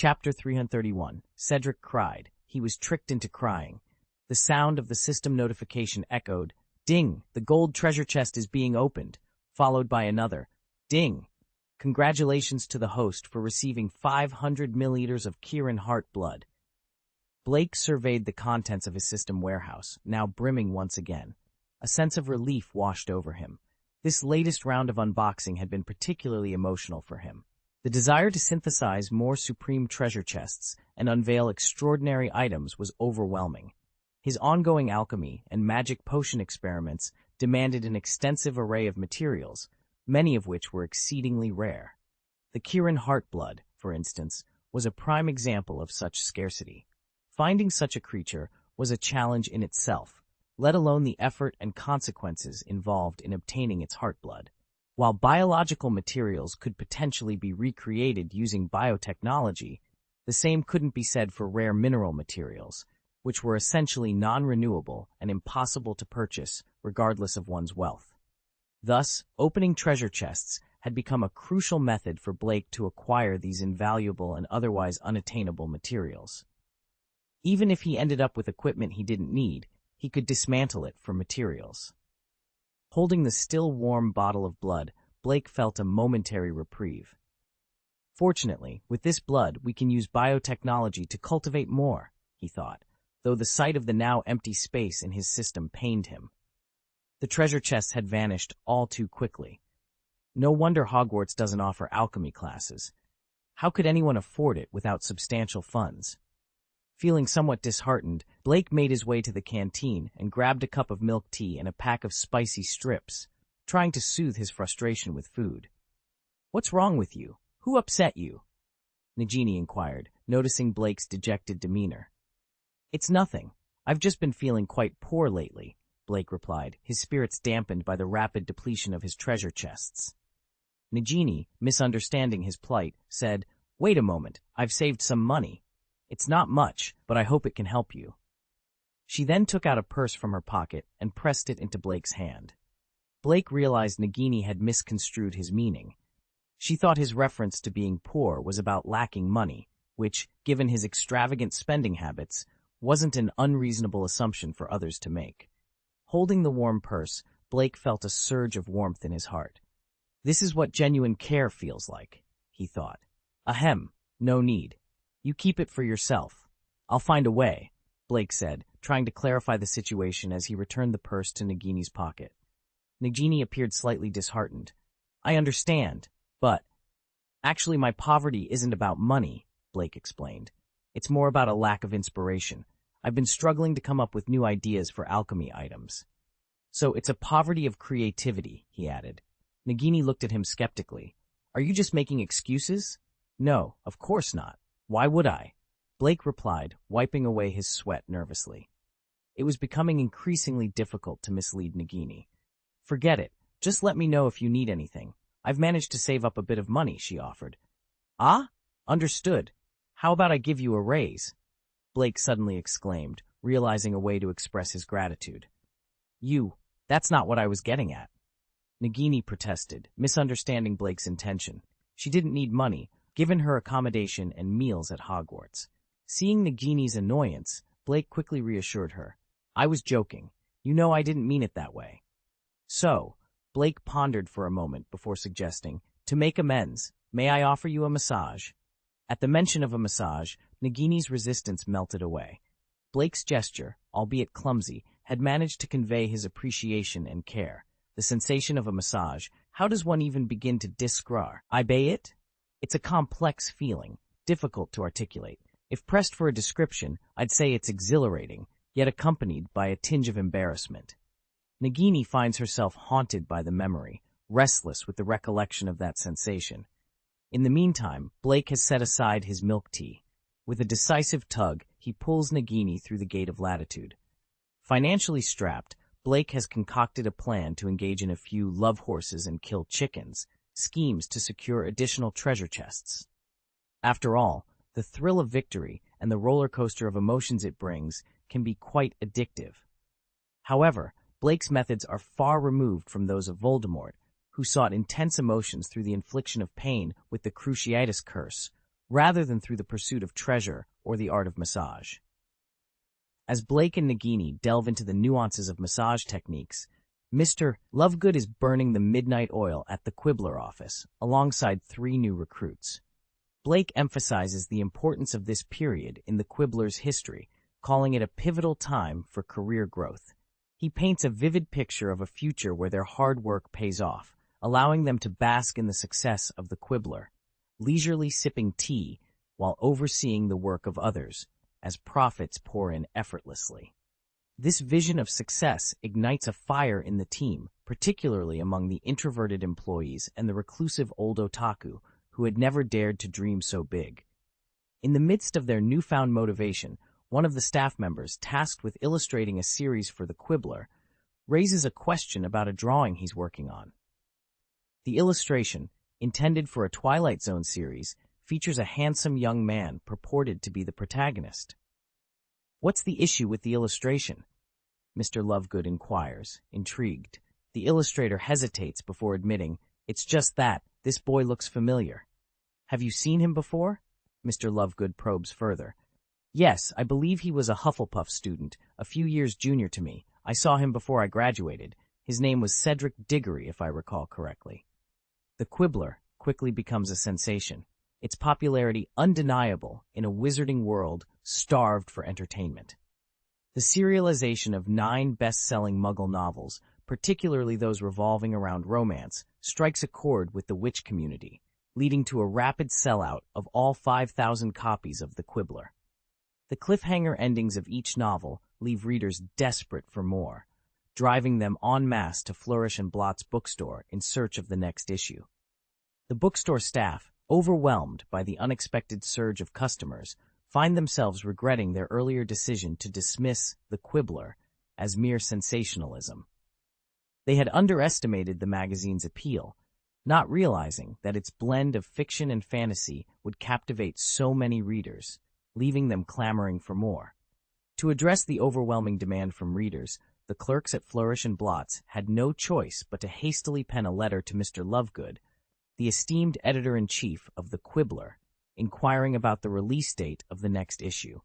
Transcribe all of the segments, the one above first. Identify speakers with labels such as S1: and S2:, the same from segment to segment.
S1: Chapter 331. Cedric cried. He was tricked into crying. The sound of the system notification echoed. Ding! The gold treasure chest is being opened, followed by another. Ding! Congratulations to the host for receiving 500 milliliters of Kieran heart blood. Blake surveyed the contents of his system warehouse, now brimming once again. A sense of relief washed over him. This latest round of unboxing had been particularly emotional for him. The desire to synthesize more supreme treasure chests and unveil extraordinary items was overwhelming. His ongoing alchemy and magic potion experiments demanded an extensive array of materials, many of which were exceedingly rare. The Kieran heart blood, for instance, was a prime example of such scarcity. Finding such a creature was a challenge in itself, let alone the effort and consequences involved in obtaining its heart blood. While biological materials could potentially be recreated using biotechnology, the same couldn't be said for rare mineral materials, which were essentially non-renewable and impossible to purchase regardless of one's wealth. Thus, opening treasure chests had become a crucial method for Blake to acquire these invaluable and otherwise unattainable materials. Even if he ended up with equipment he didn't need, he could dismantle it for materials. Holding the still warm bottle of blood, Blake felt a momentary reprieve. Fortunately, with this blood, we can use biotechnology to cultivate more, he thought, though the sight of the now empty space in his system pained him. The treasure chests had vanished all too quickly. No wonder Hogwarts doesn't offer alchemy classes. How could anyone afford it without substantial funds? Feeling somewhat disheartened, Blake made his way to the canteen and grabbed a cup of milk tea and a pack of spicy strips, trying to soothe his frustration with food. "What's wrong with you? Who upset you?" Nagini inquired, noticing Blake's dejected demeanor. "It's nothing. I've just been feeling quite poor lately," Blake replied, his spirits dampened by the rapid depletion of his treasure chests. Nagini, misunderstanding his plight, said, "Wait a moment, I've saved some money. It's not much, but I hope it can help you." She then took out a purse from her pocket and pressed it into Blake's hand. Blake realized Nagini had misconstrued his meaning. She thought his reference to being poor was about lacking money, which, given his extravagant spending habits, wasn't an unreasonable assumption for others to make. Holding the warm purse, Blake felt a surge of warmth in his heart. This is what genuine care feels like, he thought. Ahem, no need. You keep it for yourself. I'll find a way, Blake said, trying to clarify the situation as he returned the purse to Nagini's pocket. Nagini appeared slightly disheartened. "I understand, but actually my poverty isn't about money," Blake explained. "It's more about a lack of inspiration. I've been struggling to come up with new ideas for alchemy items." "So it's a poverty of creativity," he added. Nagini looked at him skeptically. "Are you just making excuses?" "No, of course not. Why would I?" Blake replied, wiping away his sweat nervously. It was becoming increasingly difficult to mislead Nagini. "Forget it. Just let me know if you need anything. I've managed to save up a bit of money," she offered. "Ah? Understood. How about I give you a raise?" Blake suddenly exclaimed, realizing a way to express his gratitude. That's not what I was getting at." Nagini protested, misunderstanding Blake's intention. She didn't need money, given her accommodation and meals at Hogwarts. Seeing Nagini's annoyance, Blake quickly reassured her. "I was joking. You know I didn't mean it that way." "So," Blake pondered for a moment before suggesting, "to make amends, may I offer you a massage?" At the mention of a massage, Nagini's resistance melted away. Blake's gesture, albeit clumsy, had managed to convey his appreciation and care. The sensation of a massage, how does one even begin to describe it? It's a complex feeling, difficult to articulate. If pressed for a description, I'd say it's exhilarating, yet accompanied by a tinge of embarrassment. Nagini finds herself haunted by the memory, restless with the recollection of that sensation. In the meantime, Blake has set aside his milk tea. With a decisive tug, he pulls Nagini through the gate of latitude. Financially strapped, Blake has concocted a plan to engage in a few love horses and kill chickens, schemes to secure additional treasure chests. After all, the thrill of victory and the roller coaster of emotions it brings can be quite addictive. However, Blake's methods are far removed from those of Voldemort, who sought intense emotions through the infliction of pain with the Cruciatus curse, rather than through the pursuit of treasure or the art of massage. As Blake and Nagini delve into the nuances of massage techniques, Mr. Lovegood is burning the midnight oil at the Quibbler office, alongside 3 new recruits. Blake emphasizes the importance of this period in the Quibbler's history, calling it a pivotal time for career growth. He paints a vivid picture of a future where their hard work pays off, allowing them to bask in the success of the Quibbler, leisurely sipping tea while overseeing the work of others, as profits pour in effortlessly. This vision of success ignites a fire in the team, particularly among the introverted employees and the reclusive old otaku who had never dared to dream so big. In the midst of their newfound motivation, one of the staff members tasked with illustrating a series for the Quibbler raises a question about a drawing he's working on. The illustration, intended for a Twilight Zone series, features a handsome young man purported to be the protagonist. "What's the issue with the illustration?" Mr. Lovegood inquires, intrigued. The illustrator hesitates before admitting, "It's just that, this boy looks familiar." "Have you seen him before?" Mr. Lovegood probes further. "Yes, I believe he was a Hufflepuff student, a few years junior to me. I saw him before I graduated. His name was Cedric Diggory, if I recall correctly." The Quibbler quickly becomes a sensation, its popularity undeniable in a wizarding world starved for entertainment. The serialization of 9 best-selling Muggle novels, particularly those revolving around romance, strikes a chord with the witch community, leading to a rapid sellout of all 5,000 copies of The Quibbler. The cliffhanger endings of each novel leave readers desperate for more, driving them en masse to Flourish and Blott's bookstore in search of the next issue. The bookstore staff, overwhelmed by the unexpected surge of customers, find themselves regretting their earlier decision to dismiss The Quibbler as mere sensationalism. They had underestimated the magazine's appeal, not realizing that its blend of fiction and fantasy would captivate so many readers, leaving them clamoring for more. To address the overwhelming demand from readers, the clerks at Flourish and Blott's had no choice but to hastily pen a letter to Mr. Lovegood, the esteemed editor-in-chief of The Quibbler, inquiring about the release date of the next issue.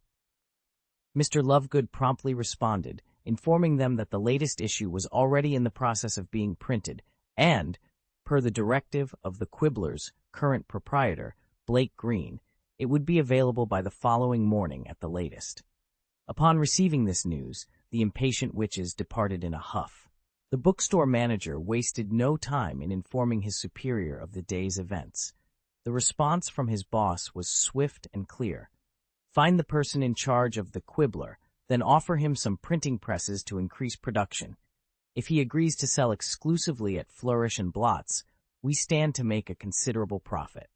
S1: Mr. Lovegood promptly responded, informing them that the latest issue was already in the process of being printed and, per the directive of the Quibbler's current proprietor, Blake Green, it would be available by the following morning at the latest. Upon receiving this news, the impatient witches departed in a huff. The bookstore manager wasted no time in informing his superior of the day's events. The response from his boss was swift and clear. Find the person in charge of the Quibbler, then offer him some printing presses to increase production. If he agrees to sell exclusively at Flourish and Blott's, we stand to make a considerable profit.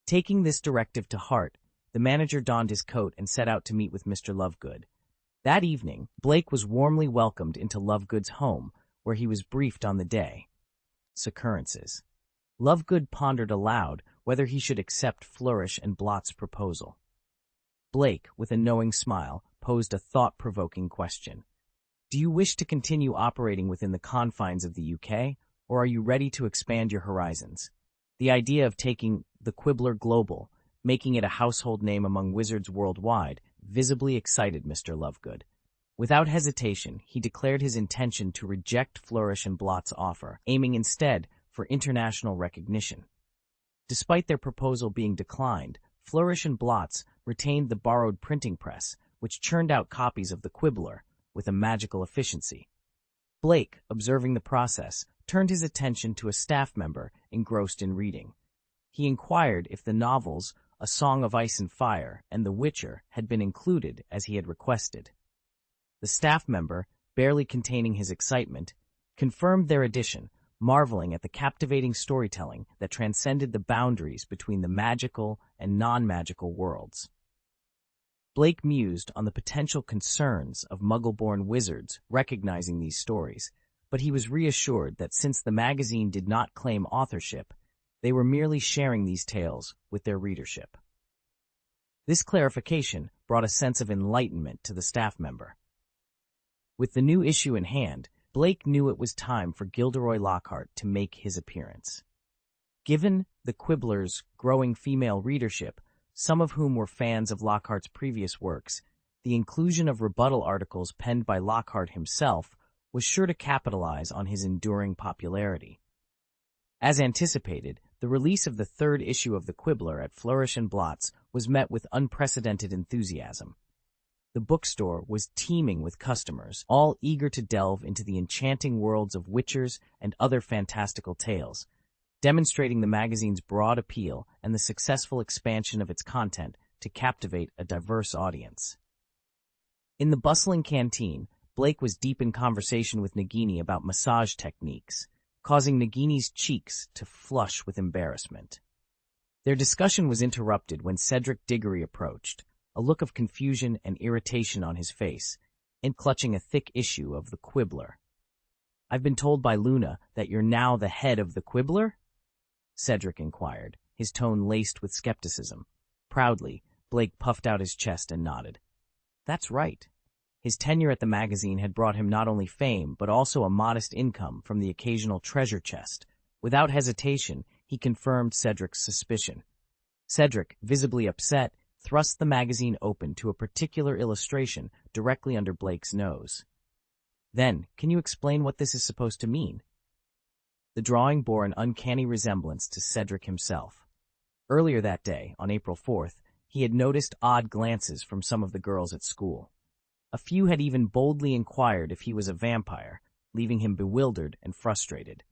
S1: Taking this directive to heart, the manager donned his coat and set out to meet with Mr. Lovegood. That evening, Blake was warmly welcomed into Lovegood's home, where he was briefed on the day's occurrences. Lovegood pondered aloud whether he should accept Flourish and Blott's proposal. Blake, with a knowing smile, posed a thought-provoking question. "Do you wish to continue operating within the confines of the UK, or are you ready to expand your horizons?" The idea of taking the Quibbler global, making it a household name among wizards worldwide, visibly excited Mr. Lovegood. Without hesitation, he declared his intention to reject Flourish and Blott's offer, aiming instead for international recognition. Despite their proposal being declined, Flourish and Blott's retained the borrowed printing press, which churned out copies of the Quibbler with a magical efficiency. Blake, observing the process, turned his attention to a staff member engrossed in reading. He inquired if the novels A Song of Ice and Fire and The Witcher had been included as he had requested. The staff member, barely containing his excitement, confirmed their addition, marveling at the captivating storytelling that transcended the boundaries between the magical and non-magical worlds. Blake mused on the potential concerns of Muggle-born wizards recognizing these stories, but he was reassured that since the magazine did not claim authorship, they were merely sharing these tales with their readership. This clarification brought a sense of enlightenment to the staff member. With the new issue in hand, Blake knew it was time for Gilderoy Lockhart to make his appearance. Given the Quibbler's growing female readership, some of whom were fans of Lockhart's previous works, the inclusion of rebuttal articles penned by Lockhart himself was sure to capitalize on his enduring popularity. As anticipated, the release of the third issue of the Quibbler at Flourish and Blotts was met with unprecedented enthusiasm. The bookstore was teeming with customers, all eager to delve into the enchanting worlds of witchers and other fantastical tales, demonstrating the magazine's broad appeal and the successful expansion of its content to captivate a diverse audience. In the bustling canteen, Blake was deep in conversation with Nagini about massage techniques, causing Nagini's cheeks to flush with embarrassment. Their discussion was interrupted when Cedric Diggory approached, a look of confusion and irritation on his face, and clutching a thick issue of the Quibbler. "I've been told by Luna that you're now the head of the Quibbler?" Cedric inquired, his tone laced with skepticism. Proudly, Blake puffed out his chest and nodded. That's right. His tenure at the magazine had brought him not only fame, but also a modest income from the occasional treasure chest. Without hesitation, he confirmed Cedric's suspicion. Cedric, visibly upset, thrust the magazine open to a particular illustration directly under Blake's nose. "Then, can you explain what this is supposed to mean?" The drawing bore an uncanny resemblance to Cedric himself. Earlier that day, on April 4th, he had noticed odd glances from some of the girls at school. A few had even boldly inquired if he was a vampire, leaving him bewildered and frustrated.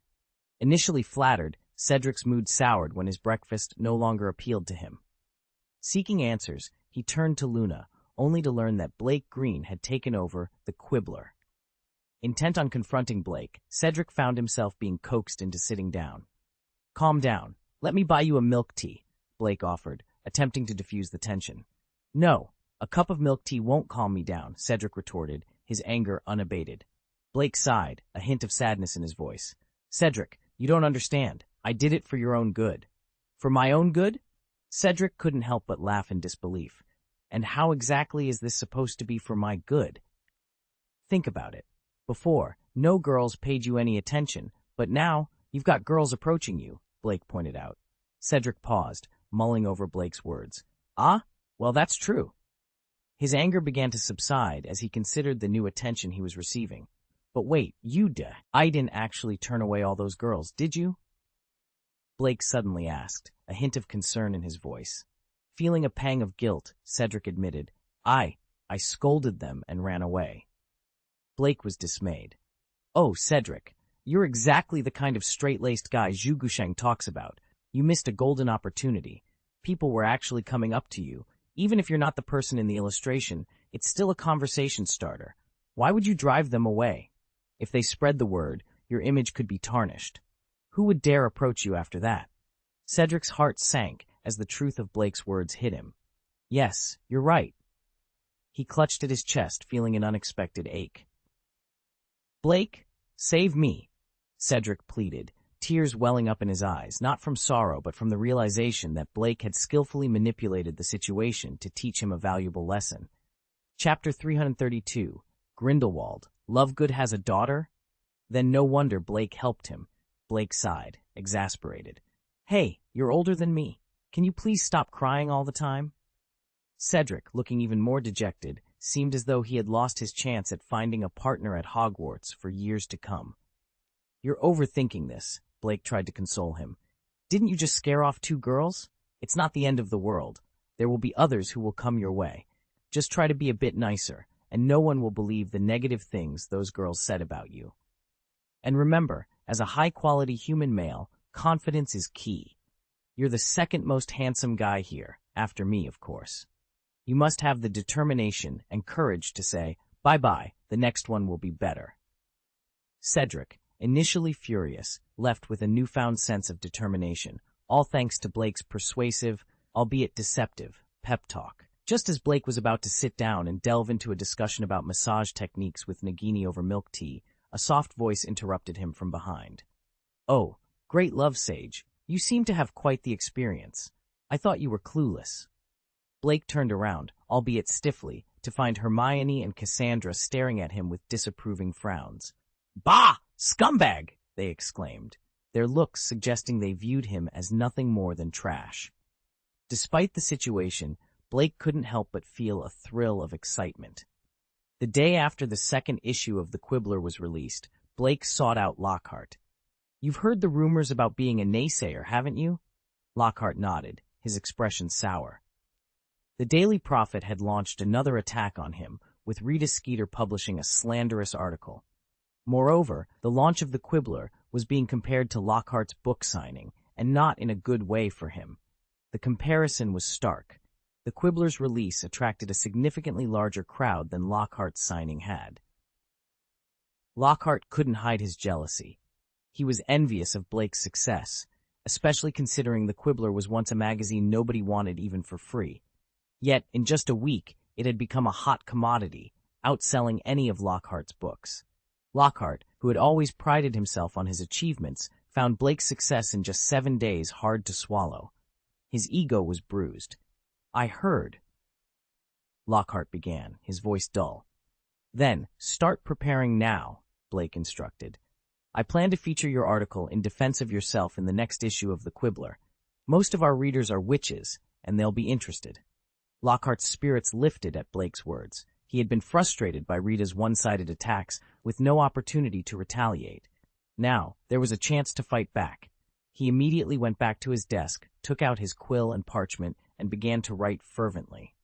S1: Initially flattered, Cedric's mood soured when his breakfast no longer appealed to him. Seeking answers, he turned to Luna, only to learn that Blake Green had taken over the Quibbler. Intent on confronting Blake, Cedric found himself being coaxed into sitting down. "Calm down. Let me buy you a milk tea," Blake offered, attempting to diffuse the tension. "No, a cup of milk tea won't calm me down," Cedric retorted, his anger unabated. Blake sighed, a hint of sadness in his voice. "Cedric, you don't understand. I did it for your own good." "For my own good?" Cedric couldn't help but laugh in disbelief. "And how exactly is this supposed to be for my good?" "Think about it. Before, no girls paid you any attention, but now you've got girls approaching you," Blake pointed out. Cedric paused, mulling over Blake's words. "Ah, well, that's true." His anger began to subside as he considered the new attention he was receiving. "But wait, I didn't actually turn away all those girls, did you?" Blake suddenly asked, a hint of concern in his voice. Feeling a pang of guilt, Cedric admitted, I scolded them and ran away." Blake was dismayed. "Oh, Cedric, you're exactly the kind of straight-laced guy Zhu Gusheng talks about. You missed a golden opportunity. People were actually coming up to you. Even if you're not the person in the illustration, it's still a conversation starter. Why would you drive them away? If they spread the word, your image could be tarnished. Who would dare approach you after that?" Cedric's heart sank as the truth of Blake's words hit him. "Yes, you're right." He clutched at his chest, feeling an unexpected ache. "Blake, save me," Cedric pleaded, tears welling up in his eyes, not from sorrow but from the realization that Blake had skillfully manipulated the situation to teach him a valuable lesson. Chapter 332, Grindelwald, Lovegood has a daughter? Then no wonder Blake helped him. Blake sighed, exasperated. "Hey, you're older than me. Can you please stop crying all the time?" Cedric, looking even more dejected, seemed as though he had lost his chance at finding a partner at Hogwarts for years to come. "You're overthinking this," Blake tried to console him. "Didn't you just scare off 2 girls? It's not the end of the world. There will be others who will come your way. Just try to be a bit nicer, and no one will believe the negative things those girls said about you. And remember, as a high-quality human male, confidence is key. You're the second most handsome guy here, after me, of course. You must have the determination and courage to say, bye-bye, the next one will be better." Cedric, initially furious, left with a newfound sense of determination, all thanks to Blake's persuasive, albeit deceptive, pep talk. Just as Blake was about to sit down and delve into a discussion about massage techniques with Nagini over milk tea, a soft voice interrupted him from behind. "Oh, great love sage, you seem to have quite the experience. I thought you were clueless." Blake turned around, albeit stiffly, to find Hermione and Cassandra staring at him with disapproving frowns. "Bah! Scumbag!" they exclaimed. their looks suggesting they viewed him as nothing more than trash. Despite the situation, Blake couldn't help but feel a thrill of excitement. The day after the second issue of The Quibbler was released, Blake sought out Lockhart. "You've heard the rumors about being a naysayer, haven't you?" Lockhart nodded, his expression sour. The Daily Prophet had launched another attack on him, with Rita Skeeter publishing a slanderous article. Moreover, the launch of The Quibbler was being compared to Lockhart's book signing, and not in a good way for him. The comparison was stark. The Quibbler's release attracted a significantly larger crowd than Lockhart's signing had. Lockhart couldn't hide his jealousy. He was envious of Blake's success, especially considering The Quibbler was once a magazine nobody wanted even for free. Yet, in just a week, it had become a hot commodity, outselling any of Lockhart's books. Lockhart, who had always prided himself on his achievements, found Blake's success in just 7 days hard to swallow. His ego was bruised. "I heard," Lockhart began, his voice dull. "Then, start preparing now," Blake instructed. "I plan to feature your article in defense of yourself in the next issue of The Quibbler. Most of our readers are witches, and they'll be interested." Lockhart's spirits lifted at Blake's words. He had been frustrated by Rita's one-sided attacks, with no opportunity to retaliate. Now, there was a chance to fight back. He immediately went back to his desk, took out his quill and parchment, and began to write fervently.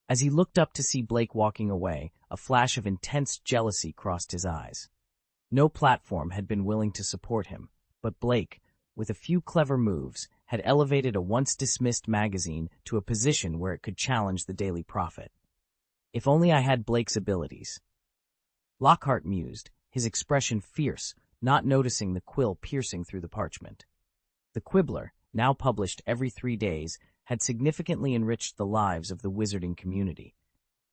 S1: As he looked up to see Blake walking away, a flash of intense jealousy crossed his eyes. No platform had been willing to support him, but Blake, with a few clever moves, had elevated a once-dismissed magazine to a position where it could challenge the Daily Prophet. "If only I had Blake's abilities." Lockhart mused, his expression fierce, not noticing the quill piercing through the parchment. The Quibbler, now published every 3 days, had significantly enriched the lives of the wizarding community.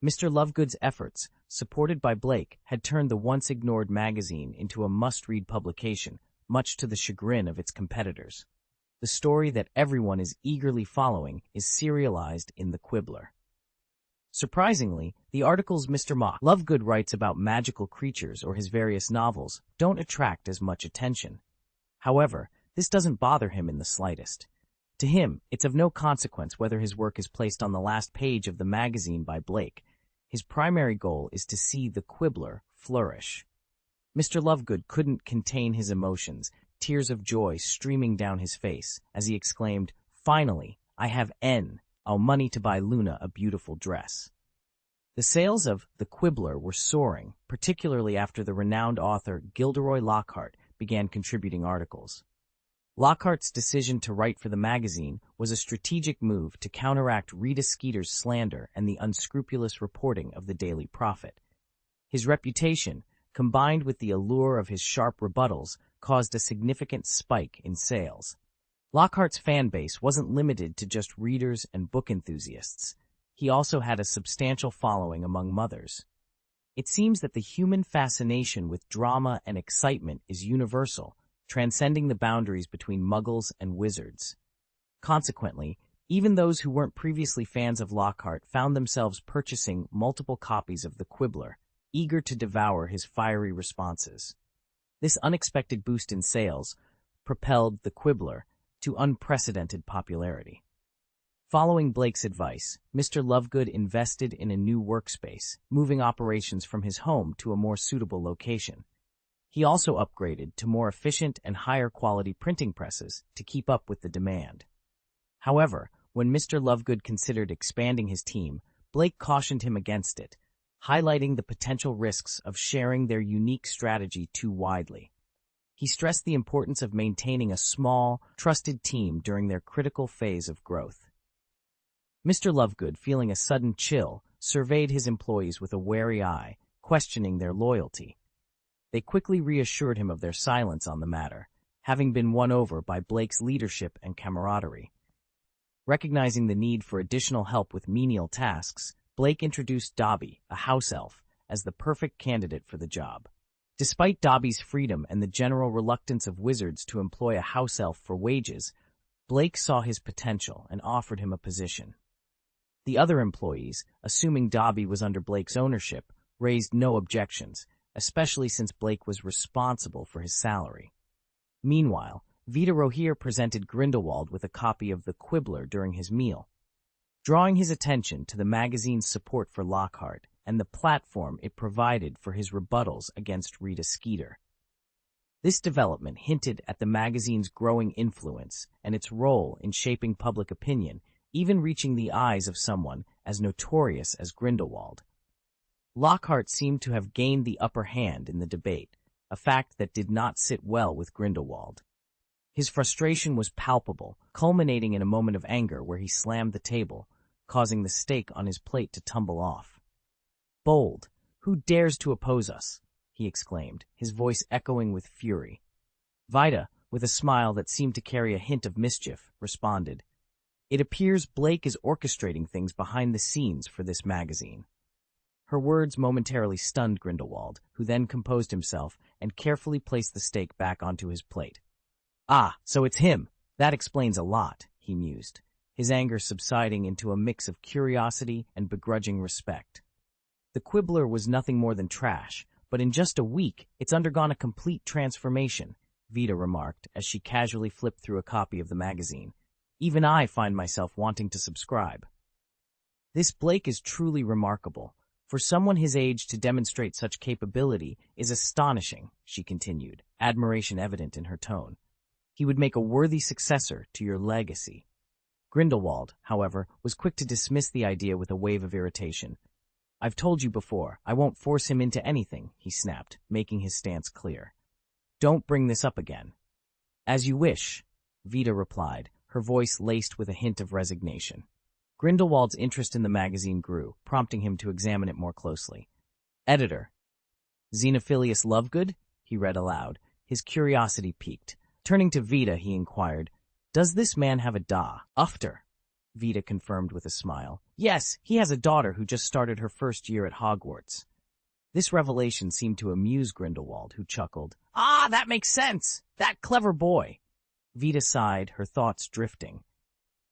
S1: Mr. Lovegood's efforts, supported by Blake, had turned the once-ignored magazine into a must-read publication, much to the chagrin of its competitors. The story that everyone is eagerly following is serialized in The Quibbler. Surprisingly, the articles Mr. Lovegood writes about magical creatures or his various novels don't attract as much attention. However, this doesn't bother him in the slightest. To him, it's of no consequence whether his work is placed on the last page of the magazine by Blake. His primary goal is to see The Quibbler flourish. Mr. Lovegood couldn't contain his emotions, tears of joy streaming down his face, as he exclaimed, "Finally, I have money to buy Luna a beautiful dress." The sales of The Quibbler were soaring, particularly after the renowned author Gilderoy Lockhart began contributing articles. Lockhart's decision to write for the magazine was a strategic move to counteract Rita Skeeter's slander and the unscrupulous reporting of the Daily Prophet. His reputation, combined with the allure of his sharp rebuttals, caused a significant spike in sales. Lockhart's fan base wasn't limited to just readers and book enthusiasts. He also had a substantial following among mothers. It seems that the human fascination with drama and excitement is universal, transcending the boundaries between muggles and wizards. Consequently, even those who weren't previously fans of Lockhart found themselves purchasing multiple copies of The Quibbler, eager to devour his fiery responses. This unexpected boost in sales propelled The Quibbler to unprecedented popularity. Following Blake's advice, Mr. Lovegood invested in a new workspace, moving operations from his home to a more suitable location. He also upgraded to more efficient and higher-quality printing presses to keep up with the demand. However, when Mr. Lovegood considered expanding his team, Blake cautioned him against it, highlighting the potential risks of sharing their unique strategy too widely. He stressed the importance of maintaining a small, trusted team during their critical phase of growth. Mr. Lovegood, feeling a sudden chill, surveyed his employees with a wary eye, questioning their loyalty. They quickly reassured him of their silence on the matter, having been won over by Blake's leadership and camaraderie. Recognizing the need for additional help with menial tasks, Blake introduced Dobby, a house elf, as the perfect candidate for the job. Despite Dobby's freedom and the general reluctance of wizards to employ a house elf for wages, Blake saw his potential and offered him a position. The other employees, assuming Dobby was under Blake's ownership, raised no objections, especially since Blake was responsible for his salary. Meanwhile, Vita Rohir presented Grindelwald with a copy of The Quibbler during his meal, drawing his attention to the magazine's support for Lockhart and the platform it provided for his rebuttals against Rita Skeeter. This development hinted at the magazine's growing influence and its role in shaping public opinion, even reaching the eyes of someone as notorious as Grindelwald. Lockhart seemed to have gained the upper hand in the debate, a fact that did not sit well with Grindelwald. His frustration was palpable, culminating in a moment of anger where he slammed the table, causing the steak on his plate to tumble off. "Bold! Who dares to oppose us?" he exclaimed, his voice echoing with fury. Vida, with a smile that seemed to carry a hint of mischief, responded, "It appears Blake is orchestrating things behind the scenes for this magazine." Her words momentarily stunned Grindelwald, who then composed himself and carefully placed the steak back onto his plate. "Ah, so it's him. That explains a lot," he mused, his anger subsiding into a mix of curiosity and begrudging respect. The Quibbler was nothing more than trash, but in just a week it's undergone a complete transformation, Vida remarked as she casually flipped through a copy of the magazine. "Even I find myself wanting to subscribe." "This Blake is truly remarkable. For someone his age to demonstrate such capability is astonishing," she continued, admiration evident in her tone. "He would make a worthy successor to your legacy." Grindelwald, however, was quick to dismiss the idea with a wave of irritation. "I've told you before, I won't force him into anything," he snapped, making his stance clear. "Don't bring this up again." "As you wish," Vida replied, her voice laced with a hint of resignation. Grindelwald's interest in the magazine grew, prompting him to examine it more closely. "Editor. Xenophilius Lovegood?" he read aloud, his curiosity piqued. Turning to Vida, he inquired, "Does this man have a daughter?" Vida confirmed with a smile. "Yes, he has a daughter who just started her first year at Hogwarts." This revelation seemed to amuse Grindelwald, who chuckled. "Ah, that makes sense! That clever boy!" Vida sighed, her thoughts drifting.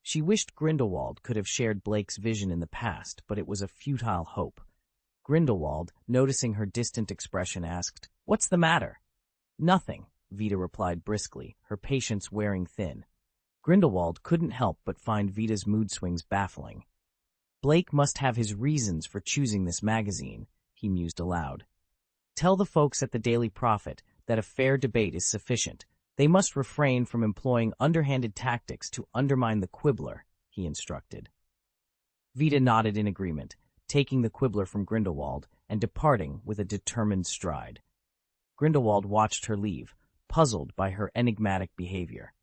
S1: She wished Grindelwald could have shared Blake's vision in the past, but it was a futile hope. Grindelwald, noticing her distant expression, asked, "What's the matter?" "Nothing," Vida replied briskly, her patience wearing thin. Grindelwald couldn't help but find Vida's mood swings baffling. "Blake must have his reasons for choosing this magazine," he mused aloud. "Tell the folks at the Daily Prophet that a fair debate is sufficient. They must refrain from employing underhanded tactics to undermine the Quibbler," he instructed. Vida nodded in agreement, taking the Quibbler from Grindelwald and departing with a determined stride. Grindelwald watched her leave, puzzled by her enigmatic behavior.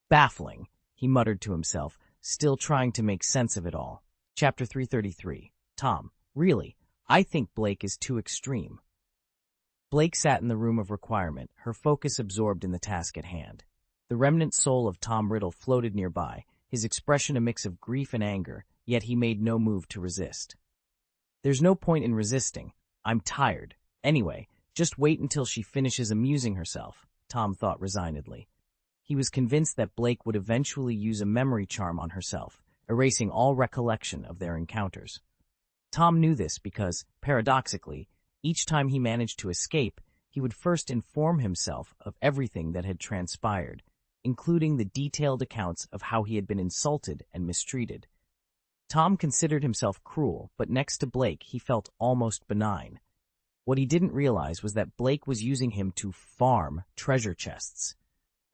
S1: "Baffling," he muttered to himself, still trying to make sense of it all. Chapter 333. Tom, really, I think Blake is too extreme. Blake sat in the room of requirement, her focus absorbed in the task at hand. The remnant soul of Tom Riddle floated nearby, his expression a mix of grief and anger, yet he made no move to resist. "There's no point in resisting. I'm tired. Anyway, just wait until she finishes amusing herself," Tom thought resignedly. He was convinced that Blake would eventually use a memory charm on herself, erasing all recollection of their encounters. Tom knew this because, paradoxically, each time he managed to escape, he would first inform himself of everything that had transpired, including the detailed accounts of how he had been insulted and mistreated. Tom considered himself cruel, but next to Blake he felt almost benign. What he didn't realize was that Blake was using him to farm treasure chests.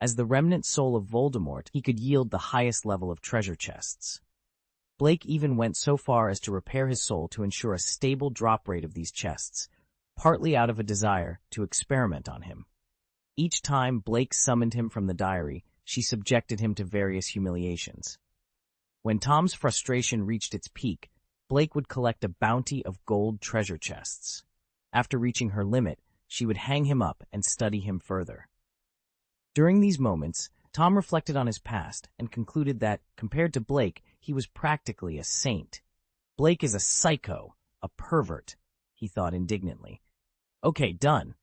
S1: As the remnant soul of Voldemort, he could yield the highest level of treasure chests. Blake even went so far as to repair his soul to ensure a stable drop rate of these chests, partly out of a desire to experiment on him. Each time Blake summoned him from the diary, she subjected him to various humiliations. When Tom's frustration reached its peak, Blake would collect a bounty of gold treasure chests. After reaching her limit, she would hang him up and study him further. During these moments, Tom reflected on his past and concluded that, compared to Blake, he was practically a saint. "Blake is a psycho, a pervert," he thought indignantly. "Okay, done,"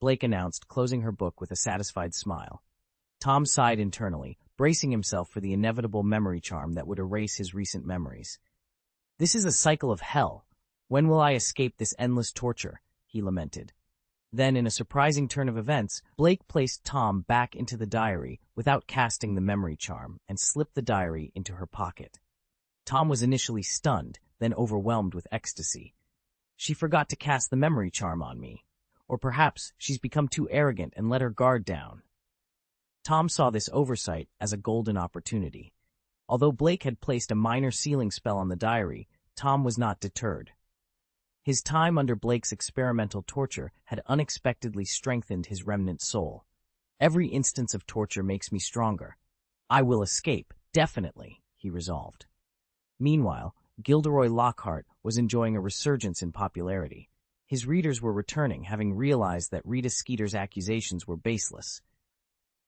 S1: Blake announced, closing her book with a satisfied smile. Tom sighed internally, bracing himself for the inevitable memory charm that would erase his recent memories. "This is a cycle of hell. When will I escape this endless torture?" he lamented. Then, in a surprising turn of events, Blake placed Tom back into the diary without casting the memory charm and slipped the diary into her pocket. Tom was initially stunned, then overwhelmed with ecstasy. She forgot to cast the memory charm on me. Or perhaps she's become too arrogant and let her guard down. Tom saw this oversight as a golden opportunity. Although Blake had placed a minor sealing spell on the diary, Tom was not deterred. His time under Blake's experimental torture had unexpectedly strengthened his remnant soul. Every instance of torture makes me stronger. I will escape, definitely, he resolved. Meanwhile, Gilderoy Lockhart was enjoying a resurgence in popularity. His readers were returning, having realized that Rita Skeeter's accusations were baseless.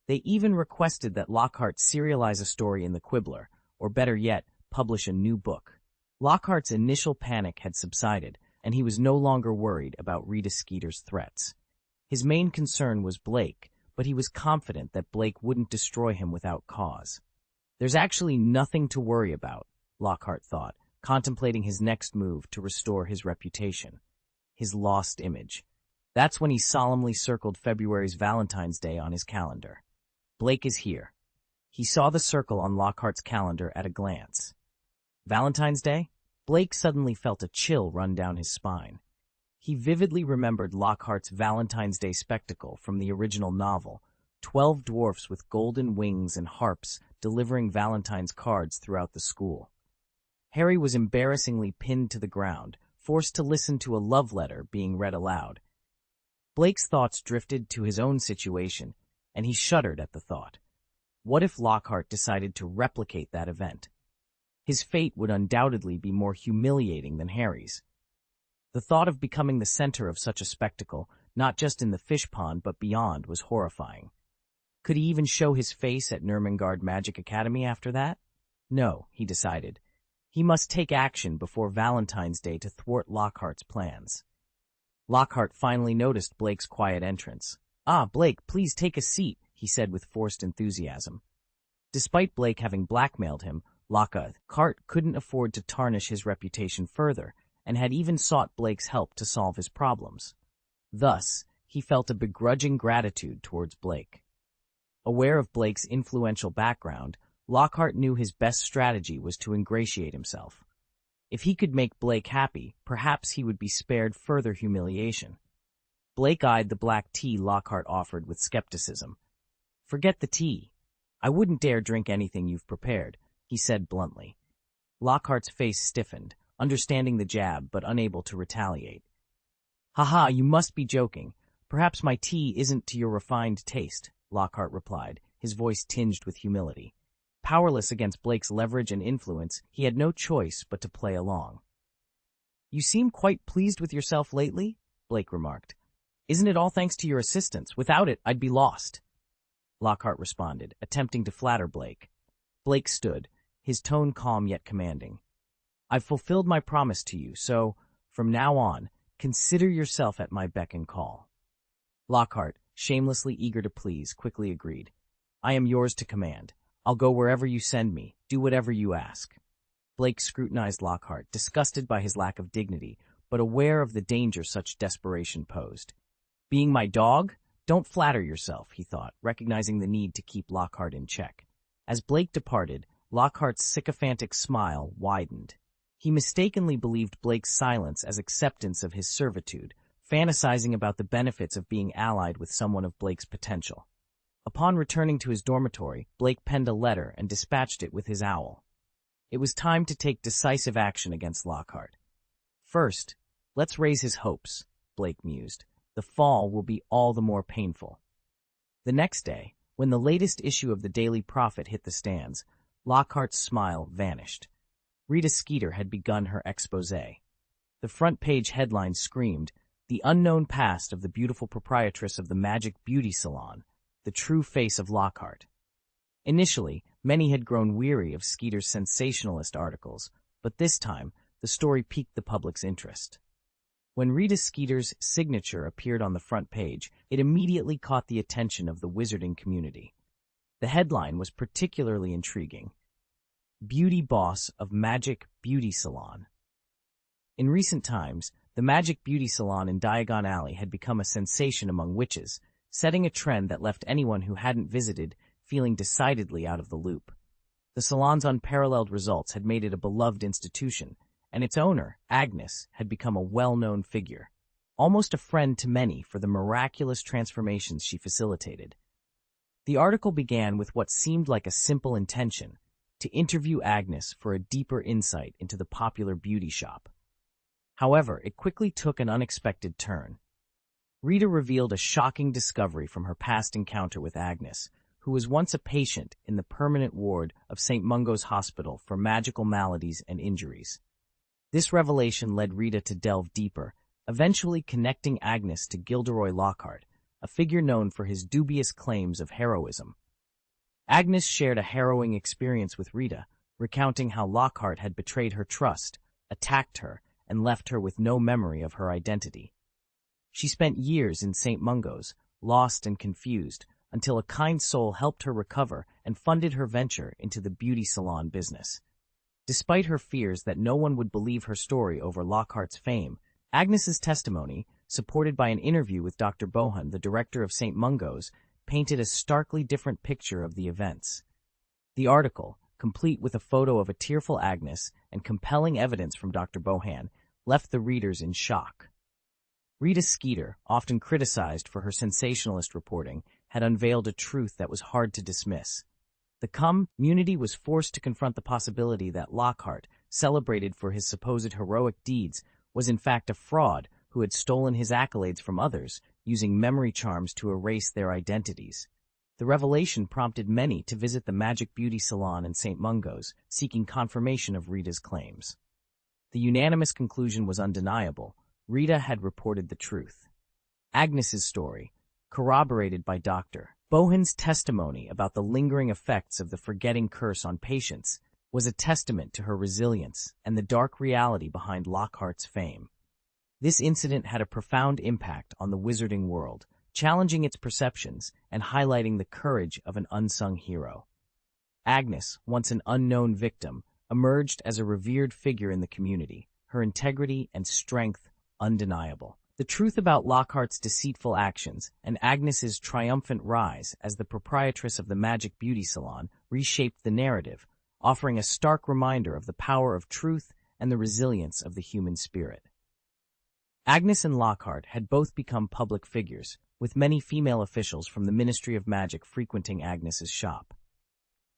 S1: They even requested that Lockhart serialize a story in the Quibbler, or better yet, publish a new book. Lockhart's initial panic had subsided, and he was no longer worried about Rita Skeeter's threats. His main concern was Blake, but he was confident that Blake wouldn't destroy him without cause. There's actually nothing to worry about, Lockhart thought, contemplating his next move to restore his reputation. His lost image. That's when he solemnly circled February's Valentine's Day on his calendar. Blake is here. He saw the circle on Lockhart's calendar at a glance. Valentine's Day? Blake suddenly felt a chill run down his spine. He vividly remembered Lockhart's Valentine's Day spectacle from the original novel, 12 dwarfs with golden wings and harps delivering Valentine's cards throughout the school. Harry was embarrassingly pinned to the ground, forced to listen to a love letter being read aloud. Blake's thoughts drifted to his own situation, and he shuddered at the thought. What if Lockhart decided to replicate that event? His fate would undoubtedly be more humiliating than Harry's. The thought of becoming the center of such a spectacle, not just in the fish pond but beyond, was horrifying. Could he even show his face at Nurmengard Magic Academy after that? No, he decided. He must take action before Valentine's Day to thwart Lockhart's plans. Lockhart finally noticed Blake's quiet entrance. "Ah, Blake, please take a seat," he said with forced enthusiasm. Despite Blake having blackmailed him, Lockhart couldn't afford to tarnish his reputation further, and had even sought Blake's help to solve his problems. Thus, he felt a begrudging gratitude towards Blake. Aware of Blake's influential background, Lockhart knew his best strategy was to ingratiate himself. If he could make Blake happy, perhaps he would be spared further humiliation. Blake eyed the black tea Lockhart offered with skepticism. "Forget the tea. I wouldn't dare drink anything you've prepared," he said bluntly. Lockhart's face stiffened, understanding the jab but unable to retaliate. "Haha, you must be joking. Perhaps my tea isn't to your refined taste," Lockhart replied, his voice tinged with humility. Powerless against Blake's leverage and influence, he had no choice but to play along. "You seem quite pleased with yourself lately," Blake remarked. "Isn't it all thanks to your assistance? Without it, I'd be lost," Lockhart responded, attempting to flatter Blake. Blake stood, his tone calm yet commanding. "I've fulfilled my promise to you, so, from now on, consider yourself at my beck and call." Lockhart, shamelessly eager to please, quickly agreed. "I am yours to command. I'll go wherever you send me, do whatever you ask." Blake scrutinized Lockhart, disgusted by his lack of dignity, but aware of the danger such desperation posed. "Being my dog? Don't flatter yourself," he thought, recognizing the need to keep Lockhart in check. As Blake departed, Lockhart's sycophantic smile widened. He mistakenly believed Blake's silence as acceptance of his servitude, fantasizing about the benefits of being allied with someone of Blake's potential. Upon returning to his dormitory, Blake penned a letter and dispatched it with his owl. It was time to take decisive action against Lockhart. "First, let's raise his hopes," Blake mused. "The fall will be all the more painful." The next day, when the latest issue of the Daily Prophet hit the stands, Lockhart's smile vanished. Rita Skeeter had begun her exposé. The front page headline screamed, "The unknown past of the beautiful proprietress of the Magic Beauty Salon, the true face of Lockhart." Initially, many had grown weary of Skeeter's sensationalist articles, but this time, the story piqued the public's interest. When Rita Skeeter's signature appeared on the front page, it immediately caught the attention of the wizarding community. The headline was particularly intriguing. "Beauty Boss of Magic Beauty Salon." In recent times, The Magic Beauty Salon in Diagon Alley had become a sensation among witches, setting a trend that left anyone who hadn't visited feeling decidedly out of the loop. The salon's unparalleled results had made it a beloved institution, and its owner, Agnes, had become a well-known figure, almost a friend to many for the miraculous transformations she facilitated. The article began with what seemed like a simple intention, to interview Agnes for a deeper insight into the popular beauty shop. However, it quickly took an unexpected turn. Rita revealed a shocking discovery from her past encounter with Agnes, who was once a patient in the permanent ward of St. Mungo's Hospital for magical maladies and injuries. This revelation led Rita to delve deeper, eventually connecting Agnes to Gilderoy Lockhart, a figure known for his dubious claims of heroism. Agnes shared a harrowing experience with Rita, recounting how Lockhart had betrayed her trust, attacked her, and left her with no memory of her identity. She spent years in St. Mungo's, lost and confused, until a kind soul helped her recover and funded her venture into the beauty salon business. Despite her fears that no one would believe her story over Lockhart's fame, Agnes's testimony, supported by an interview with Dr. Bohan, the director of St. Mungo's, painted a starkly different picture of the events. The article, complete with a photo of a tearful Agnes and compelling evidence from Dr. Bohan, left the readers in shock. Rita Skeeter, often criticized for her sensationalist reporting, had unveiled a truth that was hard to dismiss. The community was forced to confront the possibility that Lockhart, celebrated for his supposed heroic deeds, was in fact a fraud who had stolen his accolades from others, using memory charms to erase their identities. The revelation prompted many to visit the Magic Beauty Salon in St. Mungo's, seeking confirmation of Rita's claims. The unanimous conclusion was undeniable. Rita had reported the truth. Agnes's story, corroborated by Dr. Bohan's testimony about the lingering effects of the forgetting curse on patients, was a testament to her resilience and the dark reality behind Lockhart's fame. This incident had a profound impact on the wizarding world, challenging its perceptions and highlighting the courage of an unsung hero. Agnes, once an unknown victim, emerged as a revered figure in the community, her integrity and strength undeniable. The truth about Lockhart's deceitful actions and Agnes's triumphant rise as the proprietress of the Magic Beauty Salon reshaped the narrative, offering a stark reminder of the power of truth and the resilience of the human spirit. Agnes and Lockhart had both become public figures, with many female officials from the Ministry of Magic frequenting Agnes's shop.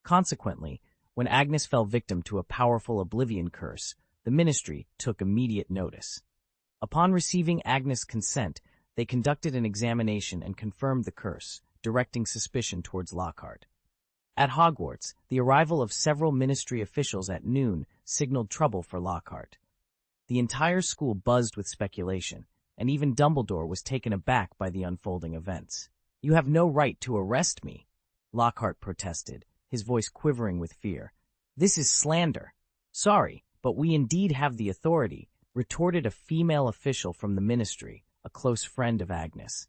S1: Consequently, when Agnes fell victim to a powerful oblivion curse, the ministry took immediate notice. Upon receiving Agnes' consent, they conducted an examination and confirmed the curse, directing suspicion towards Lockhart. At Hogwarts, the arrival of several ministry officials at noon signaled trouble for Lockhart. The entire school buzzed with speculation, and even Dumbledore was taken aback by the unfolding events. "You have no right to arrest me," Lockhart protested, his voice quivering with fear. "This is slander." "Sorry, but we indeed have the authority," retorted a female official from the ministry, a close friend of Agnes.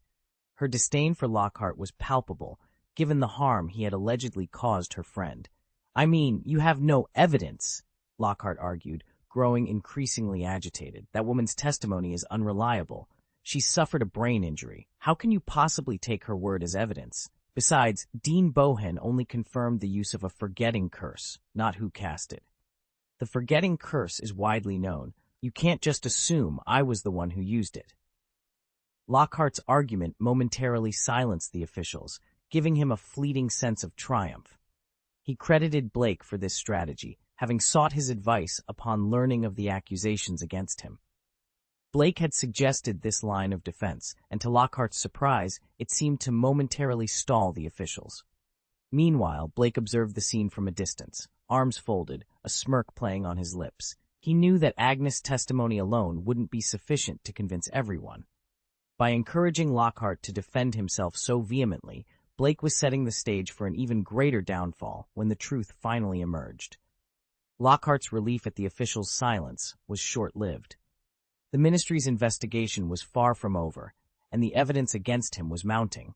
S1: Her disdain for Lockhart was palpable, given the harm he had allegedly caused her friend. "I mean, you have no evidence," Lockhart argued, growing increasingly agitated. "That woman's testimony is unreliable. She suffered a brain injury. How can you possibly take her word as evidence? Besides, Dean Bohan only confirmed the use of a forgetting curse, not who cast it. The forgetting curse is widely known. You can't just assume I was the one who used it." Lockhart's argument momentarily silenced the officials, giving him a fleeting sense of triumph. He credited Blake for this strategy, having sought his advice upon learning of the accusations against him. Blake had suggested this line of defense, and to Lockhart's surprise, it seemed to momentarily stall the officials. Meanwhile, Blake observed the scene from a distance, arms folded, a smirk playing on his lips. He knew that Agnes' testimony alone wouldn't be sufficient to convince everyone. By encouraging Lockhart to defend himself so vehemently, Blake was setting the stage for an even greater downfall when the truth finally emerged. Lockhart's relief at the officials' silence was short-lived. The ministry's investigation was far from over, and the evidence against him was mounting.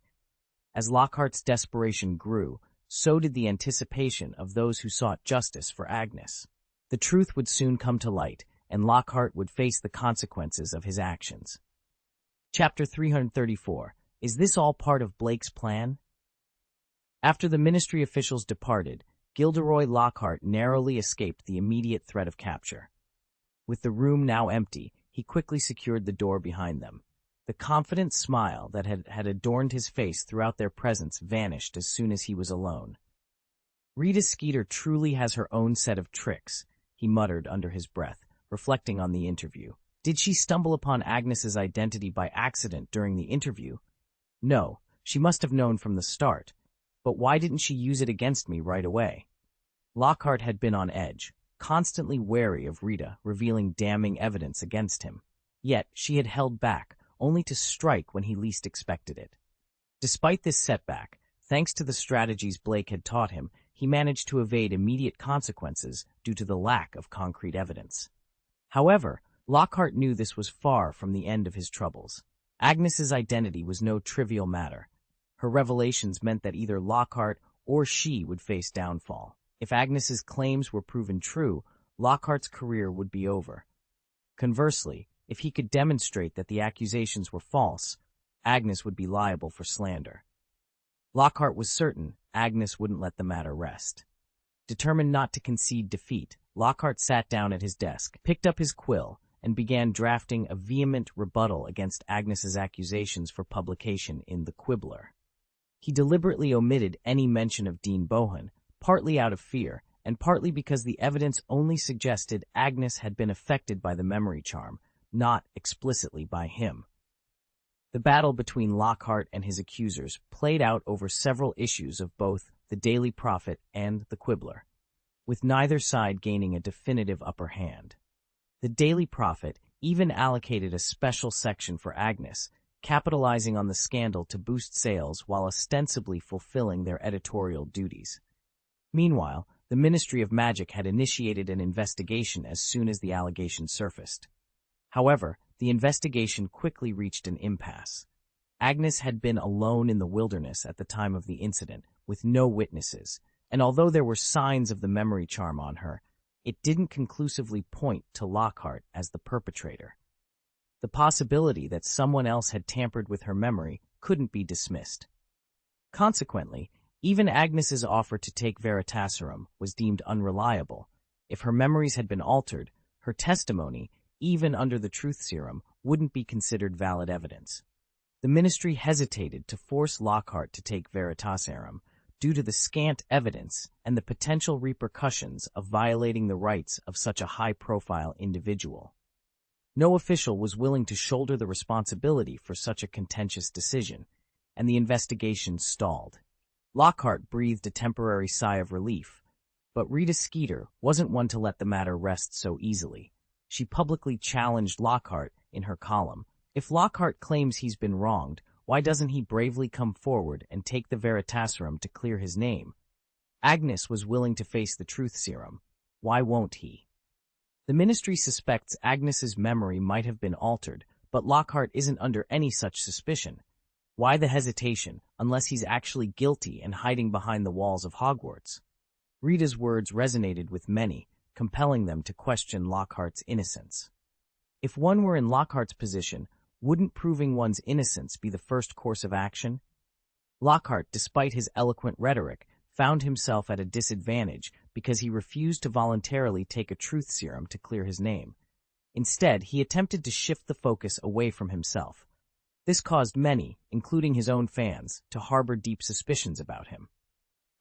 S1: As Lockhart's desperation grew, so did the anticipation of those who sought justice for Agnes. The truth would soon come to light, and Lockhart would face the consequences of his actions. Chapter 334. Is this all part of Blake's plan? After the ministry officials departed, Gilderoy Lockhart narrowly escaped the immediate threat of capture. With the room now empty, he quickly secured the door behind them. The confident smile that had adorned his face throughout their presence vanished as soon as he was alone. Rita Skeeter truly has her own set of tricks, he muttered under his breath, reflecting on the interview. Did she stumble upon Agnes's identity by accident during the interview? No, she must have known from the start. But why didn't she use it against me right away? Lockhart had been on edge, constantly wary of Rita revealing damning evidence against him. Yet she had held back, only to strike when he least expected it. Despite this setback, thanks to the strategies Blake had taught him, he managed to evade immediate consequences due to the lack of concrete evidence. However, Lockhart knew this was far from the end of his troubles. Agnes's identity was no trivial matter. Her revelations meant that either Lockhart or she would face downfall. If Agnes's claims were proven true, Lockhart's career would be over. Conversely, if he could demonstrate that the accusations were false, Agnes would be liable for slander. Lockhart was certain Agnes wouldn't let the matter rest. Determined not to concede defeat, Lockhart sat down at his desk, picked up his quill, and began drafting a vehement rebuttal against Agnes's accusations for publication in The Quibbler. He deliberately omitted any mention of Dean Bohan, partly out of fear, and partly because the evidence only suggested Agnes had been affected by the memory charm, not explicitly by him. The battle between Lockhart and his accusers played out over several issues of both the Daily Prophet and the Quibbler, with neither side gaining a definitive upper hand. The Daily Prophet even allocated a special section for Agnes, capitalizing on the scandal to boost sales while ostensibly fulfilling their editorial duties. Meanwhile, the Ministry of Magic had initiated an investigation as soon as the allegation surfaced. However, the investigation quickly reached an impasse. Agnes had been alone in the wilderness at the time of the incident, with no witnesses, and although there were signs of the memory charm on her, it didn't conclusively point to Lockhart as the perpetrator. The possibility that someone else had tampered with her memory couldn't be dismissed. Consequently, even Agnes's offer to take Veritaserum was deemed unreliable. If her memories had been altered, her testimony, even under the truth serum, wouldn't be considered valid evidence. The ministry hesitated to force Lockhart to take Veritaserum due to the scant evidence and the potential repercussions of violating the rights of such a high-profile individual. No official was willing to shoulder the responsibility for such a contentious decision, and the investigation stalled. Lockhart breathed a temporary sigh of relief, but Rita Skeeter wasn't one to let the matter rest so easily. She publicly challenged Lockhart in her column. If Lockhart claims he's been wronged, why doesn't he bravely come forward and take the Veritaserum to clear his name? Agnes was willing to face the truth serum. Why won't he? The ministry suspects Agnes's memory might have been altered, but Lockhart isn't under any such suspicion. Why the hesitation, unless he's actually guilty and hiding behind the walls of Hogwarts? Rita's words resonated with many, compelling them to question Lockhart's innocence. If one were in Lockhart's position, wouldn't proving one's innocence be the first course of action? Lockhart, despite his eloquent rhetoric, found himself at a disadvantage because he refused to voluntarily take a truth serum to clear his name. Instead, he attempted to shift the focus away from himself. This caused many, including his own fans, to harbor deep suspicions about him.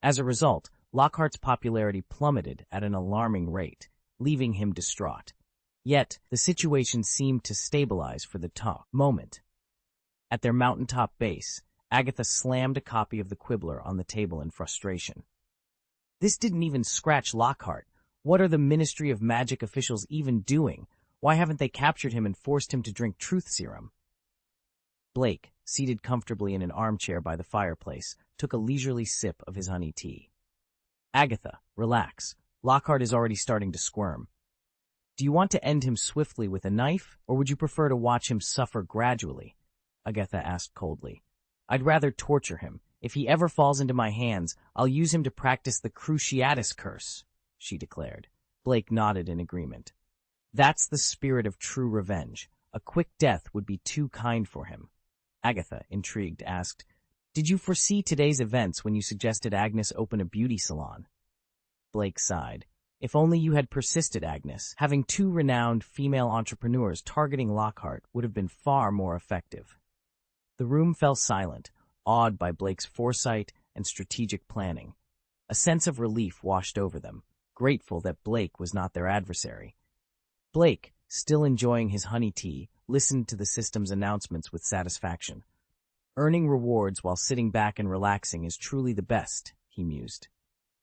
S1: As a result, Lockhart's popularity plummeted at an alarming rate, leaving him distraught. Yet, the situation seemed to stabilize for the moment. At their mountaintop base, Agatha slammed a copy of the Quibbler on the table in frustration. This didn't even scratch Lockhart. What are the Ministry of Magic officials even doing? Why haven't they captured him and forced him to drink truth serum? Blake, seated comfortably in an armchair by the fireplace, took a leisurely sip of his honey tea. Agatha, relax. Lockhart is already starting to squirm. Do you want to end him swiftly with a knife, or would you prefer to watch him suffer gradually? Agatha asked coldly. I'd rather torture him. If he ever falls into my hands, I'll use him to practice the Cruciatus curse, she declared. Blake nodded in agreement. That's the spirit of true revenge. A quick death would be too kind for him. Agatha, intrigued, asked, "Did you foresee today's events when you suggested Agnes open a beauty salon?" Blake sighed. If only you had persisted, Agnes. Having two renowned female entrepreneurs targeting Lockhart would have been far more effective. The room fell silent, awed by Blake's foresight and strategic planning. A sense of relief washed over them, grateful that Blake was not their adversary. Blake, still enjoying his honey tea, listened to the system's announcements with satisfaction. Earning rewards while sitting back and relaxing is truly the best, he mused.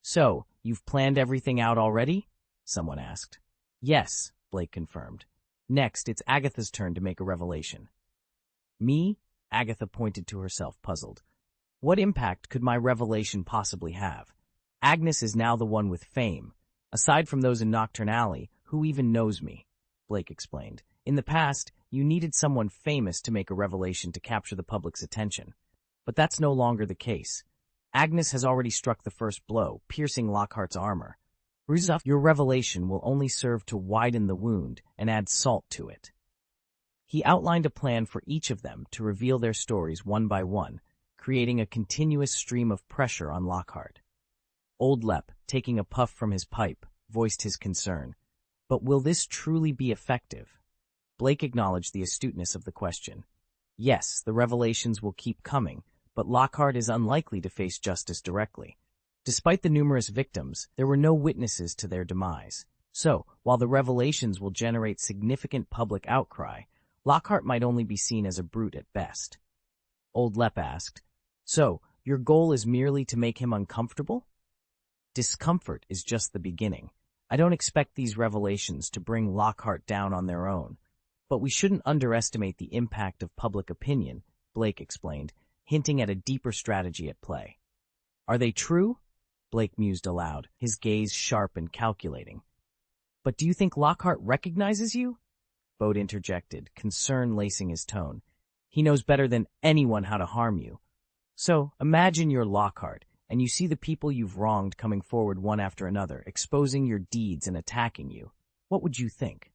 S1: "So, you've planned everything out already?" someone asked. "Yes," Blake confirmed. "Next, it's Agatha's turn to make a revelation." "Me?" Agatha pointed to herself, puzzled. "What impact could my revelation possibly have? Agnes is now the one with fame. Aside from those in Nocturne Alley, who even knows me?" Blake explained. "In the past, you needed someone famous to make a revelation to capture the public's attention. But that's no longer the case. Agnes has already struck the first blow, piercing Lockhart's armor. Your revelation will only serve to widen the wound and add salt to it." He outlined a plan for each of them to reveal their stories one by one, creating a continuous stream of pressure on Lockhart. Old Lep, taking a puff from his pipe, voiced his concern. "But will this truly be effective?" Blake acknowledged the astuteness of the question. "Yes, the revelations will keep coming, but Lockhart is unlikely to face justice directly. Despite the numerous victims, there were no witnesses to their demise. So, while the revelations will generate significant public outcry, Lockhart might only be seen as a brute at best." Old Lep asked, "So, your goal is merely to make him uncomfortable?" "Discomfort is just the beginning. I don't expect these revelations to bring Lockhart down on their own. But we shouldn't underestimate the impact of public opinion," Blake explained, hinting at a deeper strategy at play. "Are they true?" Blake mused aloud, his gaze sharp and calculating. "But do you think Lockhart recognizes you?" Bode interjected, concern lacing his tone. "He knows better than anyone how to harm you. So, imagine you're Lockhart, and you see the people you've wronged coming forward one after another, exposing your deeds and attacking you. What would you think?"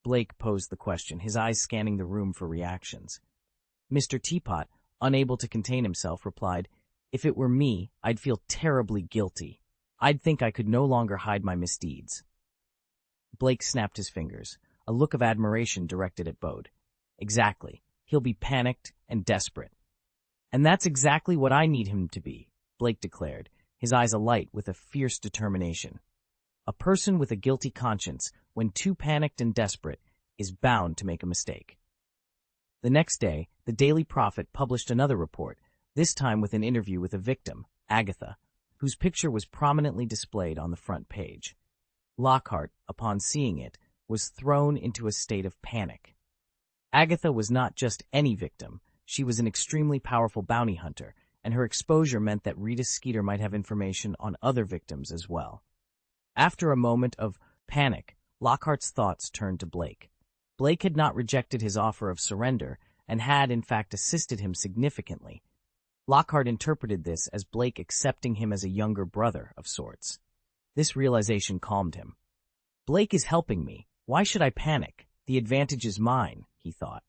S1: Blake posed the question, his eyes scanning the room for reactions. Mr. Teapot, unable to contain himself, replied, "If it were me, I'd feel terribly guilty. I'd think I could no longer hide my misdeeds." Blake snapped his fingers, a look of admiration directed at Bode. "Exactly. He'll be panicked and desperate." "And that's exactly what I need him to be," Blake declared, his eyes alight with a fierce determination. "A person with a guilty conscience, when too panicked and desperate, is bound to make a mistake." The next day, the Daily Prophet published another report, this time with an interview with a victim, Agatha, whose picture was prominently displayed on the front page. Lockhart, upon seeing it, was thrown into a state of panic. Agatha was not just any victim. She was an extremely powerful bounty hunter, and her exposure meant that Rita Skeeter might have information on other victims as well. After a moment of panic, Lockhart's thoughts turned to Blake. Blake had not rejected his offer of surrender and had, in fact, assisted him significantly. Lockhart interpreted this as Blake accepting him as a younger brother of sorts. This realization calmed him. "Blake is helping me. Why should I panic? The advantage is mine," he thought.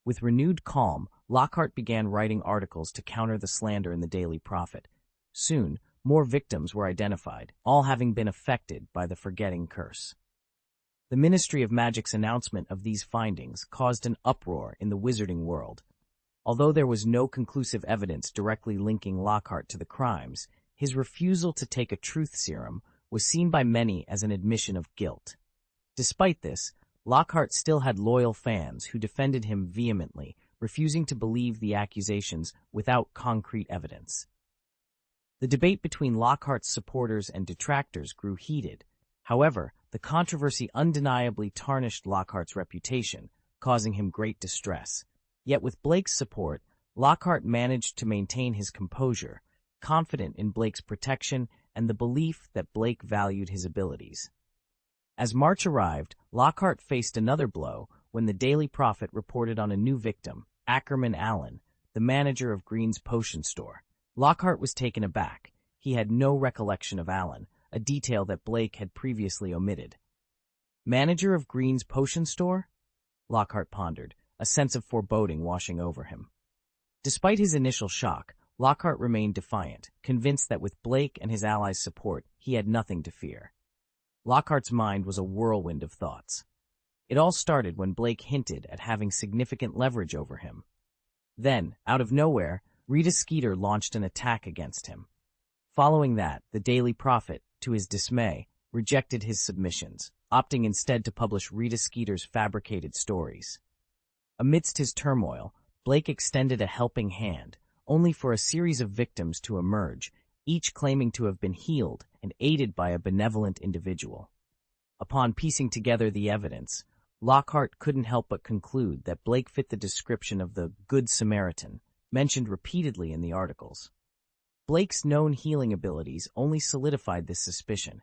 S1: With renewed calm, Lockhart began writing articles to counter the slander in the Daily Prophet. Soon, more victims were identified, all having been affected by the forgetting curse. The Ministry of Magic's announcement of these findings caused an uproar in the wizarding world. Although there was no conclusive evidence directly linking Lockhart to the crimes, his refusal to take a truth serum was seen by many as an admission of guilt. Despite this, Lockhart still had loyal fans who defended him vehemently, refusing to believe the accusations without concrete evidence. The debate between Lockhart's supporters and detractors grew heated. However, the controversy undeniably tarnished Lockhart's reputation, causing him great distress. Yet with Blake's support, Lockhart managed to maintain his composure, confident in Blake's protection and the belief that Blake valued his abilities. As March arrived, Lockhart faced another blow when the Daily Prophet reported on a new victim, Ackerman Allen, the manager of Green's potion store. Lockhart was taken aback. He had no recollection of Allen, a detail that Blake had previously omitted. Manager of Green's potion store? Lockhart pondered, a sense of foreboding washing over him. Despite his initial shock, Lockhart remained defiant, convinced that with Blake and his allies' support, he had nothing to fear. Lockhart's mind was a whirlwind of thoughts. It all started when Blake hinted at having significant leverage over him. Then, out of nowhere, Rita Skeeter launched an attack against him. Following that, the Daily Prophet, to his dismay, rejected his submissions, opting instead to publish Rita Skeeter's fabricated stories. Amidst his turmoil, Blake extended a helping hand, only for a series of victims to emerge, each claiming to have been healed and aided by a benevolent individual. Upon piecing together the evidence, Lockhart couldn't help but conclude that Blake fit the description of the Good Samaritan, mentioned repeatedly in the articles. Blake's known healing abilities only solidified this suspicion.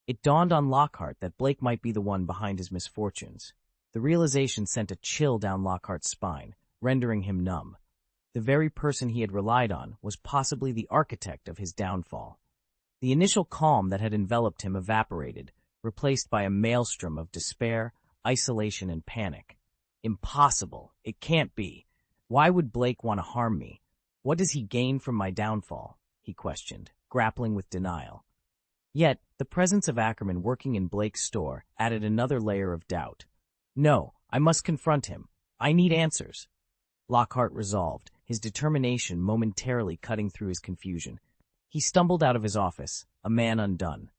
S1: It dawned on Lockhart that Blake might be the one behind his misfortunes. The realization sent a chill down Lockhart's spine, rendering him numb. The very person he had relied on was possibly the architect of his downfall. The initial calm that had enveloped him evaporated, replaced by a maelstrom of despair, isolation, and panic. Impossible. It can't be. Why would Blake want to harm me? What does he gain from my downfall? He questioned, grappling with denial. Yet, the presence of Ackerman working in Blake's store added another layer of doubt. No, I must confront him. I need answers. Lockhart resolved, his determination momentarily cutting through his confusion. He stumbled out of his office, a man undone.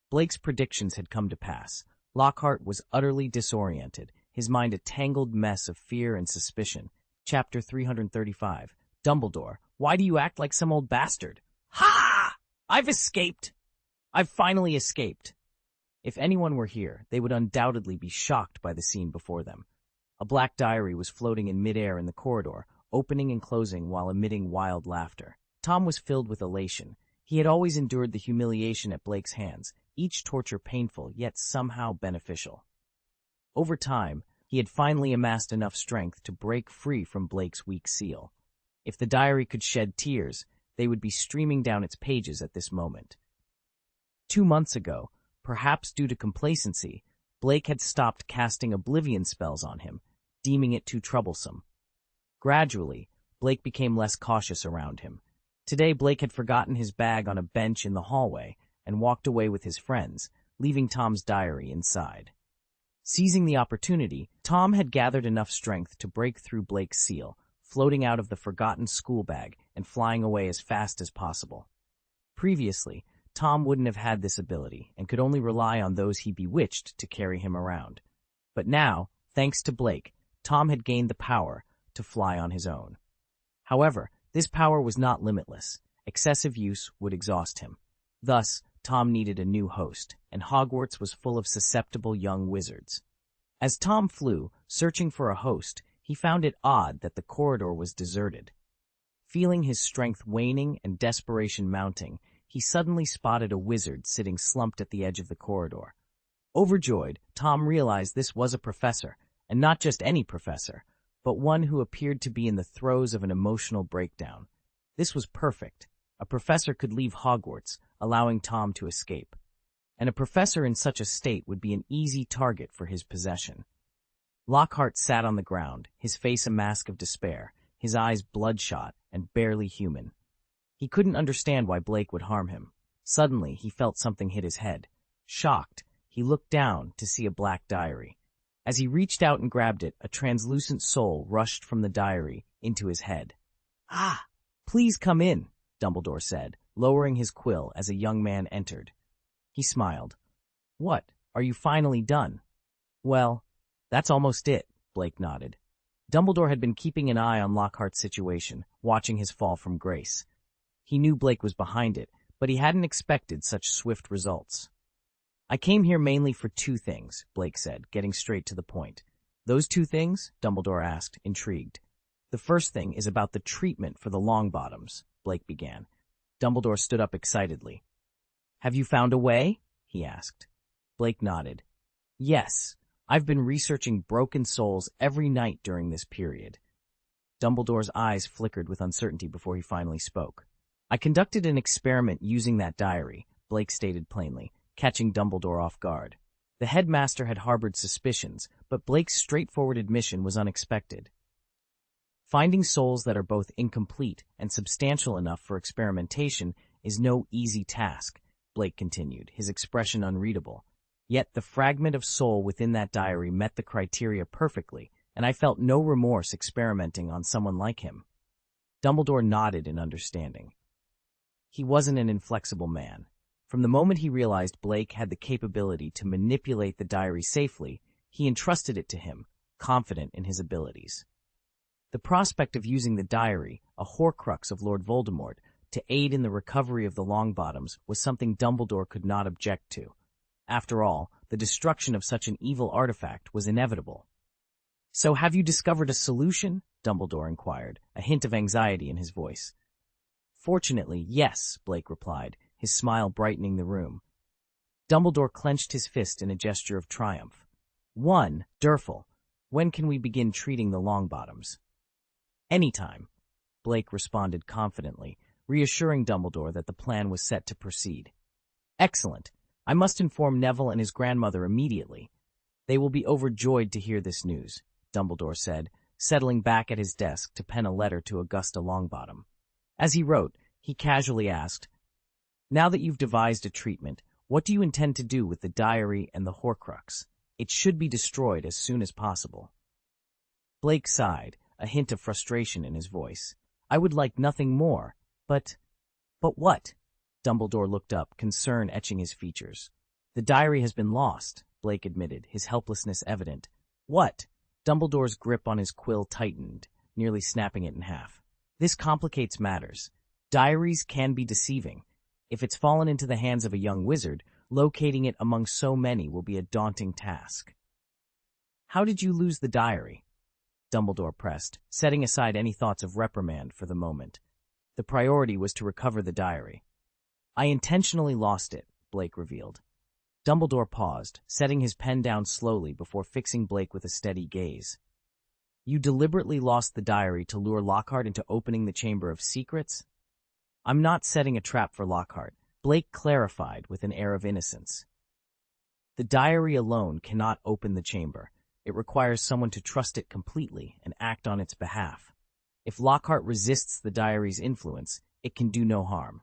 S1: Blake's predictions had come to pass. Lockhart was utterly disoriented, his mind a tangled mess of fear and suspicion. Chapter 335. Dumbledore, why do you act like some old bastard? Ha! I've escaped! I've finally escaped. If anyone were here, they would undoubtedly be shocked by the scene before them. A black diary was floating in midair in the corridor, opening and closing while emitting wild laughter. Tom was filled with elation. He had always endured the humiliation at Blake's hands, each torture painful yet somehow beneficial. Over time, he had finally amassed enough strength to break free from Blake's weak seal. If the diary could shed tears, they would be streaming down its pages at this moment. 2 months ago, perhaps due to complacency, Blake had stopped casting oblivion spells on him, deeming it too troublesome. Gradually, Blake became less cautious around him. Today, Blake had forgotten his bag on a bench in the hallway and walked away with his friends, leaving Tom's diary inside. Seizing the opportunity, Tom had gathered enough strength to break through Blake's seal, floating out of the forgotten school bag and flying away as fast as possible. Previously, Tom wouldn't have had this ability and could only rely on those he bewitched to carry him around. But now, thanks to Blake, Tom had gained the power to fly on his own. However, this power was not limitless. Excessive use would exhaust him. Thus, Tom needed a new host, and Hogwarts was full of susceptible young wizards. As Tom flew, searching for a host, he found it odd that the corridor was deserted. Feeling his strength waning and desperation mounting, he suddenly spotted a wizard sitting slumped at the edge of the corridor. Overjoyed, Tom realized this was a professor, and not just any professor, but one who appeared to be in the throes of an emotional breakdown. This was perfect. A professor could leave Hogwarts, allowing Tom to escape. And a professor in such a state would be an easy target for his possession. Lockhart sat on the ground, his face a mask of despair, his eyes bloodshot and barely human. He couldn't understand why Blake would harm him. Suddenly, he felt something hit his head. Shocked, he looked down to see a black diary. As he reached out and grabbed it, a translucent soul rushed from the diary into his head. "Ah, please come in," Dumbledore said, lowering his quill as a young man entered. He smiled. "What, are you finally done?" "Well, that's almost it," Blake nodded. Dumbledore had been keeping an eye on Lockhart's situation, watching his fall from grace. He knew Blake was behind it, but he hadn't expected such swift results. "I came here mainly for 2 things, Blake said, getting straight to the point. "Those 2 things?" Dumbledore asked, intrigued. "The first thing is about the treatment for the Longbottoms," Blake began. Dumbledore stood up excitedly. "Have you found a way?" he asked. Blake nodded. "Yes, I've been researching broken souls every night during this period." Dumbledore's eyes flickered with uncertainty before he finally spoke. "I conducted an experiment using that diary," Blake stated plainly, catching Dumbledore off guard. The headmaster had harbored suspicions, but Blake's straightforward admission was unexpected. Finding souls that are both incomplete and substantial enough for experimentation is no easy task, Blake continued, his expression unreadable. Yet the fragment of soul within that diary met the criteria perfectly, and I felt no remorse experimenting on someone like him. Dumbledore nodded in understanding. He wasn't an inflexible man. From the moment he realized Blake had the capability to manipulate the diary safely, he entrusted it to him, confident in his abilities. The prospect of using the diary, a Horcrux of Lord Voldemort, to aid in the recovery of the Longbottoms was something Dumbledore could not object to. After all, the destruction of such an evil artifact was inevitable. "So have you discovered a solution?" Dumbledore inquired, a hint of anxiety in his voice. "Fortunately, yes," Blake replied, his smile brightening the room. Dumbledore clenched his fist in a gesture of triumph. "1. Durful, when can we begin treating the Longbottoms?" "Anytime," Blake responded confidently, reassuring Dumbledore that the plan was set to proceed. "Excellent. I must inform Neville and his grandmother immediately. They will be overjoyed to hear this news," Dumbledore said, settling back at his desk to pen a letter to Augusta Longbottom. As he wrote, he casually asked, "Now that you've devised a treatment, what do you intend to do with the diary and the Horcrux? It should be destroyed as soon as possible." Blake sighed, a hint of frustration in his voice. "I would like nothing more, but what?" Dumbledore looked up, concern etching his features. "The diary has been lost," Blake admitted, his helplessness evident. "What?" Dumbledore's grip on his quill tightened, nearly snapping it in half. "This complicates matters. Diaries can be deceiving. If it's fallen into the hands of a young wizard, locating it among so many will be a daunting task." "How did you lose the diary?" Dumbledore pressed, setting aside any thoughts of reprimand for the moment. The priority was to recover the diary. "I intentionally lost it," Blake revealed. Dumbledore paused, setting his pen down slowly before fixing Blake with a steady gaze. "You deliberately lost the diary to lure Lockhart into opening the Chamber of Secrets?" "I'm not setting a trap for Lockhart," Blake clarified with an air of innocence. "The diary alone cannot open the chamber. It requires someone to trust it completely and act on its behalf. If Lockhart resists the diary's influence, it can do no harm."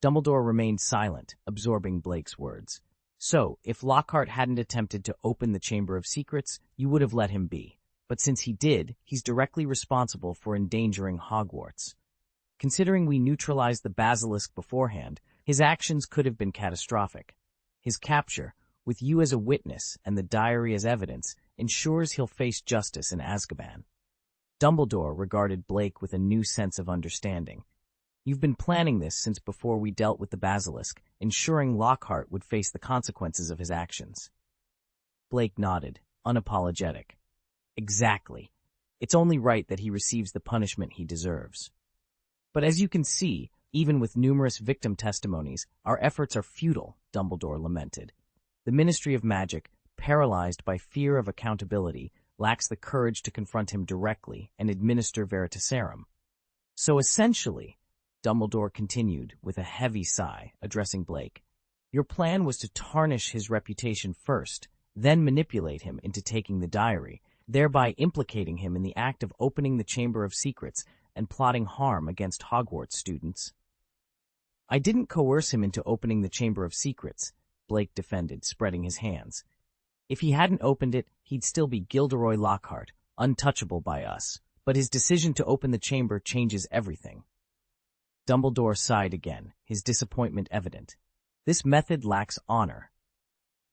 S1: Dumbledore remained silent, absorbing Blake's words. "So, if Lockhart hadn't attempted to open the Chamber of Secrets, you would have let him be. But since he did, he's directly responsible for endangering Hogwarts. Considering we neutralized the basilisk beforehand, his actions could have been catastrophic. His capture, with you as a witness and the diary as evidence, ensures he'll face justice in Azkaban." Dumbledore regarded Blake with a new sense of understanding. "You've been planning this since before we dealt with the basilisk, ensuring Lockhart would face the consequences of his actions." Blake nodded, unapologetic. "Exactly. It's only right that he receives the punishment he deserves. But as you can see, even with numerous victim testimonies, our efforts are futile," Dumbledore lamented. "The Ministry of Magic, paralyzed by fear of accountability, lacks the courage to confront him directly and administer Veritaserum. So essentially," Dumbledore continued with a heavy sigh, addressing Blake, "your plan was to tarnish his reputation first, then manipulate him into taking the diary, thereby implicating him in the act of opening the Chamber of Secrets and plotting harm against Hogwarts students." "I didn't coerce him into opening the Chamber of Secrets," Blake defended, spreading his hands. "If he hadn't opened it, he'd still be Gilderoy Lockhart, untouchable by us. But his decision to open the chamber changes everything." Dumbledore sighed again, his disappointment evident. "This method lacks honor.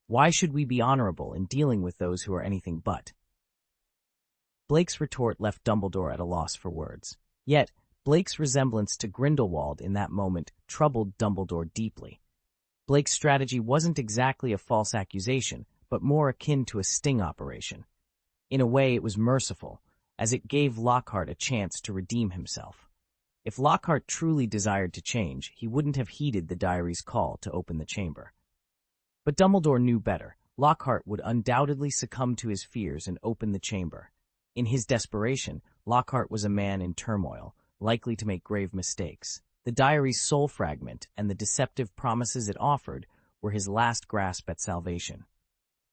S1: Why should we be honorable in dealing with those who are anything but?" Blake's retort left Dumbledore at a loss for words. Yet, Blake's resemblance to Grindelwald in that moment troubled Dumbledore deeply. Blake's strategy wasn't exactly a false accusation, but more akin to a sting operation. In a way, it was merciful, as it gave Lockhart a chance to redeem himself. If Lockhart truly desired to change, he wouldn't have heeded the diary's call to open the chamber. But Dumbledore knew better. Lockhart would undoubtedly succumb to his fears and open the chamber. In his desperation, Lockhart was a man in turmoil, likely to make grave mistakes. The diary's soul fragment and the deceptive promises it offered were his last grasp at salvation.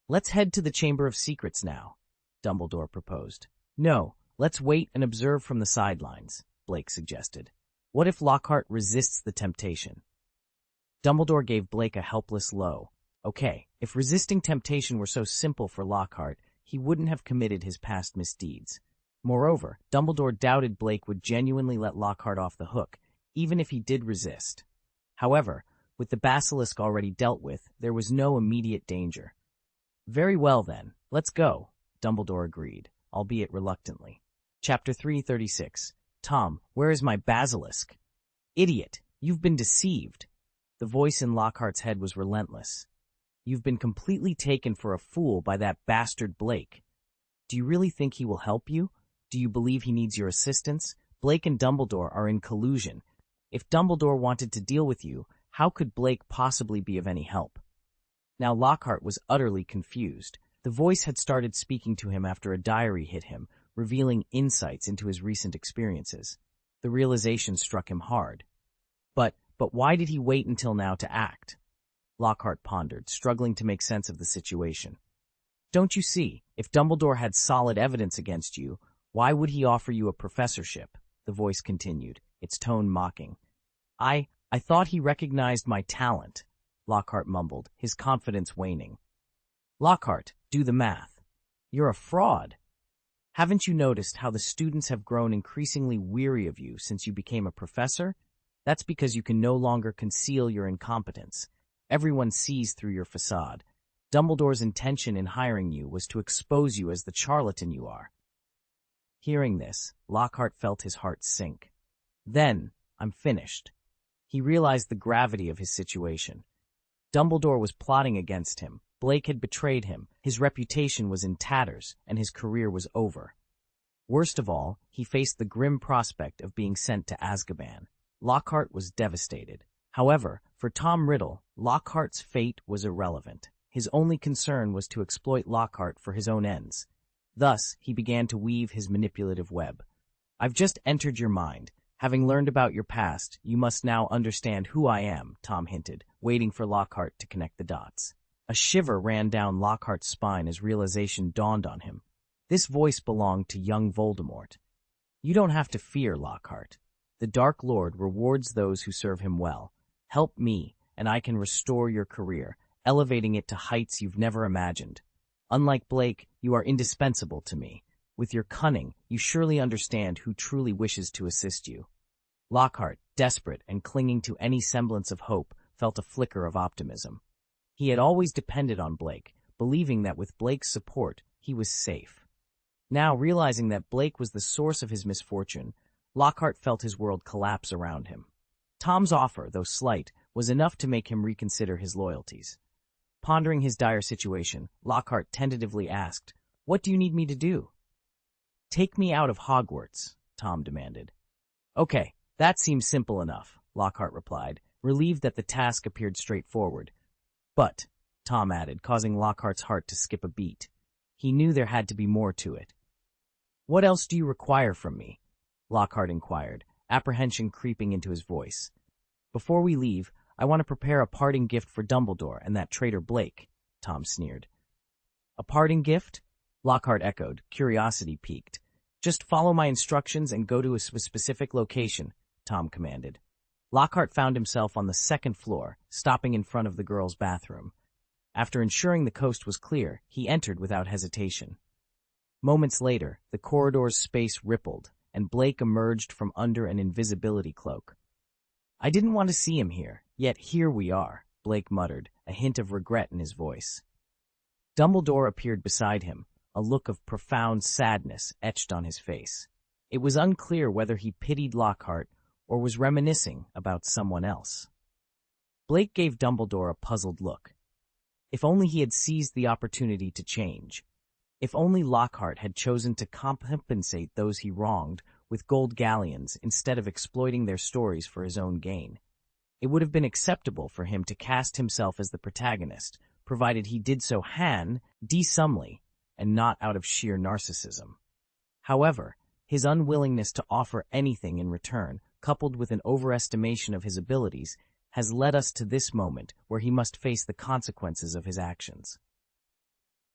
S1: Let's head to the Chamber of Secrets now, Dumbledore proposed. No, let's wait and observe from the sidelines, Blake suggested. What if Lockhart resists the temptation? Dumbledore gave Blake a helpless low. Okay, if resisting temptation were so simple for Lockhart, he wouldn't have committed his past misdeeds. Moreover, Dumbledore doubted Blake would genuinely let Lockhart off the hook, even if he did resist. However, with the basilisk already dealt with, there was no immediate danger. Very well then, let's go, Dumbledore agreed, albeit reluctantly. Chapter 336. Tom, where is my basilisk? Idiot, you've been deceived. The voice in Lockhart's head was relentless. You've been completely taken for a fool by that bastard Blake. Do you really think he will help you? Do you believe he needs your assistance? Blake and Dumbledore are in collusion. If Dumbledore wanted to deal with you, how could Blake possibly be of any help? Now Lockhart was utterly confused. The voice had started speaking to him after a diary hit him, revealing insights into his recent experiences. The realization struck him hard. But why did he wait until now to act? Lockhart pondered, struggling to make sense of the situation. Don't you see, if Dumbledore had solid evidence against you, why would he offer you a professorship? The voice continued, its tone mocking. I thought he recognized my talent, Lockhart mumbled, his confidence waning. Lockhart, do the math. You're a fraud. Haven't you noticed how the students have grown increasingly weary of you since you became a professor? That's because you can no longer conceal your incompetence. Everyone sees through your facade. Dumbledore's intention in hiring you was to expose you as the charlatan you are. Hearing this, Lockhart felt his heart sink. Then, I'm finished. He realized the gravity of his situation. Dumbledore was plotting against him. Blake had betrayed him. His reputation was in tatters, and his career was over. Worst of all, he faced the grim prospect of being sent to Azkaban. Lockhart was devastated. However, for Tom Riddle, Lockhart's fate was irrelevant. His only concern was to exploit Lockhart for his own ends. Thus, he began to weave his manipulative web. I've just entered your mind. Having learned about your past, you must now understand who I am, Tom hinted, waiting for Lockhart to connect the dots. A shiver ran down Lockhart's spine as realization dawned on him. This voice belonged to young Voldemort. You don't have to fear, Lockhart. The Dark Lord rewards those who serve him well. Help me, and I can restore your career, elevating it to heights you've never imagined. Unlike Blake, you are indispensable to me. With your cunning, you surely understand who truly wishes to assist you. Lockhart, desperate and clinging to any semblance of hope, felt a flicker of optimism. He had always depended on Blake, believing that with Blake's support, he was safe. Now, realizing that Blake was the source of his misfortune, Lockhart felt his world collapse around him. Tom's offer, though slight, was enough to make him reconsider his loyalties. Pondering his dire situation, Lockhart tentatively asked, "What do you need me to do?" "Take me out of Hogwarts," Tom demanded. "Okay, that seems simple enough," Lockhart replied, relieved that the task appeared straightforward. "But," Tom added, causing Lockhart's heart to skip a beat. He knew there had to be more to it. "What else do you require from me?" Lockhart inquired, apprehension creeping into his voice. "Before we leave, I want to prepare a parting gift for Dumbledore and that traitor Blake," Tom sneered. "A parting gift?" Lockhart echoed, curiosity piqued. "Just follow my instructions and go to a specific location," Tom commanded. Lockhart found himself on the second floor, stopping in front of the girls' bathroom. After ensuring the coast was clear, he entered without hesitation. Moments later, the corridor's space rippled, and Blake emerged from under an invisibility cloak. "I didn't want to see him here, yet here we are," Blake muttered, a hint of regret in his voice. Dumbledore appeared beside him, a look of profound sadness etched on his face. It was unclear whether he pitied Lockhart or was reminiscing about someone else. Blake gave Dumbledore a puzzled look. If only he had seized the opportunity to change. If only Lockhart had chosen to compensate those he wronged with gold galleons instead of exploiting their stories for his own gain. It would have been acceptable for him to cast himself as the protagonist, provided he did so handsomely and not out of sheer narcissism. However, his unwillingness to offer anything in return, coupled with an overestimation of his abilities, has led us to this moment where he must face the consequences of his actions.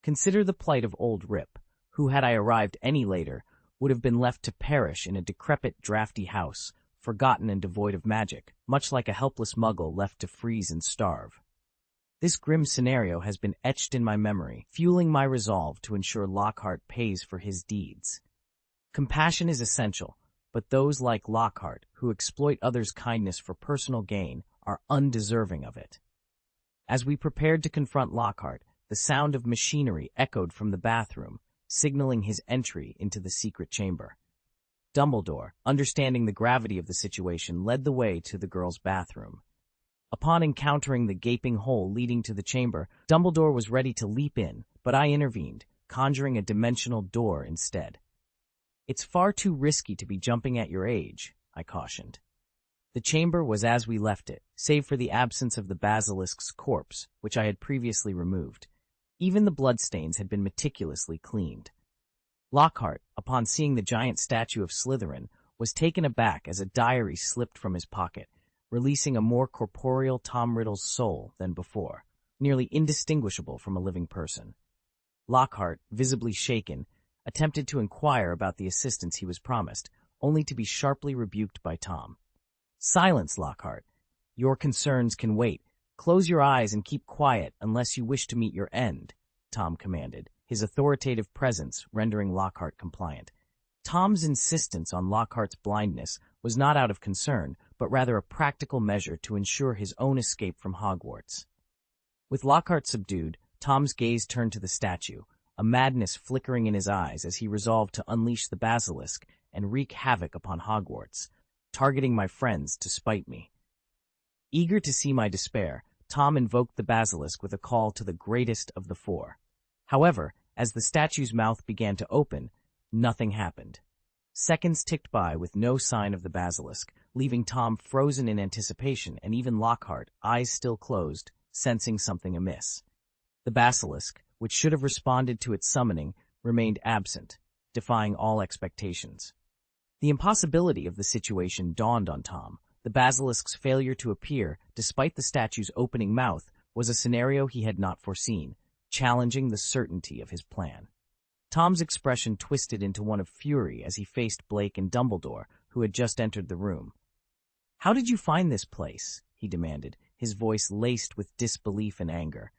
S1: Consider the plight of old Rip, who, had I arrived any later, would have been left to perish in a decrepit, drafty house, forgotten and devoid of magic, much like a helpless muggle left to freeze and starve. This grim scenario has been etched in my memory, fueling my resolve to ensure Lockhart pays for his deeds. Compassion is essential, but those like Lockhart, who exploit others' kindness for personal gain, are undeserving of it. As we prepared to confront Lockhart, the sound of machinery echoed from the bathroom, signaling his entry into the secret chamber. Dumbledore, understanding the gravity of the situation, led the way to the girls' bathroom. Upon encountering the gaping hole leading to the chamber, Dumbledore was ready to leap in, but I intervened, conjuring a dimensional door instead. "It's far too risky to be jumping at your age," I cautioned. The chamber was as we left it, save for the absence of the basilisk's corpse, which I had previously removed. Even the bloodstains had been meticulously cleaned. Lockhart, upon seeing the giant statue of Slytherin, was taken aback as a diary slipped from his pocket, releasing a more corporeal Tom Riddle's soul than before, nearly indistinguishable from a living person. Lockhart, visibly shaken, attempted to inquire about the assistance he was promised, only to be sharply rebuked by Tom. "Silence, Lockhart. Your concerns can wait. Close your eyes and keep quiet unless you wish to meet your end," Tom commanded, his authoritative presence rendering Lockhart compliant. Tom's insistence on Lockhart's blindness was not out of concern, but rather a practical measure to ensure his own escape from Hogwarts. With Lockhart subdued, Tom's gaze turned to the statue, a madness flickering in his eyes as he resolved to unleash the basilisk and wreak havoc upon Hogwarts, targeting my friends to spite me. Eager to see my despair, Tom invoked the basilisk with a call to the greatest of the four. However, as the statue's mouth began to open, nothing happened. Seconds ticked by with no sign of the basilisk, leaving Tom frozen in anticipation and even Lockhart, eyes still closed, sensing something amiss. The basilisk, which should have responded to its summoning, remained absent, defying all expectations. The impossibility of the situation dawned on Tom. The basilisk's failure to appear, despite the statue's opening mouth, was a scenario he had not foreseen, challenging the certainty of his plan. Tom's expression twisted into one of fury as he faced Blake and Dumbledore, who had just entered the room. "How did you find this place?" he demanded, his voice laced with disbelief and anger.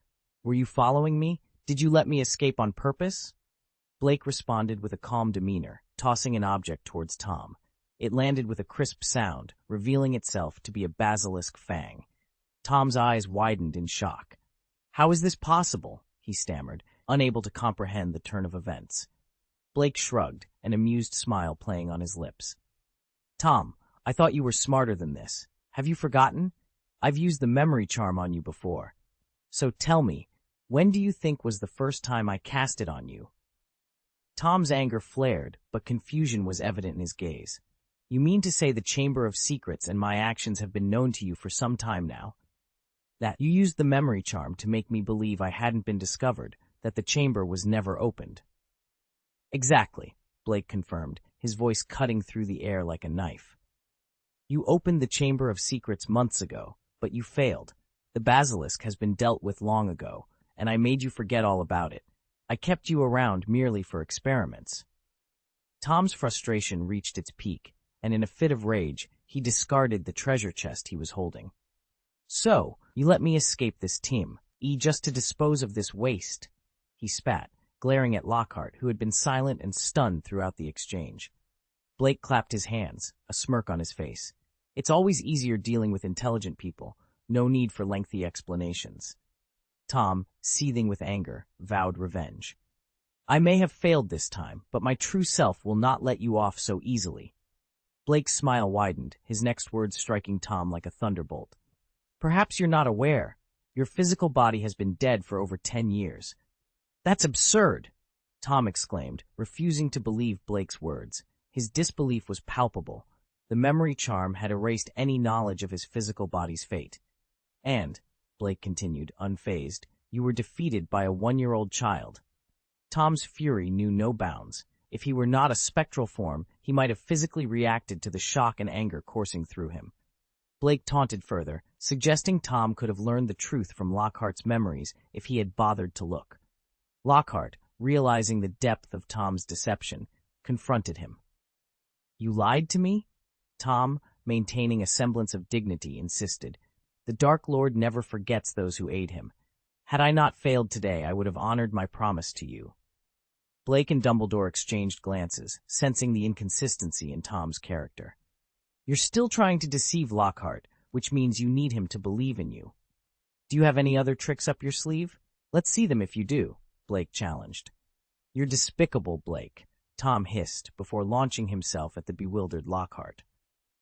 S1: "Were you following me? Did you let me escape on purpose?" Blake responded with a calm demeanor, tossing an object towards Tom. It landed with a crisp sound, revealing itself to be a basilisk fang. Tom's eyes widened in shock. "How is this possible?" he stammered, unable to comprehend the turn of events. Blake shrugged, an amused smile playing on his lips. "Tom, I thought you were smarter than this. Have you forgotten? I've used the memory charm on you before. So tell me, when do you think was the first time I cast it on you?" Tom's anger flared, but confusion was evident in his gaze. "You mean to say the Chamber of Secrets and my actions have been known to you for some time now? That you used the memory charm to make me believe I hadn't been discovered, that the chamber was never opened?" "Exactly," Blake confirmed, his voice cutting through the air like a knife. "You opened the Chamber of Secrets months ago, but you failed. The basilisk has been dealt with long ago, and I made you forget all about it. I kept you around merely for experiments." Tom's frustration reached its peak, and in a fit of rage, he discarded the treasure chest he was holding. "So, you let me escape this just to dispose of this waste," he spat, glaring at Lockhart, who had been silent and stunned throughout the exchange. Blake clapped his hands, a smirk on his face. "It's always easier dealing with intelligent people. No need for lengthy explanations." Tom, seething with anger, vowed revenge. "I may have failed this time, but my true self will not let you off so easily." Blake's smile widened, his next words striking Tom like a thunderbolt. "Perhaps you're not aware. Your physical body has been dead for over 10 years. "That's absurd!" Tom exclaimed, refusing to believe Blake's words. His disbelief was palpable. The memory charm had erased any knowledge of his physical body's fate. "And," Blake continued, unfazed, "you were defeated by a 1-year-old child." Tom's fury knew no bounds. If he were not a spectral form, he might have physically reacted to the shock and anger coursing through him. Blake taunted further, suggesting Tom could have learned the truth from Lockhart's memories if he had bothered to look. Lockhart, realizing the depth of Tom's deception, confronted him. "You lied to me?" Tom, maintaining a semblance of dignity, insisted. "The Dark Lord never forgets those who aid him. Had I not failed today, I would have honored my promise to you." Blake and Dumbledore exchanged glances, sensing the inconsistency in Tom's character. "You're still trying to deceive Lockhart, which means you need him to believe in you. Do you have any other tricks up your sleeve? Let's see them if you do," Blake challenged. "You're despicable, Blake," Tom hissed before launching himself at the bewildered Lockhart.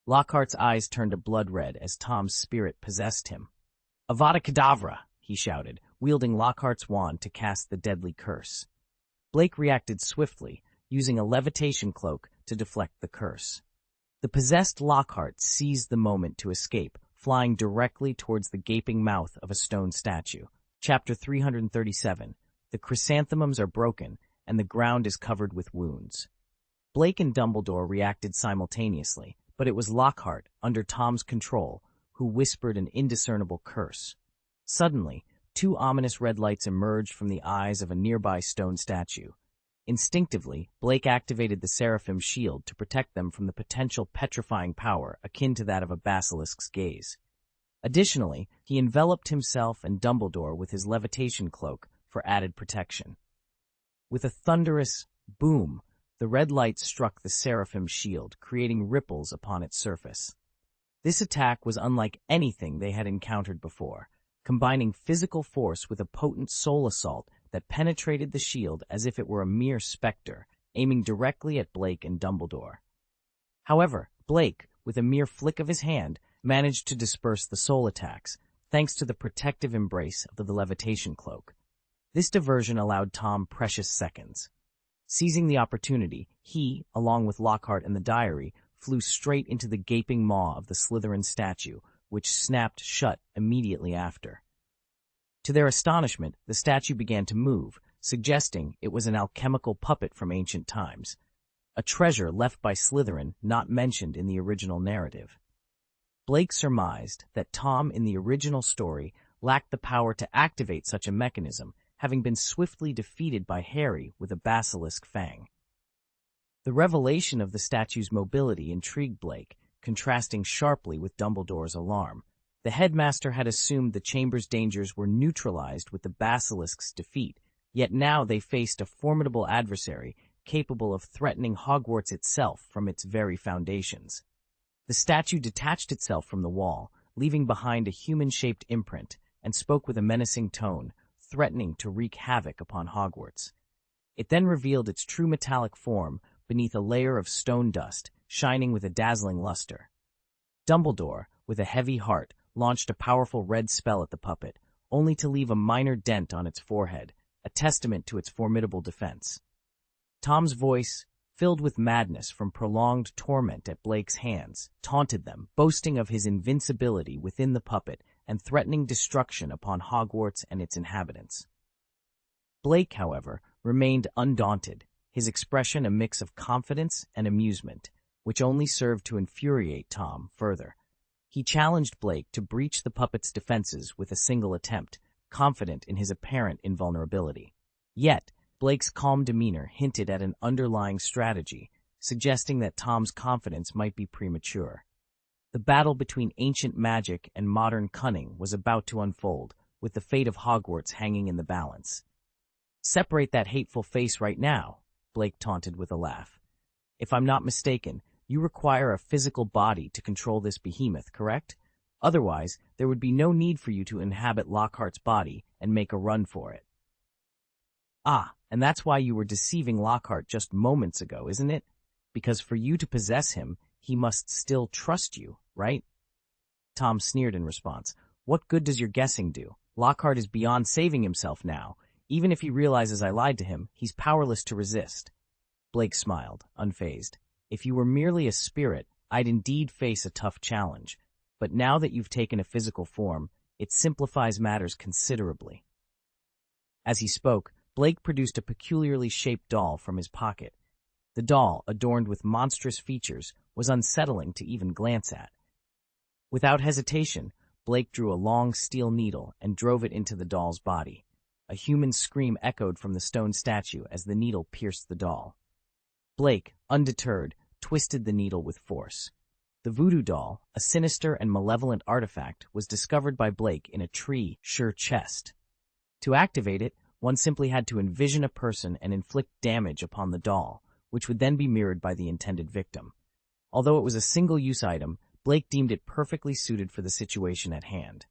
S1: Lockhart's eyes turned a blood red as Tom's spirit possessed him. "Avada Kedavra!" he shouted, wielding Lockhart's wand to cast the deadly curse. Blake reacted swiftly, using a levitation cloak to deflect the curse. The possessed Lockhart seized the moment to escape, flying directly towards the gaping mouth of a stone statue. Chapter 337. The chrysanthemums are broken, and the ground is covered with wounds. Blake and Dumbledore reacted simultaneously, but it was Lockhart, under Tom's control, who whispered an indiscernible curse. Suddenly, two ominous red lights emerged from the eyes of a nearby stone statue. Instinctively, Blake activated the Seraphim's shield to protect them from the potential petrifying power akin to that of a basilisk's gaze. Additionally, he enveloped himself and Dumbledore with his levitation cloak for added protection. With a thunderous boom, the red light struck the Seraphim's shield, creating ripples upon its surface. This attack was unlike anything they had encountered before, combining physical force with a potent soul assault that penetrated the shield as if it were a mere specter, aiming directly at Blake and Dumbledore. However, Blake, with a mere flick of his hand, managed to disperse the soul attacks, thanks to the protective embrace of the levitation cloak. This diversion allowed Tom precious seconds. Seizing the opportunity, he, along with Lockhart and the diary, flew straight into the gaping maw of the Slytherin statue, which snapped shut immediately after. To their astonishment, the statue began to move, suggesting it was an alchemical puppet from ancient times, a treasure left by Slytherin not mentioned in the original narrative. Blake surmised that Tom in the original story lacked the power to activate such a mechanism, having been swiftly defeated by Harry with a basilisk fang. The revelation of the statue's mobility intrigued Blake, contrasting sharply with Dumbledore's alarm. The headmaster had assumed the chamber's dangers were neutralized with the basilisk's defeat, yet now they faced a formidable adversary capable of threatening Hogwarts itself from its very foundations. The statue detached itself from the wall, leaving behind a human-shaped imprint, and spoke with a menacing tone, threatening to wreak havoc upon Hogwarts. It then revealed its true metallic form beneath a layer of stone dust, shining with a dazzling luster. Dumbledore, with a heavy heart, launched a powerful red spell at the puppet, only to leave a minor dent on its forehead, a testament to its formidable defense. Tom's voice, filled with madness from prolonged torment at Blake's hands, taunted them, boasting of his invincibility within the puppet and threatening destruction upon Hogwarts and its inhabitants. Blake, however, remained undaunted, his expression a mix of confidence and amusement, which only served to infuriate Tom further. He challenged Blake to breach the puppet's defenses with a single attempt, confident in his apparent invulnerability. Yet, Blake's calm demeanor hinted at an underlying strategy, suggesting that Tom's confidence might be premature. The battle between ancient magic and modern cunning was about to unfold, with the fate of Hogwarts hanging in the balance. "Separate that hateful face right now," Blake taunted with a laugh. "If I'm not mistaken, you require a physical body to control this behemoth, correct? Otherwise, there would be no need for you to inhabit Lockhart's body and make a run for it." "Ah, and that's why you were deceiving Lockhart just moments ago, isn't it? Because for you to possess him, he must still trust you, right?" Tom sneered in response. "What good does your guessing do? Lockhart is beyond saving himself now. Even if he realizes I lied to him, he's powerless to resist." Blake smiled, unfazed. "If you were merely a spirit, I'd indeed face a tough challenge. But now that you've taken a physical form, it simplifies matters considerably." As he spoke, Blake produced a peculiarly shaped doll from his pocket. The doll, adorned with monstrous features, was unsettling to even glance at. Without hesitation, Blake drew a long steel needle and drove it into the doll's body. A human scream echoed from the stone statue as the needle pierced the doll. Blake, undeterred, twisted the needle with force. The voodoo doll, a sinister and malevolent artifact, was discovered by Blake in a tree-sure chest. To activate it, one simply had to envision a person and inflict damage upon the doll, which would then be mirrored by the intended victim. Although it was a single-use item, Blake deemed it perfectly suited for the situation at hand.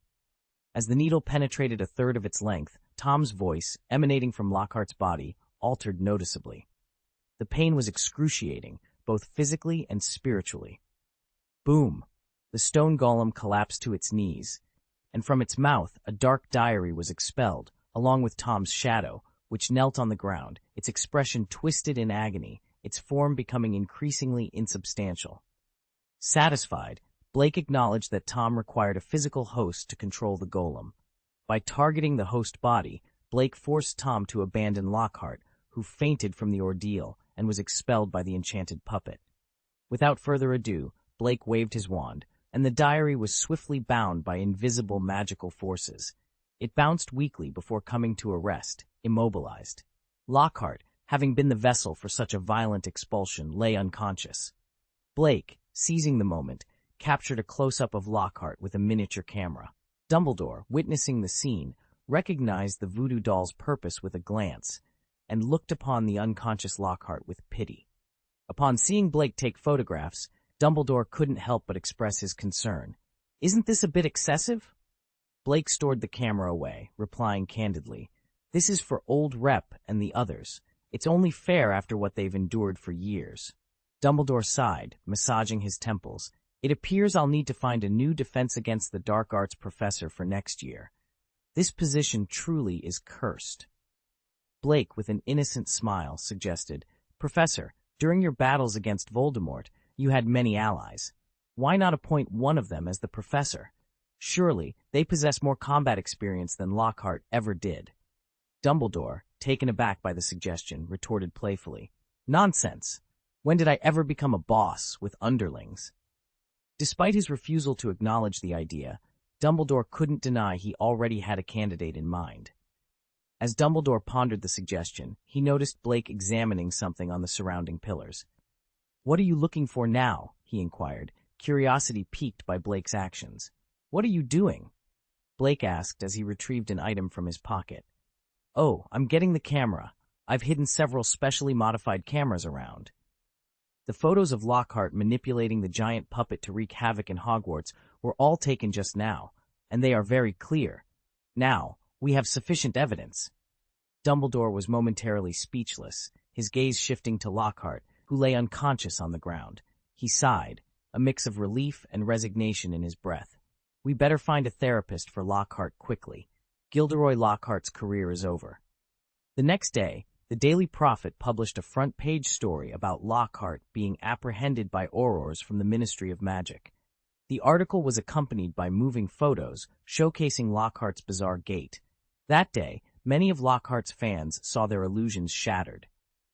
S1: As the needle penetrated a third of its length, Tom's voice, emanating from Lockhart's body, altered noticeably. The pain was excruciating, both physically and spiritually. Boom! The stone golem collapsed to its knees, and from its mouth a dark diary was expelled, along with Tom's shadow, which knelt on the ground, its expression twisted in agony, its form becoming increasingly insubstantial. Satisfied, Blake acknowledged that Tom required a physical host to control the golem. By targeting the host body, Blake forced Tom to abandon Lockhart, who fainted from the ordeal and was expelled by the enchanted puppet. Without further ado, Blake waved his wand, and the diary was swiftly bound by invisible magical forces. It bounced weakly before coming to a rest, immobilized. Lockhart, having been the vessel for such a violent expulsion, lay unconscious. Blake, seizing the moment, captured a close-up of Lockhart with a miniature camera. Dumbledore, witnessing the scene, recognized the voodoo doll's purpose with a glance, and looked upon the unconscious Lockhart with pity. Upon seeing Blake take photographs, Dumbledore couldn't help but express his concern. "Isn't this a bit excessive?" Blake stored the camera away, replying candidly, "This is for old Rep and the others. It's only fair after what they've endured for years." Dumbledore sighed, massaging his temples. "It appears I'll need to find a new Defense Against the Dark Arts professor for next year. This position truly is cursed." Blake, with an innocent smile, suggested, "Professor, during your battles against Voldemort, you had many allies. Why not appoint one of them as the professor? Surely, they possess more combat experience than Lockhart ever did." Dumbledore, taken aback by the suggestion, retorted playfully, "Nonsense! When did I ever become a boss with underlings?" Despite his refusal to acknowledge the idea, Dumbledore couldn't deny he already had a candidate in mind. As Dumbledore pondered the suggestion, he noticed Blake examining something on the surrounding pillars. "What are you looking for now?" he inquired, curiosity piqued by Blake's actions. "What are you doing?" Blake asked as he retrieved an item from his pocket. "Oh, I'm getting the camera. I've hidden several specially modified cameras around." The photos of Lockhart manipulating the giant puppet to wreak havoc in Hogwarts were all taken just now, and they are very clear. Now, we have sufficient evidence. Dumbledore was momentarily speechless, his gaze shifting to Lockhart, who lay unconscious on the ground. He sighed, a mix of relief and resignation in his breath. "We better find a therapist for Lockhart quickly. Gilderoy Lockhart's career is over." The next day, the Daily Prophet published a front-page story about Lockhart being apprehended by Aurors from the Ministry of Magic. The article was accompanied by moving photos showcasing Lockhart's bizarre gait. That day, many of Lockhart's fans saw their illusions shattered.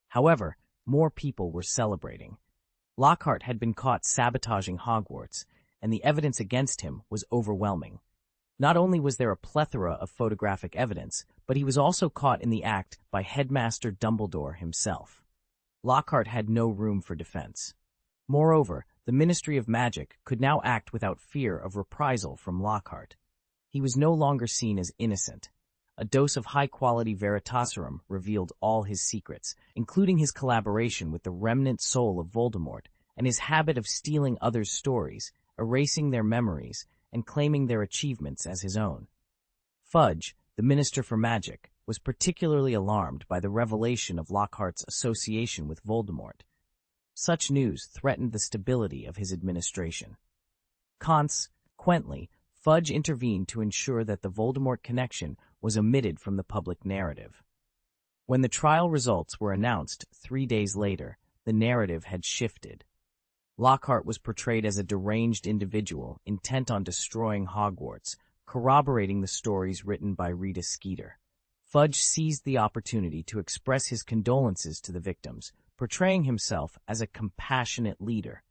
S1: However, more people were celebrating. Lockhart had been caught sabotaging Hogwarts, and the evidence against him was overwhelming. Not only was there a plethora of photographic evidence, but he was also caught in the act by Headmaster Dumbledore himself. Lockhart had no room for defense. Moreover, the Ministry of Magic could now act without fear of reprisal from Lockhart. He was no longer seen as innocent. A dose of high-quality Veritaserum revealed all his secrets, including his collaboration with the remnant soul of Voldemort and his habit of stealing others' stories, erasing their memories, and claiming their achievements as his own. Fudge, the Minister for Magic, was particularly alarmed by the revelation of Lockhart's association with Voldemort. Such news threatened the stability of his administration. Consequently, Fudge intervened to ensure that the Voldemort connection was omitted from the public narrative. When the trial results were announced 3 days later, the narrative had shifted. Lockhart was portrayed as a deranged individual intent on destroying Hogwarts, corroborating the stories written by Rita Skeeter. Fudge seized the opportunity to express his condolences to the victims, portraying himself as a compassionate leader.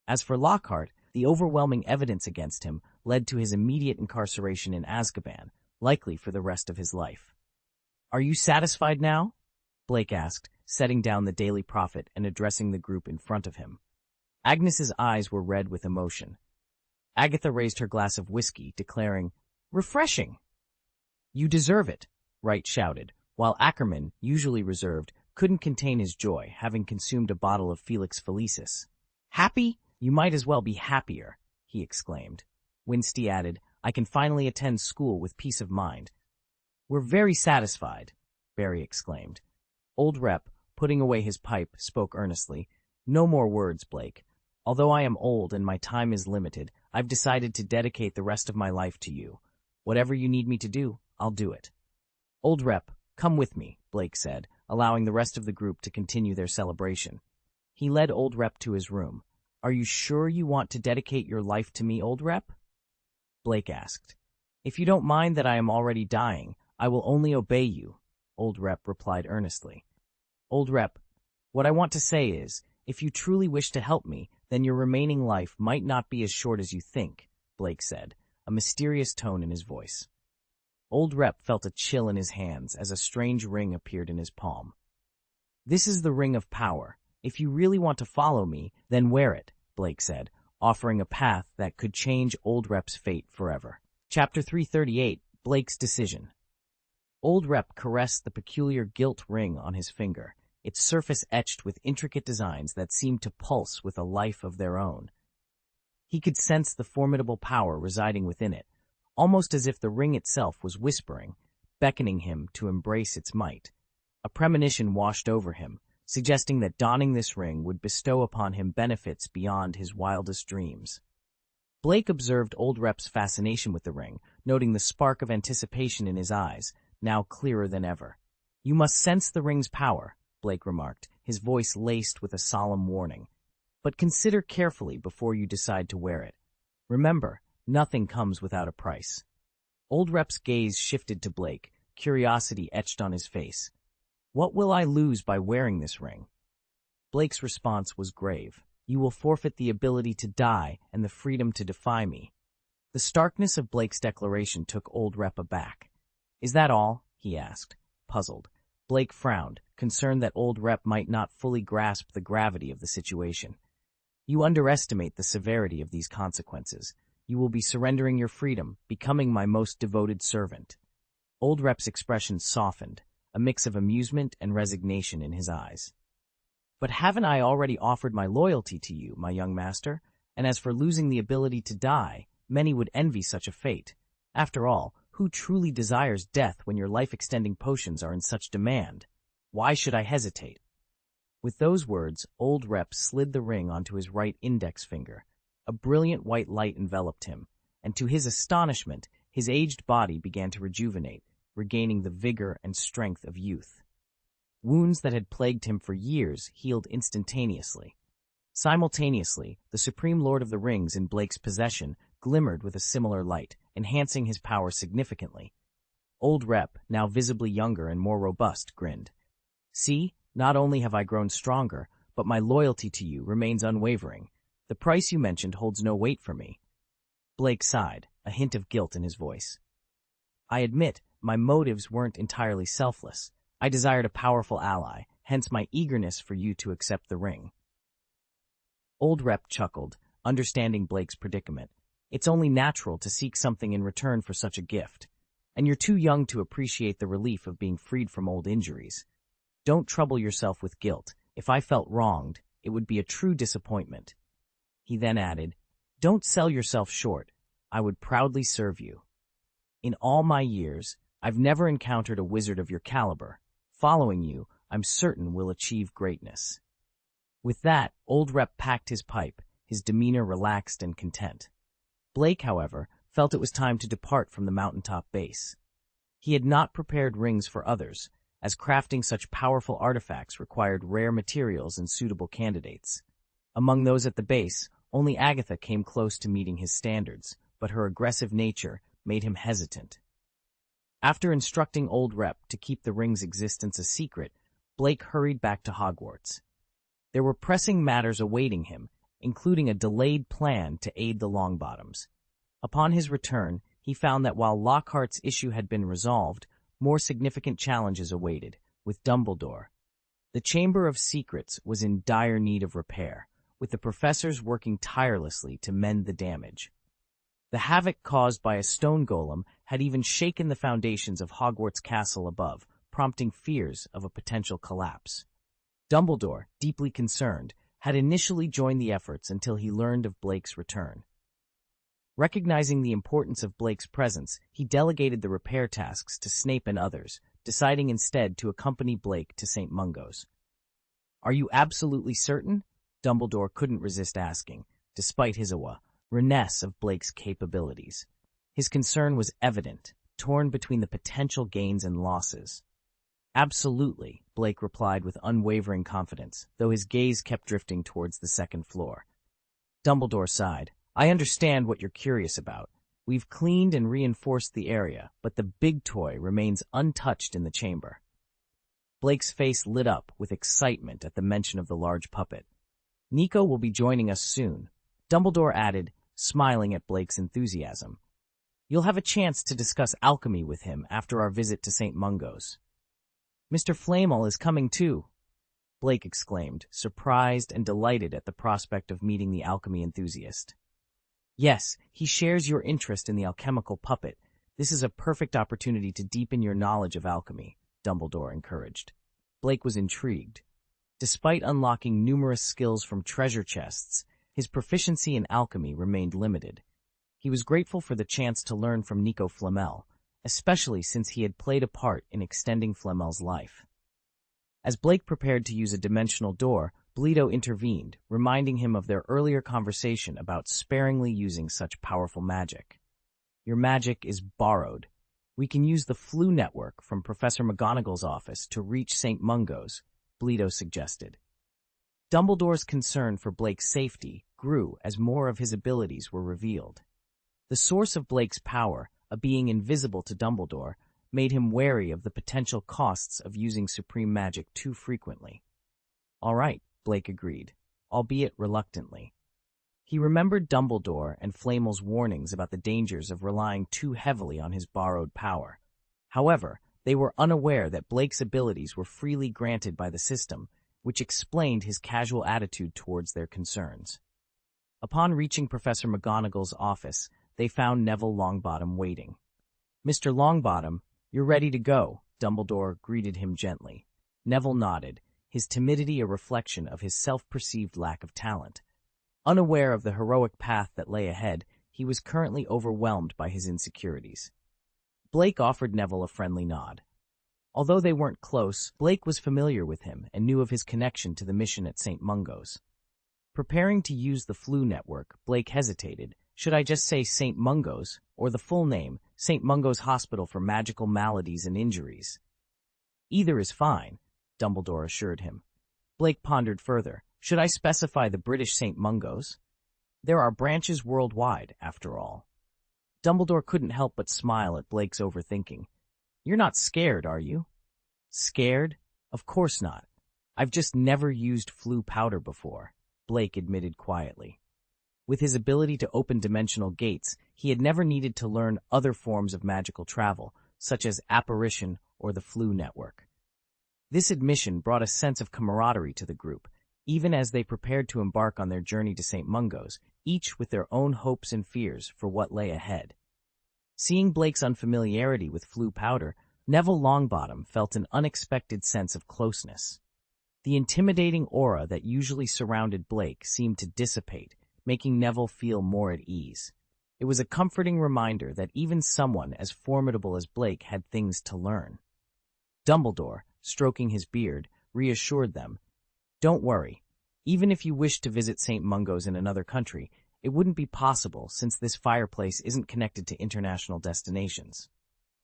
S1: As for Lockhart, the overwhelming evidence against him led to his immediate incarceration in Azkaban, likely for the rest of his life. "Are you satisfied now?" Blake asked, setting down the Daily Prophet and addressing the group in front of him. Agnes's eyes were red with emotion. Agatha raised her glass of whiskey, declaring, "Refreshing!" "You deserve it," Wright shouted, while Ackerman, usually reserved, couldn't contain his joy, having consumed a bottle of Felix Felicis. "Happy? You might as well be happier," he exclaimed. Winsty added, "I can finally attend school with peace of mind." "We're very satisfied," Barry exclaimed. Old Rep, putting away his pipe, spoke earnestly. "No more words, Blake. Although I am old and my time is limited, I've decided to dedicate the rest of my life to you. Whatever you need me to do, I'll do it." "Old Rep, come with me," Blake said, allowing the rest of the group to continue their celebration. He led Old Rep to his room. "Are you sure you want to dedicate your life to me, Old Rep?" Blake asked. "If you don't mind that I am already dying, I will only obey you," Old Rep replied earnestly. "Old Rep, what I want to say is, if you truly wish to help me, then your remaining life might not be as short as you think," Blake said, a mysterious tone in his voice. Old Rep felt a chill in his hands as a strange ring appeared in his palm. "This is the Ring of Power. If you really want to follow me, then wear it," Blake said, offering a path that could change Old Rep's fate forever. Chapter 338, Blake's Decision. Old Rep caressed the peculiar gilt ring on his finger, its surface etched with intricate designs that seemed to pulse with a life of their own. He could sense the formidable power residing within it, almost as if the ring itself was whispering, beckoning him to embrace its might. A premonition washed over him, suggesting that donning this ring would bestow upon him benefits beyond his wildest dreams. Blake observed Old Rep's fascination with the ring, noting the spark of anticipation in his eyes, now clearer than ever. "You must sense the ring's power," Blake remarked, his voice laced with a solemn warning. "But consider carefully before you decide to wear it. Remember, nothing comes without a price." Old Rep's gaze shifted to Blake, curiosity etched on his face. "What will I lose by wearing this ring?" Blake's response was grave. "You will forfeit the ability to die and the freedom to defy me." The starkness of Blake's declaration took Old Rep aback. "Is that all?" he asked, puzzled. Blake frowned, concerned that Old Rep might not fully grasp the gravity of the situation. "You underestimate the severity of these consequences. You will be surrendering your freedom, becoming my most devoted servant." Old Rep's expression softened, a mix of amusement and resignation in his eyes. "But haven't I already offered my loyalty to you, my young master? And as for losing the ability to die, many would envy such a fate. After all, who truly desires death when your life-extending potions are in such demand? Why should I hesitate?" With those words, Old Rep slid the ring onto his right index finger. A brilliant white light enveloped him, and to his astonishment, his aged body began to rejuvenate, regaining the vigor and strength of youth. Wounds that had plagued him for years healed instantaneously. Simultaneously, the Supreme Lord of the Rings in Blake's possession glimmered with a similar light, enhancing his power significantly. Old Rep, now visibly younger and more robust, grinned. "See, not only have I grown stronger, but my loyalty to you remains unwavering. The price you mentioned holds no weight for me." Blake sighed, a hint of guilt in his voice. "I admit, my motives weren't entirely selfless. I desired a powerful ally, hence my eagerness for you to accept the ring." Old Rep chuckled, understanding Blake's predicament. "It's only natural to seek something in return for such a gift. And you're too young to appreciate the relief of being freed from old injuries. Don't trouble yourself with guilt. If I felt wronged, it would be a true disappointment." He then added, "Don't sell yourself short. I would proudly serve you. In all my years, I've never encountered a wizard of your caliber. Following you, I'm certain will achieve greatness." With that, Old Rep packed his pipe, his demeanor relaxed and content. Blake, however, felt it was time to depart from the mountaintop base. He had not prepared rings for others, as crafting such powerful artifacts required rare materials and suitable candidates. Among those at the base, only Agatha came close to meeting his standards, but her aggressive nature made him hesitant. After instructing Old Rep to keep the ring's existence a secret, Blake hurried back to Hogwarts. There were pressing matters awaiting him, including a delayed plan to aid the Longbottoms. Upon his return, he found that while Lockhart's issue had been resolved, more significant challenges awaited, with Dumbledore. The Chamber of Secrets was in dire need of repair, with the professors working tirelessly to mend the damage. The havoc caused by a stone golem had even shaken the foundations of Hogwarts Castle above, prompting fears of a potential collapse. Dumbledore, deeply concerned, had initially joined the efforts until he learned of Blake's return. Recognizing the importance of Blake's presence, he delegated the repair tasks to Snape and others, deciding instead to accompany Blake to St. Mungo's. "Are you absolutely certain?" Dumbledore couldn't resist asking, despite his awareness of Blake's capabilities. His concern was evident, torn between the potential gains and losses. "Absolutely," Blake replied with unwavering confidence, though his gaze kept drifting towards the second floor. Dumbledore sighed. "I understand what you're curious about. We've cleaned and reinforced the area, but the big toy remains untouched in the chamber." Blake's face lit up with excitement at the mention of the large puppet. "Nico will be joining us soon," Dumbledore added, smiling at Blake's enthusiasm. "You'll have a chance to discuss alchemy with him after our visit to St. Mungo's." "Mr. Flamel is coming too," Blake exclaimed, surprised and delighted at the prospect of meeting the alchemy enthusiast. "Yes, he shares your interest in the alchemical puppet. This is a perfect opportunity to deepen your knowledge of alchemy," Dumbledore encouraged. Blake was intrigued. Despite unlocking numerous skills from treasure chests, his proficiency in alchemy remained limited. He was grateful for the chance to learn from Nico Flamel, especially since he had played a part in extending Flamel's life. As Blake prepared to use a dimensional door, Bleedo intervened, reminding him of their earlier conversation about sparingly using such powerful magic. "Your magic is borrowed. We can use the Flu network from Professor McGonagall's office to reach St. Mungo's," Bleedo suggested. Dumbledore's concern for Blake's safety grew as more of his abilities were revealed. The source of Blake's power, a being invisible to Dumbledore, made him wary of the potential costs of using supreme magic too frequently. "All right," Blake agreed, albeit reluctantly. He remembered Dumbledore and Flamel's warnings about the dangers of relying too heavily on his borrowed power. However, they were unaware that Blake's abilities were freely granted by the system, which explained his casual attitude towards their concerns. Upon reaching Professor McGonagall's office, they found Neville Longbottom waiting. "Mr. Longbottom, you're ready to go," Dumbledore greeted him gently. Neville nodded, his timidity a reflection of his self-perceived lack of talent. Unaware of the heroic path that lay ahead, he was currently overwhelmed by his insecurities. Blake offered Neville a friendly nod. Although they weren't close, Blake was familiar with him and knew of his connection to the mission at St. Mungo's. Preparing to use the Flu network, Blake hesitated. Should I just say St. Mungo's, or the full name, St. Mungo's Hospital for Magical Maladies and Injuries? "Either is fine," Dumbledore assured him. Blake pondered further. "Should I specify the British St. Mungo's? There are branches worldwide, after all." Dumbledore couldn't help but smile at Blake's overthinking. "You're not scared, are you?" "Scared? Of course not. I've just never used Flu powder before," Blake admitted quietly. With his ability to open dimensional gates, he had never needed to learn other forms of magical travel, such as apparition or the Flu network. This admission brought a sense of camaraderie to the group, even as they prepared to embark on their journey to St. Mungo's, each with their own hopes and fears for what lay ahead. Seeing Blake's unfamiliarity with Flu powder, Neville Longbottom felt an unexpected sense of closeness. The intimidating aura that usually surrounded Blake seemed to dissipate, making Neville feel more at ease. It was a comforting reminder that even someone as formidable as Blake had things to learn. Dumbledore, stroking his beard, reassured them. "Don't worry. Even if you wished to visit St. Mungo's in another country, it wouldn't be possible since this fireplace isn't connected to international destinations."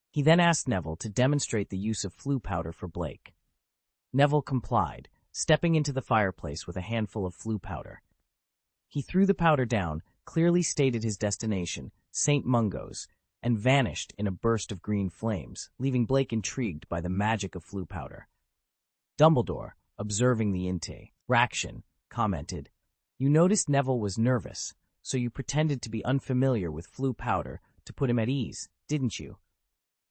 S1: He then asked Neville to demonstrate the use of Flu powder for Blake. Neville complied, stepping into the fireplace with a handful of Flu powder. He threw the powder down, clearly stated his destination, St. Mungo's, and vanished in a burst of green flames, leaving Blake intrigued by the magic of Flu powder. Dumbledore, observing the interaction, commented, "You noticed Neville was nervous, so you pretended to be unfamiliar with Flu powder to put him at ease, didn't you?"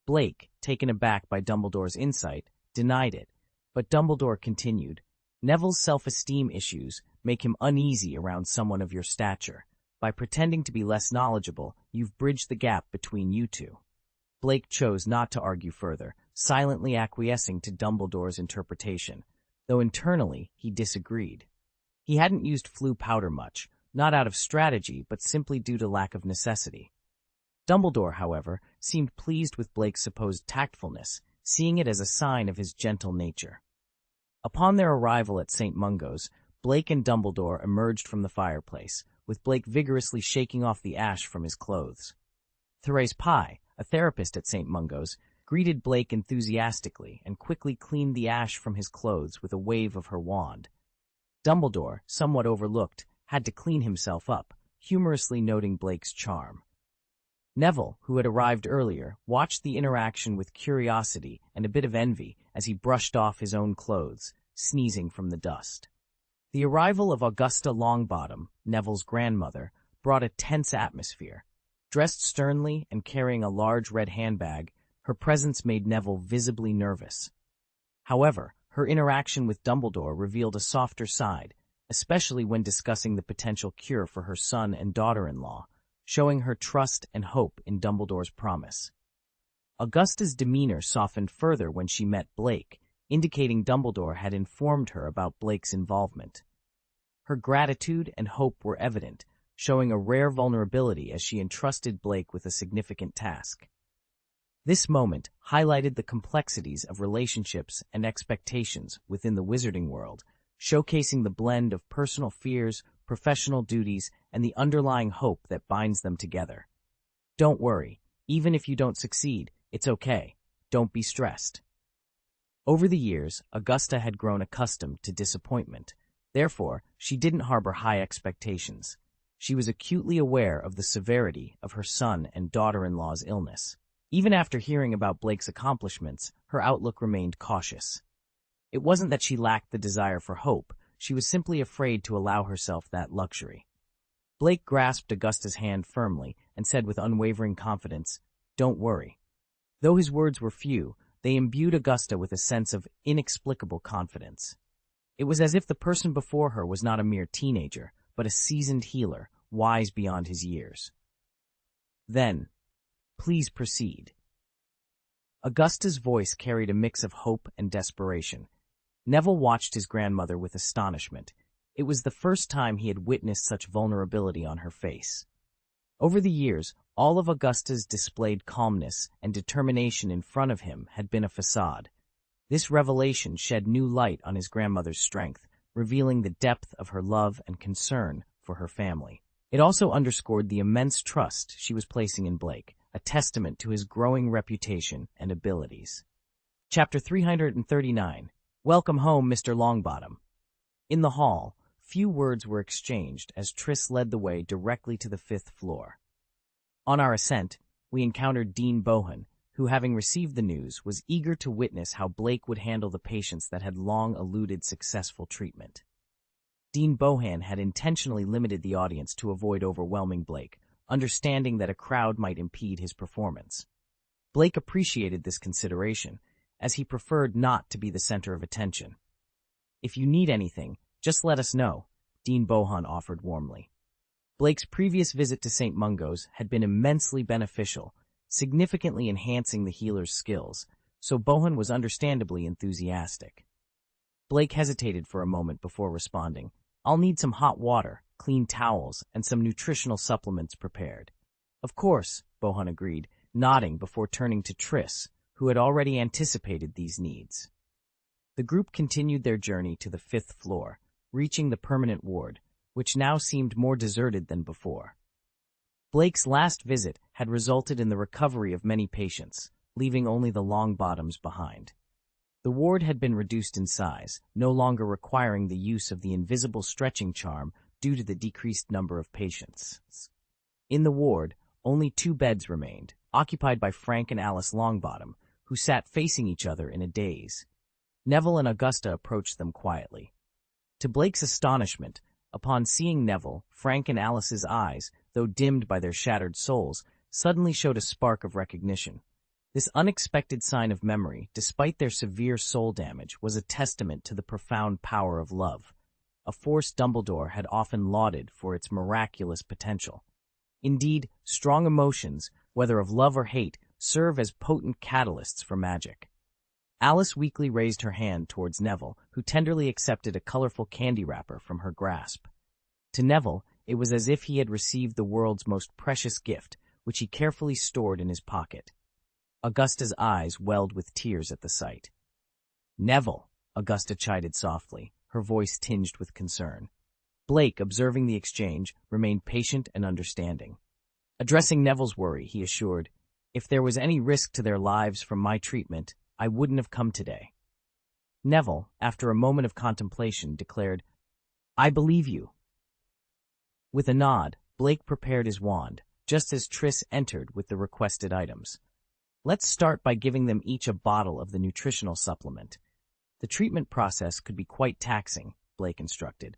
S1: Blake, taken aback by Dumbledore's insight, denied it, but Dumbledore continued, "Neville's self-esteem issues make him uneasy around someone of your stature. By pretending to be less knowledgeable, you've bridged the gap between you two." Blake chose not to argue further, silently acquiescing to Dumbledore's interpretation, though internally he disagreed. He hadn't used Floo powder much, not out of strategy but simply due to lack of necessity. Dumbledore, however, seemed pleased with Blake's supposed tactfulness, seeing it as a sign of his gentle nature. Upon their arrival at St. Mungo's, Blake and Dumbledore emerged from the fireplace, with Blake vigorously shaking off the ash from his clothes. Therese Pye, a therapist at St. Mungo's, greeted Blake enthusiastically and quickly cleaned the ash from his clothes with a wave of her wand. Dumbledore, somewhat overlooked, had to clean himself up, humorously noting Blake's charm. Neville, who had arrived earlier, watched the interaction with curiosity and a bit of envy as he brushed off his own clothes, sneezing from the dust. The arrival of Augusta Longbottom, Neville's grandmother, brought a tense atmosphere. Dressed sternly and carrying a large red handbag, her presence made Neville visibly nervous. However, her interaction with Dumbledore revealed a softer side, especially when discussing the potential cure for her son and daughter-in-law, showing her trust and hope in Dumbledore's promise. Augusta's demeanor softened further when she met Blake, indicating Dumbledore had informed her about Blake's involvement. Her gratitude and hope were evident, showing a rare vulnerability as she entrusted Blake with a significant task. This moment highlighted the complexities of relationships and expectations within the wizarding world, showcasing the blend of personal fears, professional duties, and the underlying hope that binds them together. Don't worry, even if you don't succeed, it's okay. Don't be stressed. Over the years, Augusta had grown accustomed to disappointment. Therefore, she didn't harbor high expectations. She was acutely aware of the severity of her son and daughter-in-law's illness. Even after hearing about Blake's accomplishments, her outlook remained cautious. It wasn't that she lacked the desire for hope, she was simply afraid to allow herself that luxury. Blake grasped Augusta's hand firmly and said with unwavering confidence, "Don't worry." Though his words were few, they imbued Augusta with a sense of inexplicable confidence. It was as if the person before her was not a mere teenager, but a seasoned healer, wise beyond his years. Then, "Please proceed." Augusta's voice carried a mix of hope and desperation. Neville watched his grandmother with astonishment. It was the first time he had witnessed such vulnerability on her face. Over the years, all of Augusta's displayed calmness and determination in front of him had been a facade. This revelation shed new light on his grandmother's strength, revealing the depth of her love and concern for her family. It also underscored the immense trust she was placing in Blake, a testament to his growing reputation and abilities. Chapter 339. Welcome home, Mr. Longbottom. In the hall, few words were exchanged as Triss led the way directly to the 5th floor. On our ascent, we encountered Dean Bohan, who, having received the news, was eager to witness how Blake would handle the patients that had long eluded successful treatment. Dean Bohan had intentionally limited the audience to avoid overwhelming Blake, understanding that a crowd might impede his performance. Blake appreciated this consideration, as he preferred not to be the center of attention. "If you need anything, just let us know," Dean Bohan offered warmly. Blake's previous visit to St. Mungo's had been immensely beneficial, significantly enhancing the healer's skills, so Bohan was understandably enthusiastic. Blake hesitated for a moment before responding. "I'll need some hot water, clean towels, and some nutritional supplements prepared." "Of course," Bohan agreed, nodding before turning to Triss, who had already anticipated these needs. The group continued their journey to the 5th floor, reaching the permanent ward, which now seemed more deserted than before. Blake's last visit had resulted in the recovery of many patients, leaving only the Longbottoms behind. The ward had been reduced in size, no longer requiring the use of the invisible stretching charm due to the decreased number of patients. In the ward, only 2 beds remained, occupied by Frank and Alice Longbottom, who sat facing each other in a daze. Neville and Augusta approached them quietly. To Blake's astonishment, upon seeing Neville, Frank and Alice's eyes, though dimmed by their shattered souls, suddenly showed a spark of recognition. This unexpected sign of memory, despite their severe soul damage, was a testament to the profound power of love, a force Dumbledore had often lauded for its miraculous potential. Indeed, strong emotions, whether of love or hate, serve as potent catalysts for magic. Alice weakly raised her hand towards Neville, who tenderly accepted a colorful candy wrapper from her grasp. To Neville, it was as if he had received the world's most precious gift, which he carefully stored in his pocket. Augusta's eyes welled with tears at the sight. "Neville," Augusta chided softly, her voice tinged with concern. Blake, observing the exchange, remained patient and understanding. Addressing Neville's worry, he assured, "If there was any risk to their lives from my treatment, I wouldn't have come today." Neville, after a moment of contemplation, declared, "I believe you." With a nod, Blake prepared his wand, just as Tris entered with the requested items. "Let's start by giving them each a bottle of the nutritional supplement. The treatment process could be quite taxing," Blake instructed.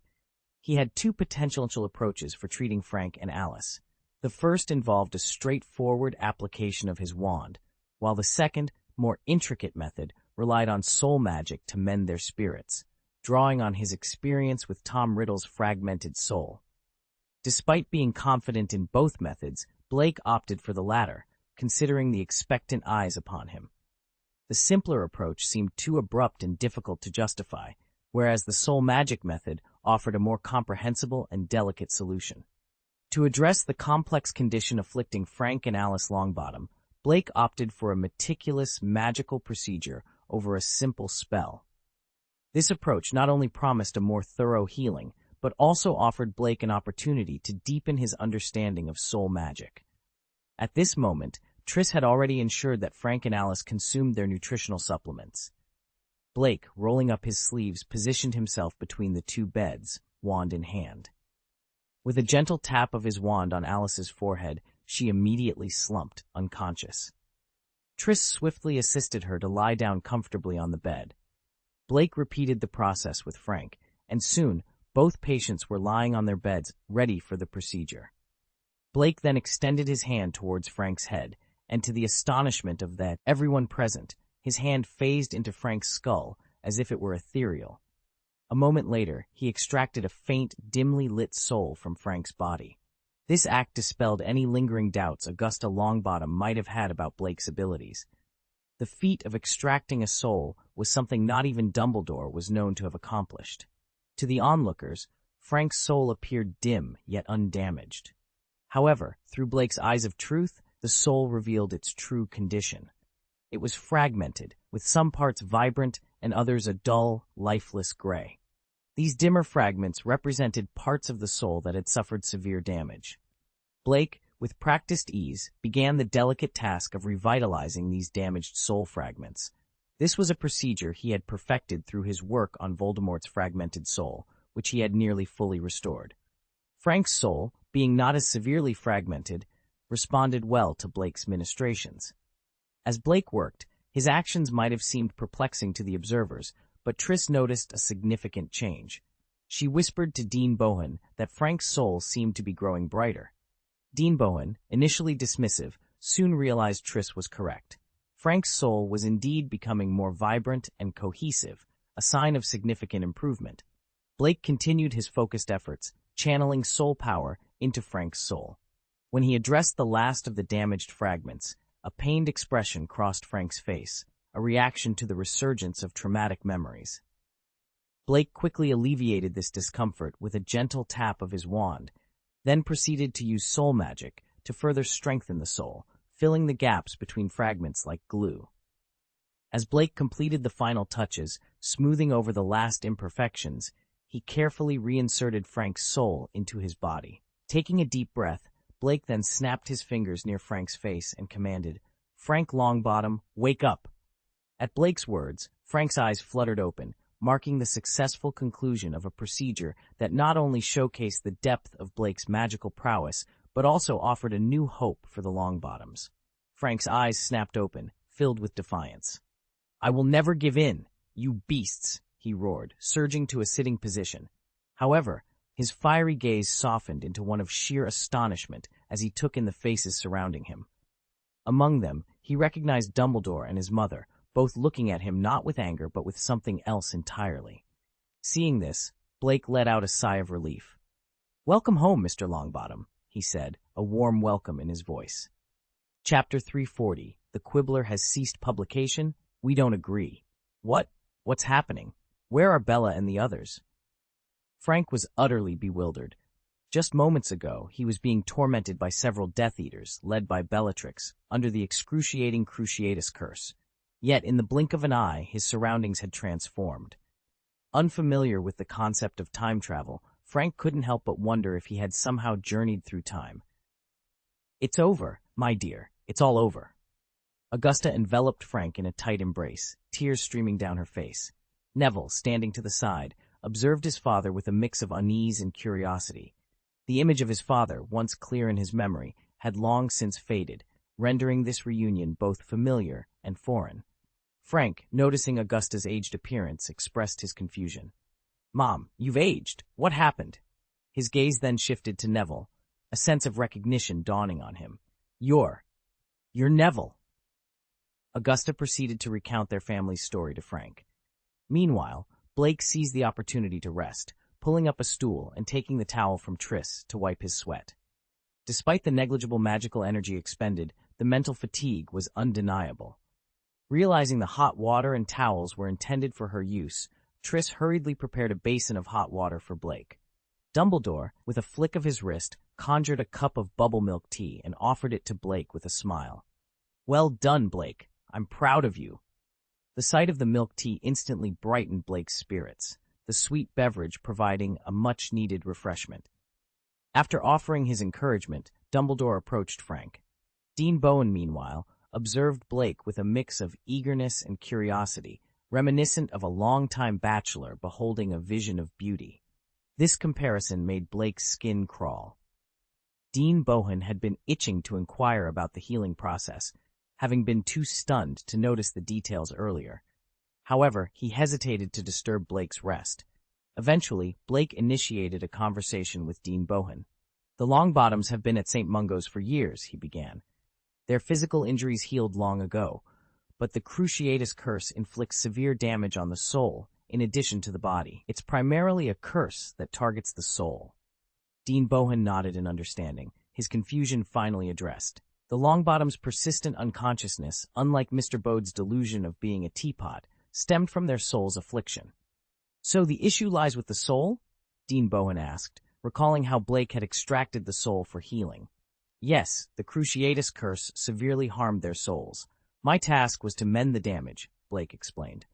S1: He had two potential approaches for treating Frank and Alice. The first involved a straightforward application of his wand, while the second, more intricate method relied on soul magic to mend their spirits, drawing on his experience with Tom Riddle's fragmented soul. Despite being confident in both methods, Blake opted for the latter, considering the expectant eyes upon him. The simpler approach seemed too abrupt and difficult to justify, whereas the soul magic method offered a more comprehensible and delicate solution. To address the complex condition afflicting Frank and Alice Longbottom, Blake opted for a meticulous magical procedure over a simple spell. This approach not only promised a more thorough healing, but also offered Blake an opportunity to deepen his understanding of soul magic. At this moment, Tris had already ensured that Frank and Alice consumed their nutritional supplements. Blake, rolling up his sleeves, positioned himself between the two beds, wand in hand. With a gentle tap of his wand on Alice's forehead, she immediately slumped, unconscious. Tris swiftly assisted her to lie down comfortably on the bed. Blake repeated the process with Frank, and soon both patients were lying on their beds, ready for the procedure. Blake then extended his hand towards Frank's head, and to the astonishment of everyone present, his hand phased into Frank's skull as if it were ethereal. A moment later, he extracted a faint, dimly lit soul from Frank's body. This act dispelled any lingering doubts Augusta Longbottom might have had about Blake's abilities. The feat of extracting a soul was something not even Dumbledore was known to have accomplished. To the onlookers, Frank's soul appeared dim yet undamaged. However, through Blake's eyes of truth, the soul revealed its true condition. It was fragmented, with some parts vibrant and others a dull, lifeless gray. These dimmer fragments represented parts of the soul that had suffered severe damage. Blake, with practiced ease, began the delicate task of revitalizing these damaged soul fragments. This was a procedure he had perfected through his work on Voldemort's fragmented soul, which he had nearly fully restored. Frank's soul, being not as severely fragmented, responded well to Blake's ministrations. As Blake worked, his actions might have seemed perplexing to the observers, but Tris noticed a significant change. She whispered to Dean Bohan that Frank's soul seemed to be growing brighter. Dean Bohan, initially dismissive, soon realized Tris was correct. Frank's soul was indeed becoming more vibrant and cohesive, a sign of significant improvement. Blake continued his focused efforts, channeling soul power into Frank's soul. When he addressed the last of the damaged fragments, a pained expression crossed Frank's face, a reaction to the resurgence of traumatic memories. Blake quickly alleviated this discomfort with a gentle tap of his wand, then proceeded to use soul magic to further strengthen the soul, filling the gaps between fragments like glue. As Blake completed the final touches, smoothing over the last imperfections, he carefully reinserted Frank's soul into his body. Taking a deep breath, Blake then snapped his fingers near Frank's face and commanded, "Frank Longbottom, wake up!" At Blake's words, Frank's eyes fluttered open, marking the successful conclusion of a procedure that not only showcased the depth of Blake's magical prowess, but also offered a new hope for the Longbottoms. Frank's eyes snapped open, filled with defiance. "I will never give in, you beasts!" he roared, surging to a sitting position. However, his fiery gaze softened into one of sheer astonishment as he took in the faces surrounding him. Among them, he He recognized Dumbledore and his mother, both looking at him not with anger but with something else entirely. Seeing this, Blake let out a sigh of relief. "Welcome home, Mr. Longbottom," he said, a warm welcome in his voice. Chapter 340, The Quibbler Has Ceased Publication? We Don't Agree. What's happening? Where are Bella and the others? Frank was utterly bewildered. Just moments ago, he was being tormented by several Death Eaters, led by Bellatrix, under the excruciating Cruciatus curse. Yet, in the blink of an eye, his surroundings had transformed. Unfamiliar with the concept of time travel, Frank couldn't help but wonder if he had somehow journeyed through time. "It's over, my dear. It's all over." Augusta enveloped Frank in a tight embrace, tears streaming down her face. Neville, standing to the side, observed his father with a mix of unease and curiosity. The image of his father, once clear in his memory, had long since faded, rendering this reunion both familiar and foreign. Frank, noticing Augusta's aged appearance, expressed his confusion. "Mom, you've aged. What happened?" His gaze then shifted to Neville, a sense of recognition dawning on him. You're Neville." Augusta proceeded to recount their family's story to Frank. Meanwhile, Blake seized the opportunity to rest, pulling up a stool and taking the towel from Triss to wipe his sweat. Despite the negligible magical energy expended, the mental fatigue was undeniable. Realizing the hot water and towels were intended for her use, Triss hurriedly prepared a basin of hot water for Blake. Dumbledore, with a flick of his wrist, conjured a cup of bubble-milk tea and offered it to Blake with a smile. "Well done, Blake. I'm proud of you." The sight of the milk tea instantly brightened Blake's spirits, the sweet beverage providing a much-needed refreshment. After offering his encouragement, Dumbledore approached Frank. Dean Bowen, meanwhile, observed Blake with a mix of eagerness and curiosity, reminiscent of a long-time bachelor beholding a vision of beauty. This comparison made Blake's skin crawl. Dean Bowen had been itching to inquire about the healing process, having been too stunned to notice the details earlier. However, he hesitated to disturb Blake's rest. Eventually, Blake initiated a conversation with Dean Bowen. "The Longbottoms have been at St. Mungo's for years," he began. "Their physical injuries healed long ago, but the Cruciatus curse inflicts severe damage on the soul, in addition to the body. It's primarily a curse that targets the soul." Dean Bowen nodded in understanding, his confusion finally addressed. The Longbottoms' persistent unconsciousness, unlike Mr. Bode's delusion of being a teapot, stemmed from their soul's affliction. "So the issue lies with the soul?" Dean Bowen asked, recalling how Blake had extracted the soul for healing. "Yes, the Cruciatus curse severely harmed their souls. My task was to mend the damage," Blake explained.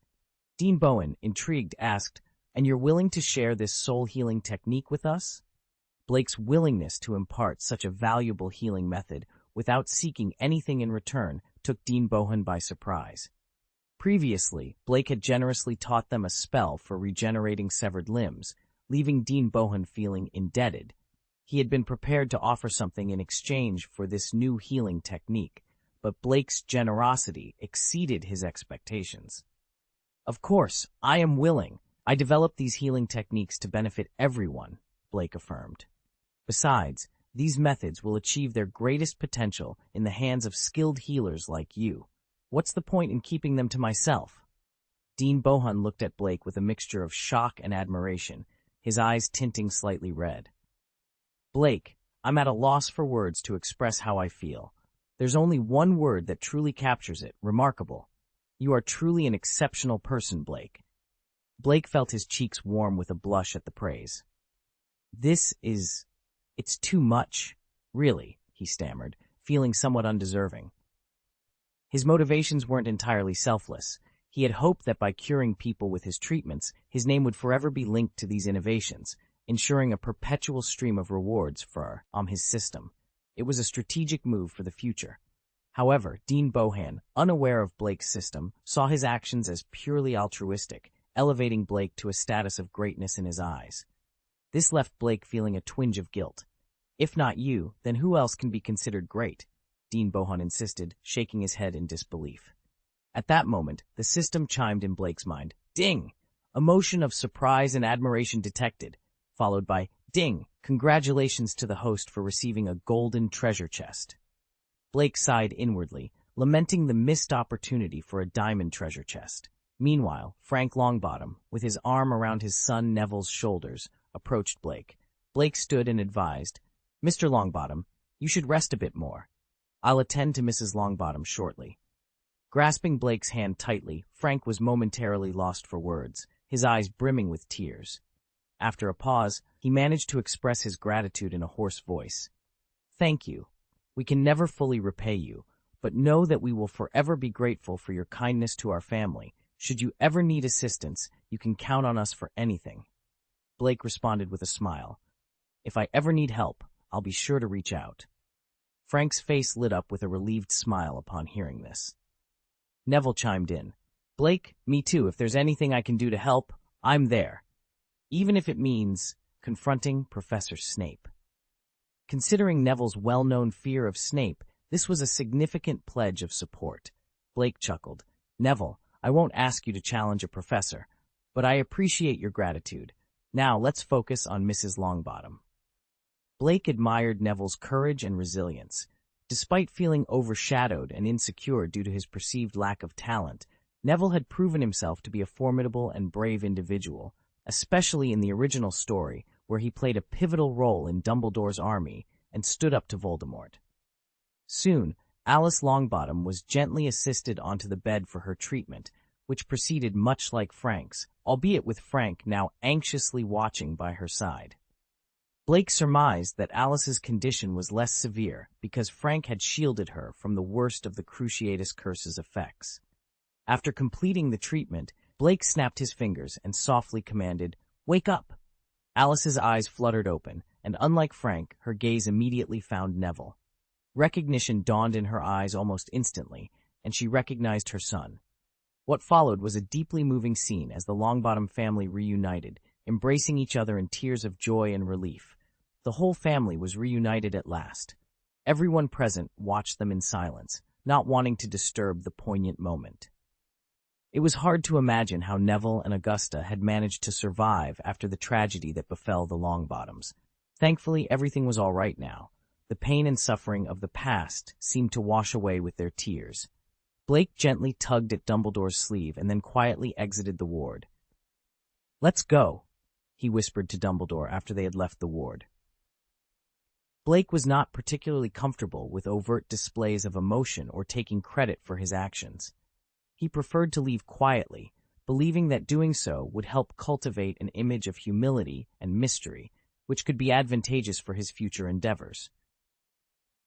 S1: Dean Bowen, intrigued, asked, "And you're willing to share this soul-healing technique with us?" Blake's willingness to impart such a valuable healing method without seeking anything in return took Dean Bowen by surprise. Previously, Blake had generously taught them a spell for regenerating severed limbs, leaving Dean Bowen feeling indebted. He had been prepared to offer something in exchange for this new healing technique, but Blake's generosity exceeded his expectations. "Of course, I am willing. I developed these healing techniques to benefit everyone," Blake affirmed. "Besides, these methods will achieve their greatest potential in the hands of skilled healers like you. What's the point in keeping them to myself?" Dean Bowen looked at Blake with a mixture of shock and admiration, his eyes tinting slightly red. "Blake, I'm at a loss for words to express how I feel. There's only one word that truly captures it: remarkable. You are truly an exceptional person, Blake." Blake felt his cheeks warm with a blush at the praise. It's too much. Really," he stammered, feeling somewhat undeserving. His motivations weren't entirely selfless. He had hoped that by curing people with his treatments, his name would forever be linked to these innovations, ensuring a perpetual stream of rewards for his system. It was a strategic move for the future. However, Dean Bowen, unaware of Blake's system, saw his actions as purely altruistic, elevating Blake to a status of greatness in his eyes. This left Blake feeling a twinge of guilt. "If not you, then who else can be considered great?" Dean Bowen insisted, shaking his head in disbelief. At that moment, the system chimed in Blake's mind. Ding! A motion of surprise and admiration detected, followed by ding! Congratulations to the host for receiving a golden treasure chest. Blake sighed inwardly, lamenting the missed opportunity for a diamond treasure chest. Meanwhile, Frank Longbottom, with his arm around his son Neville's shoulders, approached Blake. Blake stood and advised, "Mr. Longbottom, you should rest a bit more. I'll attend to Mrs. Longbottom shortly." Grasping Blake's hand tightly, Frank was momentarily lost for words, his eyes brimming with tears. After a pause, he managed to express his gratitude in a hoarse voice. "Thank you. We can never fully repay you, but know that we will forever be grateful for your kindness to our family. Should you ever need assistance, you can count on us for anything." Blake responded with a smile. "If I ever need help, I'll be sure to reach out." Frank's face lit up with a relieved smile upon hearing this. Neville chimed in. "Blake, me too. If there's anything I can do to help, I'm there. Even if it means confronting Professor Snape." Considering Neville's well-known fear of Snape, this was a significant pledge of support. Blake chuckled. "Neville, I won't ask you to challenge a professor, but I appreciate your gratitude. Now let's focus on Mrs. Longbottom." Blake admired Neville's courage and resilience. Despite feeling overshadowed and insecure due to his perceived lack of talent, Neville had proven himself to be a formidable and brave individual, especially in the original story, where he played a pivotal role in Dumbledore's army and stood up to Voldemort. Soon, Alice Longbottom was gently assisted onto the bed for her treatment, which proceeded much like Frank's, albeit with Frank now anxiously watching by her side. Blake surmised that Alice's condition was less severe because Frank had shielded her from the worst of the Cruciatus Curse's effects. After completing the treatment, Blake snapped his fingers and softly commanded, "Wake up!" Alice's eyes fluttered open, and unlike Frank, her gaze immediately found Neville. Recognition dawned in her eyes almost instantly, and she recognized her son. What followed was a deeply moving scene as the Longbottom family reunited, embracing each other in tears of joy and relief. The whole family was reunited at last. Everyone present watched them in silence, not wanting to disturb the poignant moment. It was hard to imagine how Neville and Augusta had managed to survive after the tragedy that befell the Longbottoms. Thankfully, everything was all right now. The pain and suffering of the past seemed to wash away with their tears. Blake gently tugged at Dumbledore's sleeve and then quietly exited the ward. "Let's go," he whispered to Dumbledore after they had left the ward. Blake was not particularly comfortable with overt displays of emotion or taking credit for his actions. He preferred to leave quietly, believing that doing so would help cultivate an image of humility and mystery, which could be advantageous for his future endeavors.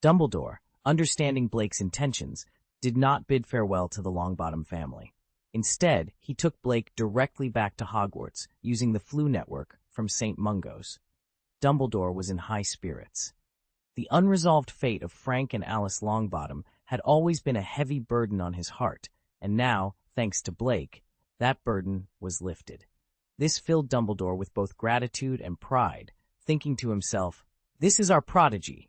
S1: Dumbledore, understanding Blake's intentions, did not bid farewell to the Longbottom family. Instead, he took Blake directly back to Hogwarts, using the Flu Network from St. Mungo's. Dumbledore was in high spirits. The unresolved fate of Frank and Alice Longbottom had always been a heavy burden on his heart, and now, thanks to Blake, that burden was lifted. This filled Dumbledore with both gratitude and pride, thinking to himself, "This is our prodigy."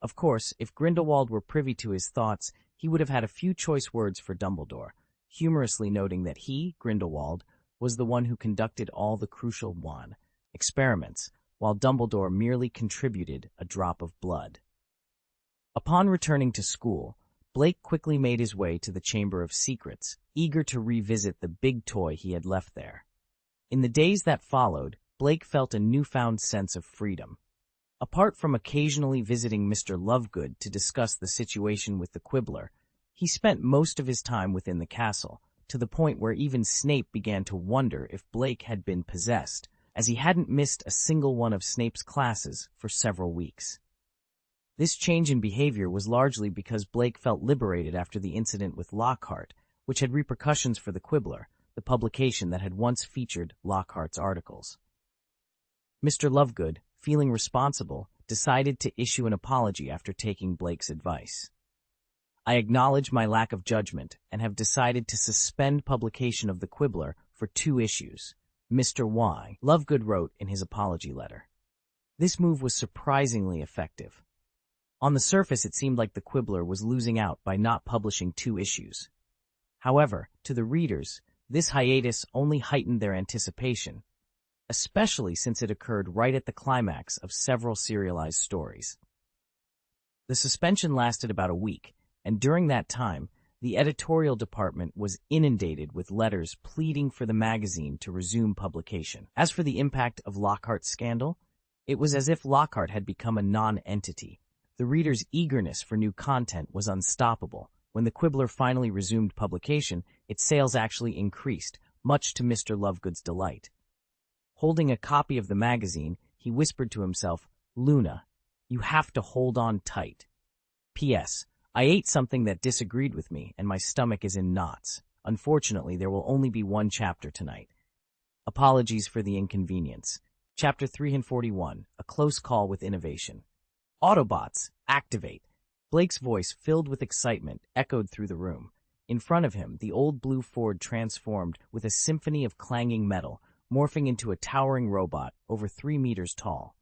S1: Of course, if Grindelwald were privy to his thoughts, he would have had a few choice words for Dumbledore, humorously noting that he, Grindelwald, was the one who conducted all the crucial experiments, while Dumbledore merely contributed a drop of blood. Upon returning to school, Blake quickly made his way to the Chamber of Secrets, eager to revisit the big toy he had left there. In the days that followed, Blake felt a newfound sense of freedom. Apart from occasionally visiting Mr. Lovegood to discuss the situation with the Quibbler, he spent most of his time within the castle, to the point where even Snape began to wonder if Blake had been possessed, as he hadn't missed a single one of Snape's classes for several weeks. This change in behavior was largely because Blake felt liberated after the incident with Lockhart, which had repercussions for the Quibbler, the publication that had once featured Lockhart's articles. Mr. Lovegood, feeling responsible, decided to issue an apology after taking Blake's advice. "I acknowledge my lack of judgment and have decided to suspend publication of the Quibbler for 2 issues, Mr. Y. Lovegood wrote in his apology letter. This move was surprisingly effective. On the surface, it seemed like the Quibbler was losing out by not publishing 2 issues. However, to the readers, this hiatus only heightened their anticipation, especially since it occurred right at the climax of several serialized stories. The suspension lasted about a week, and during that time, the editorial department was inundated with letters pleading for the magazine to resume publication. As for the impact of Lockhart's scandal, it was as if Lockhart had become a non-entity. The reader's eagerness for new content was unstoppable. When the Quibbler finally resumed publication, its sales actually increased, much to Mr. Lovegood's delight. Holding a copy of the magazine, he whispered to himself, "Luna, you have to hold on tight. P.S. I ate something that disagreed with me, and my stomach is in knots. Unfortunately, there will only be one chapter tonight. Apologies for the inconvenience." Chapter 341, A Close Call with Innovation. Autobots, activate! Blake's voice, filled with excitement, echoed through the room. In front of him, the old blue Ford transformed with a symphony of clanging metal, morphing into a towering robot over 3 meters tall.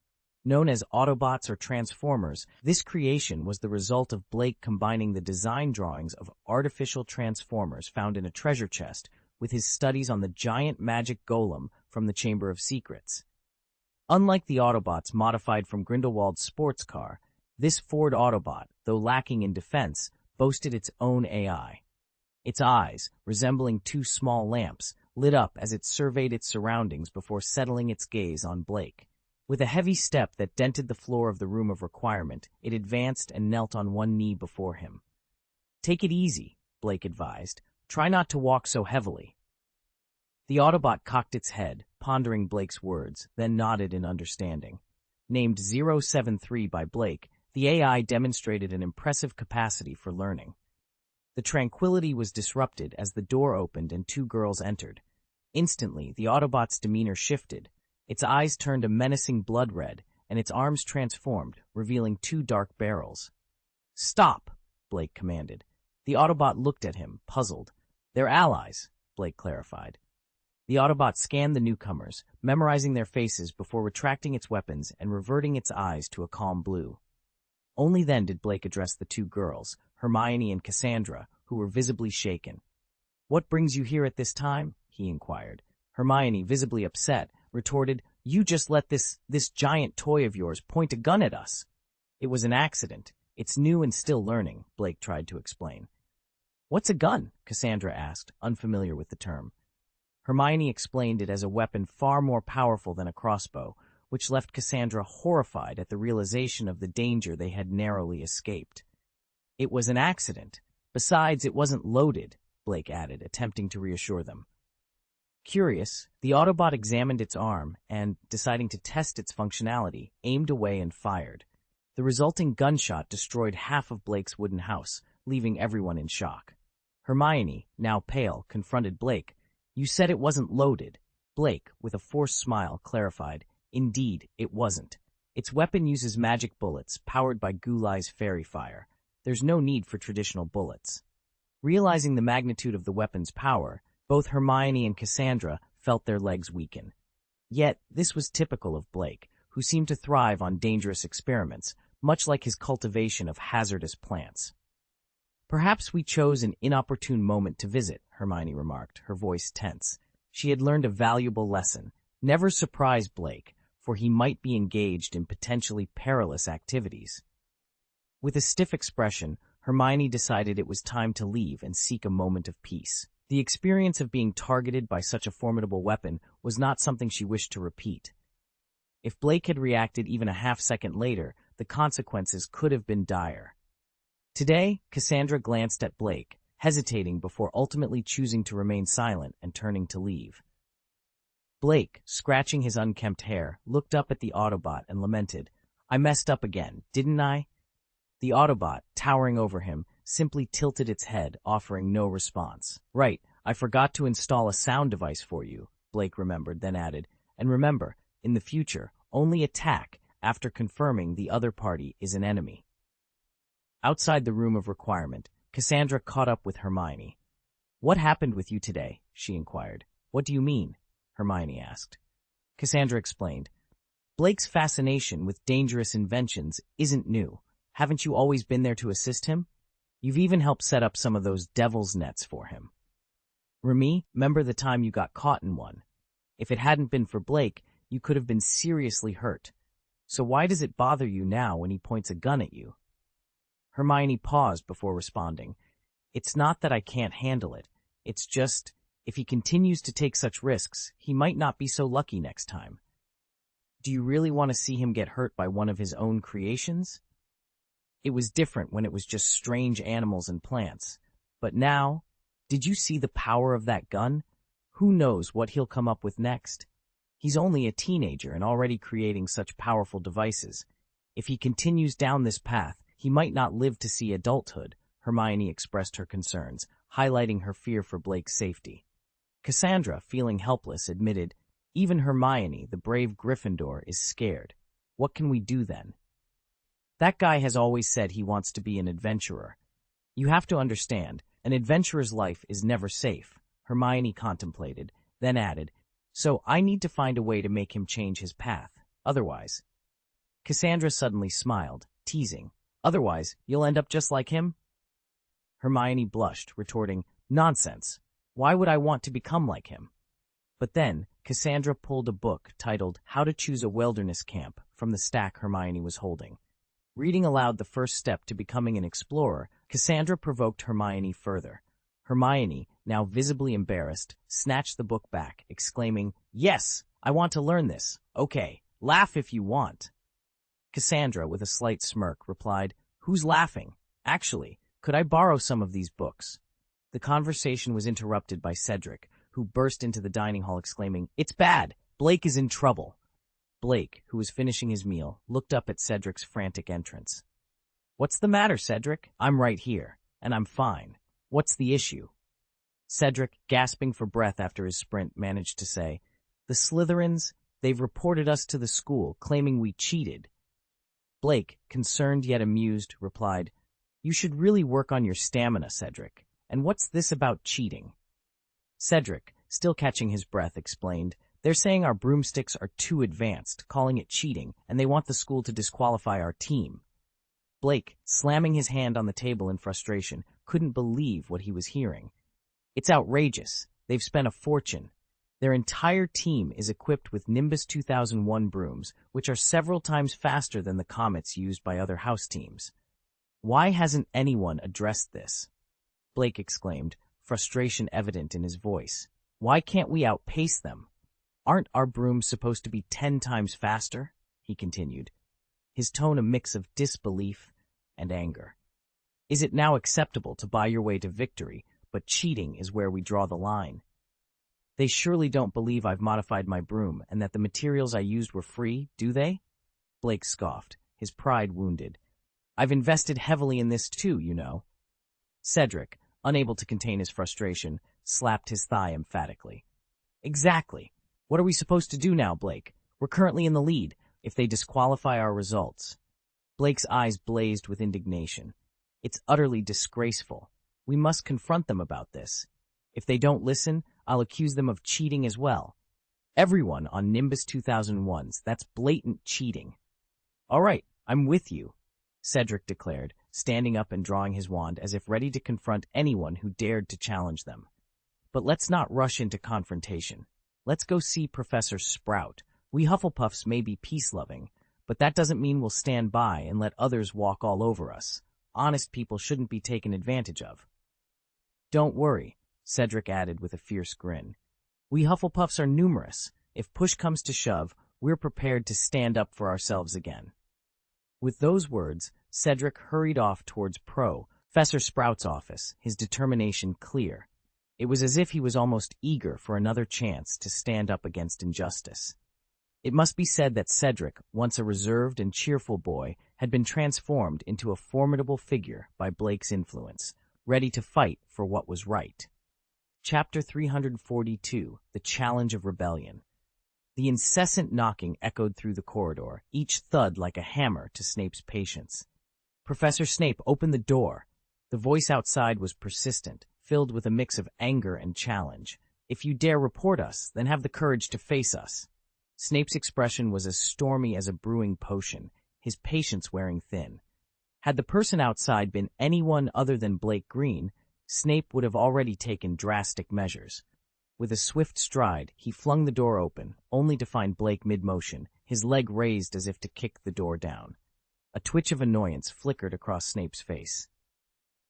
S1: Known as Autobots or Transformers, this creation was the result of Blake combining the design drawings of artificial transformers found in a treasure chest with his studies on the giant magic golem from the Chamber of Secrets. Unlike the Autobots modified from Grindelwald's sports car, this Ford Autobot, though lacking in defense, boasted its own AI. Its eyes, resembling 2 small lamps, lit up as it surveyed its surroundings before settling its gaze on Blake. With a heavy step that dented the floor of the room of requirement, it advanced and knelt on one knee before him. "Take it easy," Blake advised. "Try not to walk so heavily." The Autobot cocked its head, pondering Blake's words, then nodded in understanding. Named 073 by Blake, the AI demonstrated an impressive capacity for learning. The tranquility was disrupted as the door opened and 2 girls entered. Instantly, the Autobot's demeanor shifted. Its eyes turned a menacing blood red, and its arms transformed, revealing 2 dark barrels. "Stop!" Blake commanded. The Autobot looked at him, puzzled. "They're allies," Blake clarified. The Autobot scanned the newcomers, memorizing their faces before retracting its weapons and reverting its eyes to a calm blue. Only then did Blake address the 2 girls, Hermione and Cassandra, who were visibly shaken. "What brings you here at this time?" he inquired. Hermione, visibly upset, retorted, "You just let this giant toy of yours point a gun at us." "It was an accident. It's new and still learning," Blake tried to explain. "What's a gun?" Cassandra asked, unfamiliar with the term. Hermione explained it as a weapon far more powerful than a crossbow, which left Cassandra horrified at the realization of the danger they had narrowly escaped. "It was an accident. Besides, it wasn't loaded," Blake added, attempting to reassure them. Curious, the Autobot examined its arm and, deciding to test its functionality, aimed away and fired. The resulting gunshot destroyed half of Blake's wooden house, leaving everyone in shock. Hermione, now pale, confronted Blake. "You said it wasn't loaded." Blake, with a forced smile, clarified, "Indeed, it wasn't. Its weapon uses magic bullets, powered by Gulai's fairy fire. There's no need for traditional bullets." Realizing the magnitude of the weapon's power, both Hermione and Cassandra felt their legs weaken. Yet, this was typical of Blake, who seemed to thrive on dangerous experiments, much like his cultivation of hazardous plants. "Perhaps we chose an inopportune moment to visit," Hermione remarked, her voice tense. She had learned a valuable lesson. Never surprise Blake, for he might be engaged in potentially perilous activities. With a stiff expression, Hermione decided it was time to leave and seek a moment of peace. The experience of being targeted by such a formidable weapon was not something she wished to repeat. If Blake had reacted even a half-second later, the consequences could have been dire. Today, Cassandra glanced at Blake, hesitating before ultimately choosing to remain silent and turning to leave. Blake, scratching his unkempt hair, looked up at the Autobot and lamented, "I messed up again, didn't I?" The Autobot, towering over him, simply tilted its head, offering no response. "Right, I forgot to install a sound device for you," Blake remembered, then added, "And remember, in the future, only attack after confirming the other party is an enemy." Outside the room of requirement, Cassandra caught up with Hermione. "What happened with you today?" she inquired. "What do you mean?" Hermione asked. Cassandra explained. "Blake's fascination with dangerous inventions isn't new. Haven't you always been there to assist him? You've even helped set up some of those devil's nets for him. Remy, remember the time you got caught in one? If it hadn't been for Blake, you could have been seriously hurt. So why does it bother you now when he points a gun at you?" Hermione paused before responding. It's not that I can't handle it. It's just, if he continues to take such risks, he might not be so lucky next time. Do you really want to see him get hurt by one of his own creations? It was different when it was just strange animals and plants. But now, did you see the power of that gun? Who knows what he'll come up with next? He's only a teenager and already creating such powerful devices. If he continues down this path, he might not live to see adulthood, Hermione expressed her concerns, highlighting her fear for Blake's safety. Cassandra, feeling helpless, admitted, even Hermione, the brave Gryffindor, is scared. What can we do then? That guy has always said he wants to be an adventurer. You have to understand, an adventurer's life is never safe, Hermione contemplated, then added, so I need to find a way to make him change his path. Otherwise. Cassandra suddenly smiled, teasing, otherwise, you'll end up just like him? Hermione blushed, retorting, nonsense. Why would I want to become like him? But then, Cassandra pulled a book titled How to Choose a Wilderness Camp from the stack Hermione was holding. Reading aloud the first step to becoming an explorer, Cassandra provoked Hermione further. Hermione, now visibly embarrassed, snatched the book back, exclaiming, yes, I want to learn this. Okay, laugh if you want. Cassandra, with a slight smirk, replied, who's laughing? Actually, could I borrow some of these books? The conversation was interrupted by Cedric, who burst into the dining hall exclaiming, it's bad! Blake is in trouble! Blake, who was finishing his meal, looked up at Cedric's frantic entrance. What's the matter, Cedric? I'm right here, and I'm fine. What's the issue? Cedric, gasping for breath after his sprint, managed to say, the Slytherins, they've reported us to the school, claiming we cheated. Blake, concerned yet amused, replied, you should really work on your stamina, Cedric. And what's this about cheating? Cedric, still catching his breath, explained, they're saying our broomsticks are too advanced, calling it cheating, and they want the school to disqualify our team. Blake, slamming his hand on the table in frustration, couldn't believe what he was hearing. It's outrageous. They've spent a fortune. Their entire team is equipped with Nimbus 2001 brooms, which are several times faster than the comets used by other house teams. Why hasn't anyone addressed this? Blake exclaimed, frustration evident in his voice. Why can't we outpace them? Aren't our brooms supposed to be 10 times faster? He continued, his tone a mix of disbelief and anger. Is it now acceptable to buy your way to victory, but cheating is where we draw the line? They surely don't believe I've modified my broom and that the materials I used were free, do they? Blake scoffed, his pride wounded. I've invested heavily in this too, you know. Cedric, unable to contain his frustration, slapped his thigh emphatically. Exactly. What are we supposed to do now, Blake? We're currently in the lead. If they disqualify our results. Blake's eyes blazed with indignation. It's utterly disgraceful. We must confront them about this. If they don't listen, I'll accuse them of cheating as well. Everyone on Nimbus 2001's, that's blatant cheating. All right, I'm with you, Cedric declared, standing up and drawing his wand as if ready to confront anyone who dared to challenge them. But let's not rush into confrontation. Let's go see Professor Sprout. We Hufflepuffs may be peace-loving, but that doesn't mean we'll stand by and let others walk all over us. Honest people shouldn't be taken advantage of. Don't worry, Cedric added with a fierce grin. We Hufflepuffs are numerous. If push comes to shove, we're prepared to stand up for ourselves again. With those words, Cedric hurried off towards Professor Sprout's office, his determination clear. It was as if he was almost eager for another chance to stand up against injustice. It must be said that Cedric, once a reserved and cheerful boy, had been transformed into a formidable figure by Blake's influence, ready to fight for what was right. Chapter 342, The Challenge of Rebellion. The incessant knocking echoed through the corridor, each thud like a hammer to Snape's patience. Professor Snape, open the door. The voice outside was persistent, filled with a mix of anger and challenge. If you dare report us, then have the courage to face us. Snape's expression was as stormy as a brewing potion, his patience wearing thin. Had the person outside been anyone other than Blake Green, Snape would have already taken drastic measures. With a swift stride, he flung the door open, only to find Blake mid-motion, his leg raised as if to kick the door down. A twitch of annoyance flickered across Snape's face.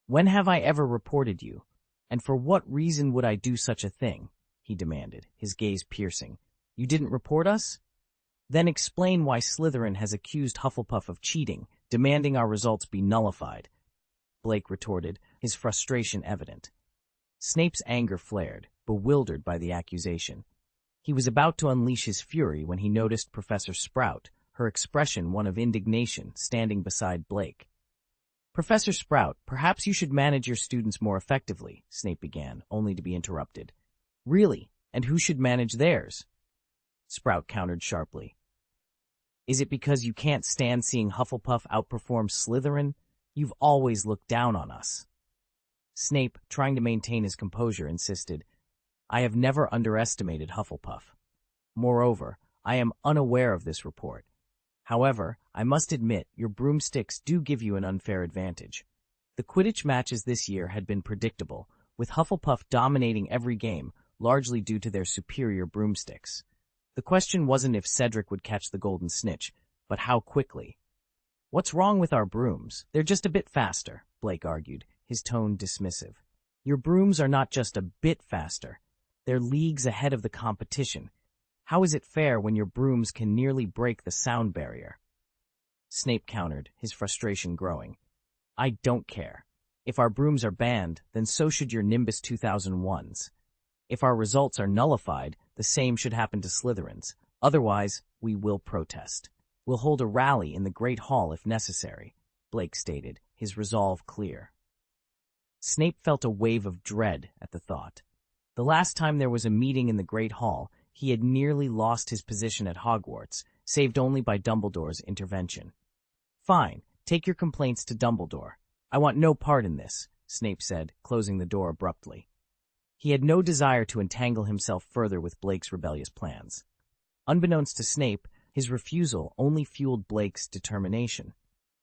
S1: "When have I ever reported you? And for what reason would I do such a thing?" he demanded, his gaze piercing. "You didn't report us? Then explain why Slytherin has accused Hufflepuff of cheating, demanding our results be nullified," Blake retorted, his frustration evident. Snape's anger flared, bewildered by the accusation. He was about to unleash his fury when he noticed Professor Sprout, her expression one of indignation, standing beside Blake. "Professor Sprout, perhaps you should manage your students more effectively," Snape began, only to be interrupted. "Really? And who should manage theirs?" Sprout countered sharply. "Is it because you can't stand seeing Hufflepuff outperform Slytherin? You've always looked down on us." Snape, trying to maintain his composure, insisted, "I have never underestimated Hufflepuff. Moreover, I am unaware of this report. However, I must admit, your broomsticks do give you an unfair advantage. The Quidditch matches this year had been predictable, with Hufflepuff dominating every game, largely due to their superior broomsticks. The question wasn't if Cedric would catch the golden snitch, but how quickly. What's wrong with our brooms? They're just a bit faster," Blake argued, his tone dismissive. "Your brooms are not just a bit faster. They're leagues ahead of the competition. How is it fair when your brooms can nearly break the sound barrier?" Snape countered, his frustration growing. "I don't care. If our brooms are banned, then so should your Nimbus 2001s. If our results are nullified, the same should happen to Slytherins. Otherwise, we will protest. We'll hold a rally in the Great Hall if necessary," Blake stated, his resolve clear. Snape felt a wave of dread at the thought. The last time there was a meeting in the Great Hall, he had nearly lost his position at Hogwarts, saved only by Dumbledore's intervention. "Fine, take your complaints to Dumbledore. I want no part in this," Snape said, closing the door abruptly. He had no desire to entangle himself further with Blake's rebellious plans. Unbeknownst to Snape, his refusal only fueled Blake's determination.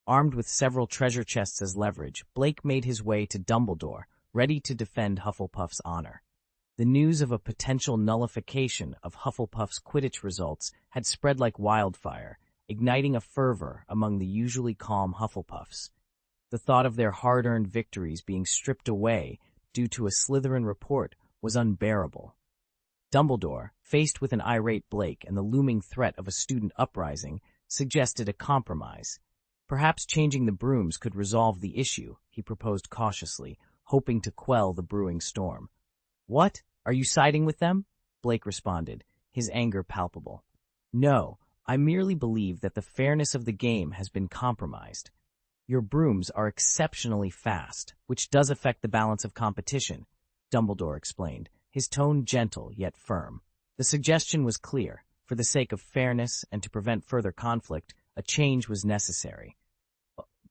S1: Armed with several treasure chests as leverage, Blake made his way to Dumbledore, ready to defend Hufflepuff's honor. The news of a potential nullification of Hufflepuff's Quidditch results had spread like wildfire, igniting a fervor among the usually calm Hufflepuffs. The thought of their hard-earned victories being stripped away due to a Slytherin report was unbearable. Dumbledore, faced with an irate Blake and the looming threat of a student uprising, suggested a compromise. Perhaps changing the brooms could resolve the issue, he proposed cautiously, hoping to quell the brewing storm. "What? Are you siding with them?" Blake responded, his anger palpable. "No, I merely believe that the fairness of the game has been compromised. Your brooms are exceptionally fast, which does affect the balance of competition," Dumbledore explained, his tone gentle yet firm. The suggestion was clear. For the sake of fairness and to prevent further conflict, a change was necessary.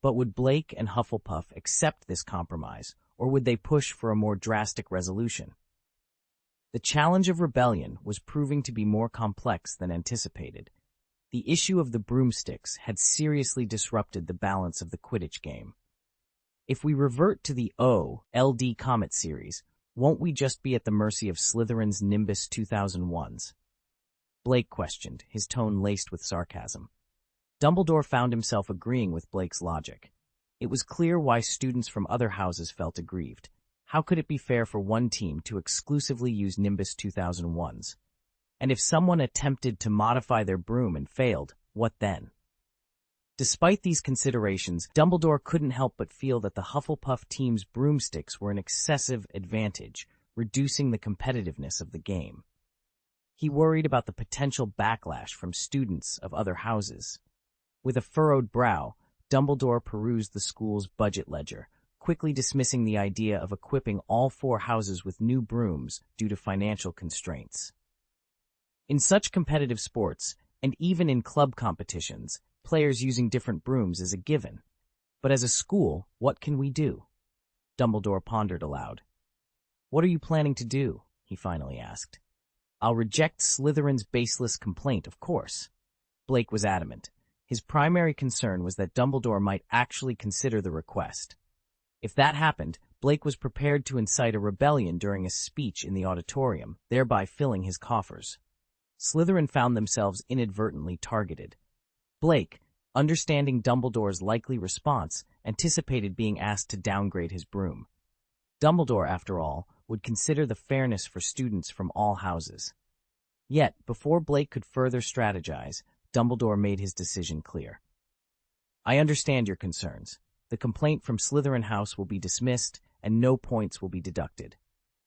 S1: But would Blake and Hufflepuff accept this compromise, or would they push for a more drastic resolution? The challenge of rebellion was proving to be more complex than anticipated. The issue of the broomsticks had seriously disrupted the balance of the Quidditch game. If we revert to the O.L.D. Comet series, won't we just be at the mercy of Slytherin's Nimbus 2001s? Blake questioned, his tone laced with sarcasm. Dumbledore found himself agreeing with Blake's logic. It was clear why students from other houses felt aggrieved. How could it be fair for one team to exclusively use Nimbus 2001s? And if someone attempted to modify their broom and failed, what then? Despite these considerations, Dumbledore couldn't help but feel that the Hufflepuff team's broomsticks were an excessive advantage, reducing the competitiveness of the game. He worried about the potential backlash from students of other houses. With a furrowed brow, Dumbledore perused the school's budget ledger, quickly dismissing the idea of equipping all 4 houses with new brooms due to financial constraints. In such competitive sports, and even in club competitions, players using different brooms is a given. But as a school, what can we do? Dumbledore pondered aloud. "What are you planning to do?" he finally asked. "I'll reject Slytherin's baseless complaint, of course." Blake was adamant. His primary concern was that Dumbledore might actually consider the request. If that happened, Blake was prepared to incite a rebellion during a speech in the auditorium, thereby filling his coffers. Slytherin found themselves inadvertently targeted. "Blake, Understanding Dumbledore's likely response, anticipated being asked to downgrade his broom. Dumbledore, after all, would consider the fairness for students from all houses. Yet, before Blake could further strategize, Dumbledore made his decision clear. I understand your concerns. The complaint from Slytherin House will be dismissed, and no points will be deducted.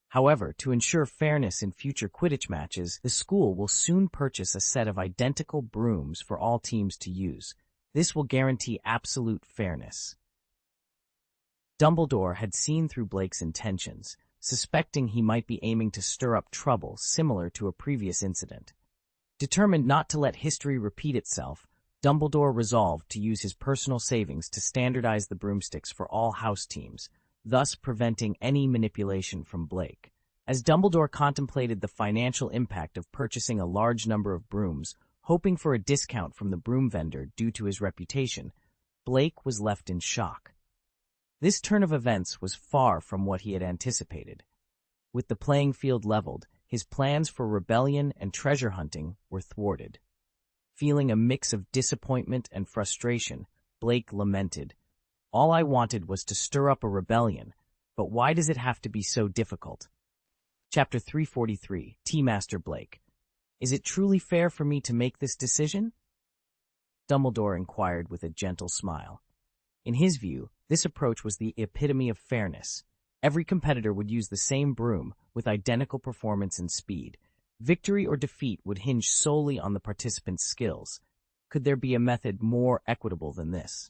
S1: However, to ensure fairness in future Quidditch matches, the school will soon purchase a set of identical brooms for all teams to use. This will guarantee absolute fairness. Dumbledore had seen through Blake's intentions, suspecting he might be aiming to stir up trouble similar to a previous incident. Determined not to let history repeat itself, Dumbledore resolved to use his personal savings to standardize the broomsticks for all house teams, thus preventing any manipulation from Blake. As Dumbledore contemplated the financial impact of purchasing a large number of brooms, hoping for a discount from the broom vendor due to his reputation, Blake was left in shock. This turn of events was far from what he had anticipated. With the playing field leveled, his plans for rebellion and treasure hunting were thwarted. Feeling a mix of disappointment and frustration, Blake lamented, "All I wanted was to stir up a rebellion, but why does it have to be so difficult?" Chapter 343, Tea-Master Blake. Is it truly fair for me to make this decision? Dumbledore inquired with a gentle smile. In his view, this approach was the epitome of fairness. Every competitor would use the same broom with identical performance and speed. Victory or defeat would hinge solely on the participant's skills. Could there be a method more equitable than this?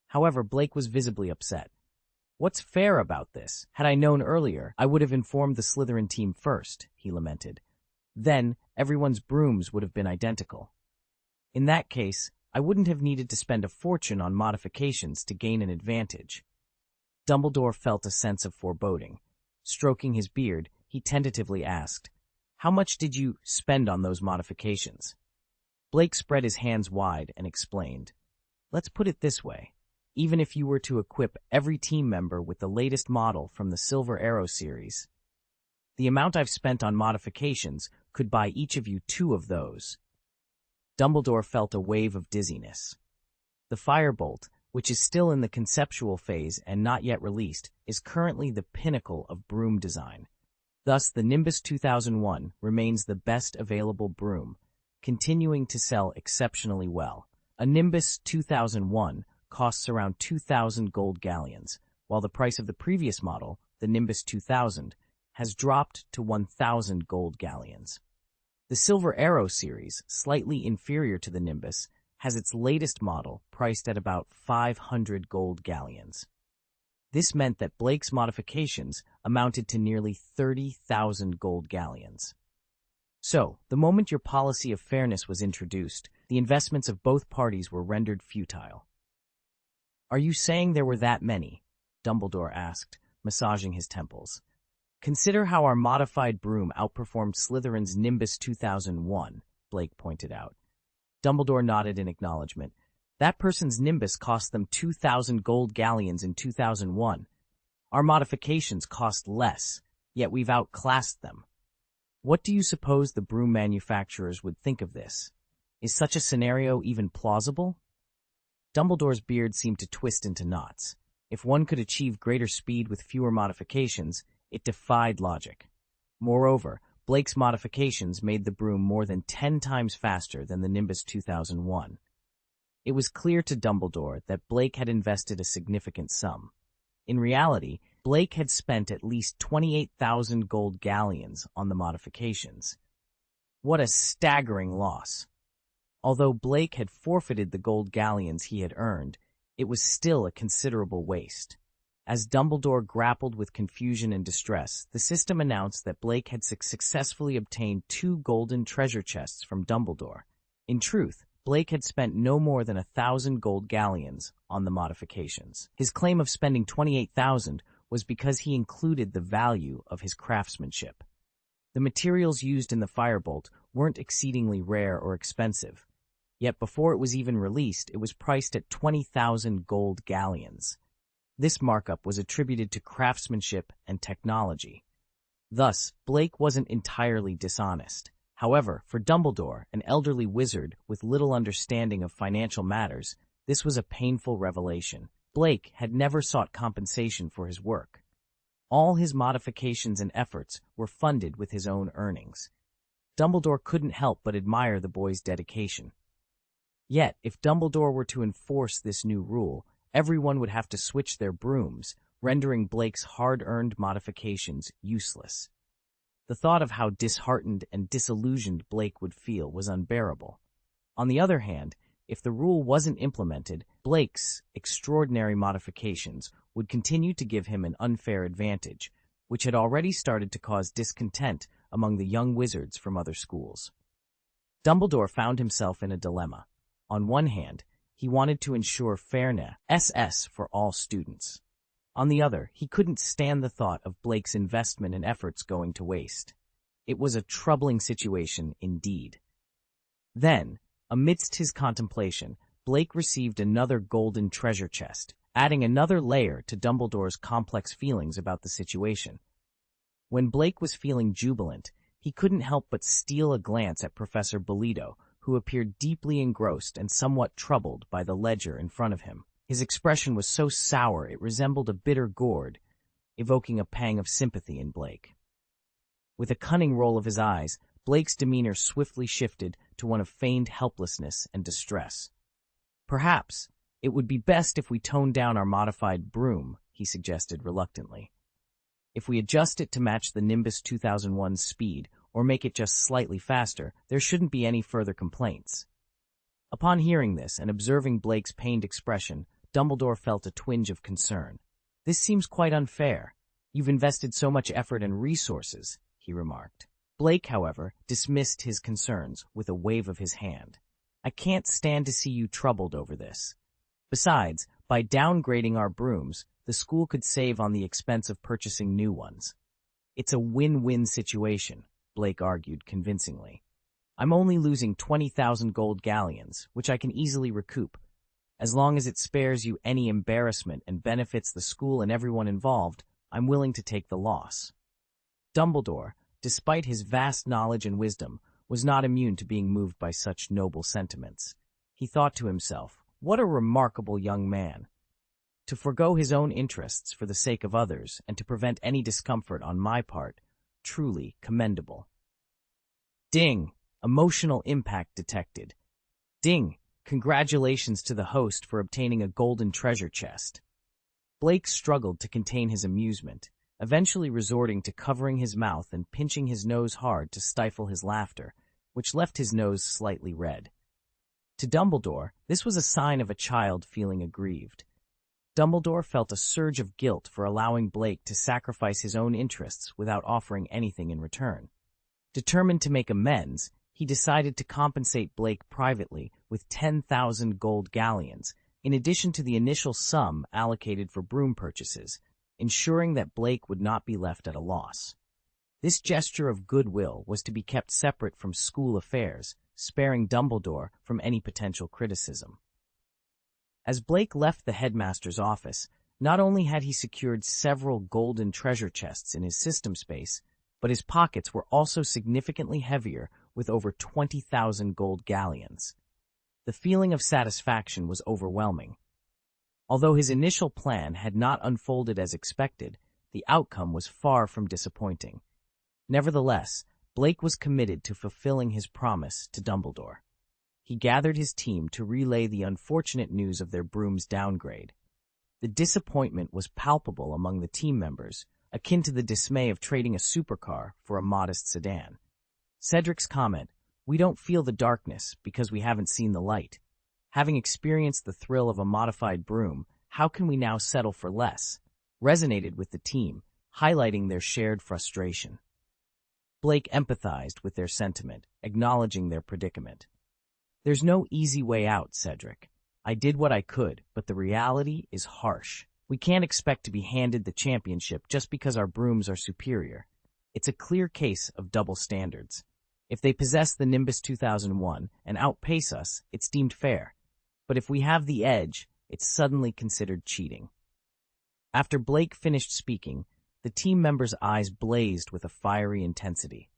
S1: However, Blake was visibly upset. What's fair about this? Had I known earlier, I would have informed the Slytherin team first, he lamented. Then, everyone's brooms would have been identical. In that case, I wouldn't have needed to spend a fortune on modifications to gain an advantage. Dumbledore felt a sense of foreboding. Stroking his beard, he tentatively asked, "How much did you spend on those modifications?" Blake spread his hands wide and explained, "Let's put it this way. Even if you were to equip every team member with the latest model from the Silver Arrow series, the amount I've spent on modifications could buy each of you 2 of those." Dumbledore felt a wave of dizziness. The firebolt, which is still in the conceptual phase and not yet released, is currently the pinnacle of broom design. Thus, the Nimbus 2001 remains the best available broom, continuing to sell exceptionally well. A Nimbus 2001 costs around 2,000 gold galleons, while the price of the previous model, the Nimbus 2000, has dropped to 1,000 gold galleons. The Silver Arrow series, slightly inferior to the Nimbus, has its latest model priced at about 500 gold galleons. This meant that Blake's modifications amounted to nearly 30,000 gold galleons. So, the moment your policy of fairness was introduced, the investments of both parties were rendered futile. "Are you saying there were that many?" Dumbledore asked, massaging his temples. "Consider how our modified broom outperformed Slytherin's Nimbus 2001, Blake pointed out. Dumbledore nodded in acknowledgement. That person's Nimbus cost them 2,000 gold galleons in 2001. Our modifications cost less, yet we've outclassed them. What do you suppose the broom manufacturers would think of this? Is such a scenario even plausible?" Dumbledore's beard seemed to twist into knots. If one could achieve greater speed with fewer modifications, it defied logic. Moreover, Blake's modifications made the broom more than 10 times faster than the Nimbus 2001. It was clear to Dumbledore that Blake had invested a significant sum. In reality, Blake had spent at least 28,000 gold galleons on the modifications. What a staggering loss! Although Blake had forfeited the gold galleons he had earned, it was still a considerable waste. As Dumbledore grappled with confusion and distress, the system announced that Blake had successfully obtained 2 golden treasure chests from Dumbledore. In truth, Blake had spent no more than 1,000 gold galleons on the modifications. His claim of spending 28,000 was because he included the value of his craftsmanship. The materials used in the firebolt weren't exceedingly rare or expensive, yet before it was even released, it was priced at 20,000 gold galleons. This markup was attributed to craftsmanship and technology. Thus, Blake wasn't entirely dishonest. However, for Dumbledore, an elderly wizard with little understanding of financial matters, This was a painful revelation. Blake had never sought compensation for his work. All his modifications and efforts were funded with his own earnings. Dumbledore couldn't help but admire the boy's dedication. Yet, if Dumbledore were to enforce this new rule, everyone would have to switch their brooms, rendering Blake's hard-earned modifications useless. The thought of how disheartened and disillusioned Blake would feel was unbearable. On the other hand, if the rule wasn't implemented, Blake's extraordinary modifications would continue to give him an unfair advantage, which had already started to cause discontent among the young wizards from other schools. Dumbledore found himself in a dilemma. On one hand, he wanted to ensure fairness for all students. On the other, he couldn't stand the thought of Blake's investment and efforts going to waste. It was a troubling situation indeed. Then, amidst his contemplation, Blake received another golden treasure chest, adding another layer to Dumbledore's complex feelings about the situation. When Blake was feeling jubilant, he couldn't help but steal a glance at Professor Bolito, who appeared deeply engrossed and somewhat troubled by the ledger in front of him. His expression was so sour it resembled a bitter gourd, evoking a pang of sympathy in Blake. With a cunning roll of his eyes, Blake's demeanor swiftly shifted to one of feigned helplessness and distress. "Perhaps it would be best if we toned down our modified broom," he suggested reluctantly. "If we adjust it to match the Nimbus 2001's speed, or make it just slightly faster, there shouldn't be any further complaints." Upon hearing this and observing Blake's pained expression, Dumbledore felt a twinge of concern. "This seems quite unfair. You've invested so much effort and resources," he remarked. Blake, however, dismissed his concerns with a wave of his hand. "I can't stand to see you troubled over this. Besides, by downgrading our brooms, the school could save on the expense of purchasing new ones. It's a win-win situation," Blake argued convincingly. "I'm only losing 20,000 gold galleons, which I can easily recoup. As long as it spares you any embarrassment and benefits the school and everyone involved, I'm willing to take the loss." Dumbledore, despite his vast knowledge and wisdom, was not immune to being moved by such noble sentiments. He thought to himself, "What a remarkable young man! To forego his own interests for the sake of others and to prevent any discomfort on my part, truly commendable." Ding! Emotional impact detected. Ding! Congratulations to the host for obtaining a golden treasure chest. Blake struggled to contain his amusement, eventually resorting to covering his mouth and pinching his nose hard to stifle his laughter, which left his nose slightly red. To Dumbledore, this was a sign of a child feeling aggrieved. Dumbledore felt a surge of guilt for allowing Blake to sacrifice his own interests without offering anything in return. Determined to make amends, he decided to compensate Blake privately with 10,000 gold galleons, in addition to the initial sum allocated for broom purchases, ensuring that Blake would not be left at a loss. This gesture of goodwill was to be kept separate from school affairs, sparing Dumbledore from any potential criticism. As Blake left the headmaster's office, not only had he secured several golden treasure chests in his system space, but his pockets were also significantly heavier with over 20,000 gold galleons. The feeling of satisfaction was overwhelming. Although his initial plan had not unfolded as expected, the outcome was far from disappointing. Nevertheless, Blake was committed to fulfilling his promise to Dumbledore. He gathered his team to relay the unfortunate news of their broom's downgrade. The disappointment was palpable among the team members, akin to the dismay of trading a supercar for a modest sedan. Cedric's comment, "We don't feel the darkness because we haven't seen the light. Having experienced the thrill of a modified broom, how can we now settle for less?" resonated with the team, highlighting their shared frustration. Blake empathized with their sentiment, acknowledging their predicament. "There's no easy way out, Cedric. I did what I could, but the reality is harsh. We can't expect to be handed the championship just because our brooms are superior. It's a clear case of double standards. If they possess the Nimbus 2001 and outpace us, it's deemed fair. But if we have the edge, it's suddenly considered cheating." After Blake finished speaking, the team members' eyes blazed with a fiery intensity.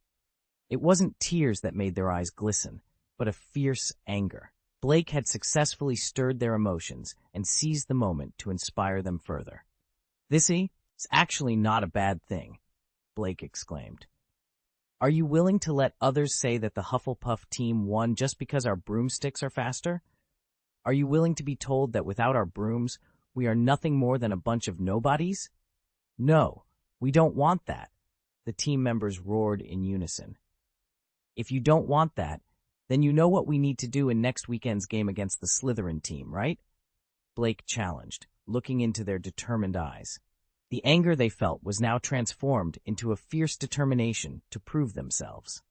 S1: It wasn't tears that made their eyes glisten, but a fierce anger. Blake had successfully stirred their emotions and seized the moment to inspire them further. "This is actually not a bad thing," Blake exclaimed. "Are you willing to let others say that the Hufflepuff team won just because our broomsticks are faster? Are you willing to be told that without our brooms, we are nothing more than a bunch of nobodies?" "No, we don't want that," the team members roared in unison. "If you don't want that, then you know what we need to do in next weekend's game against the Slytherin team, right?" Blake challenged, looking into their determined eyes. The anger they felt was now transformed into a fierce determination to prove themselves.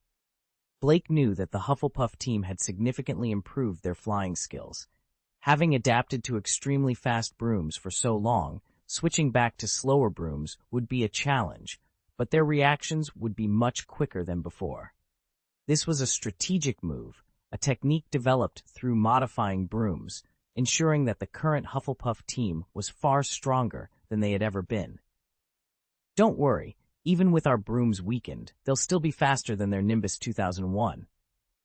S1: Blake knew that the Hufflepuff team had significantly improved their flying skills. Having adapted to extremely fast brooms for so long, switching back to slower brooms would be a challenge, but their reactions would be much quicker than before. This was a strategic move, a technique developed through modifying brooms, ensuring that the current Hufflepuff team was far stronger than they had ever been. "Don't worry, even with our brooms weakened, they'll still be faster than their Nimbus 2001,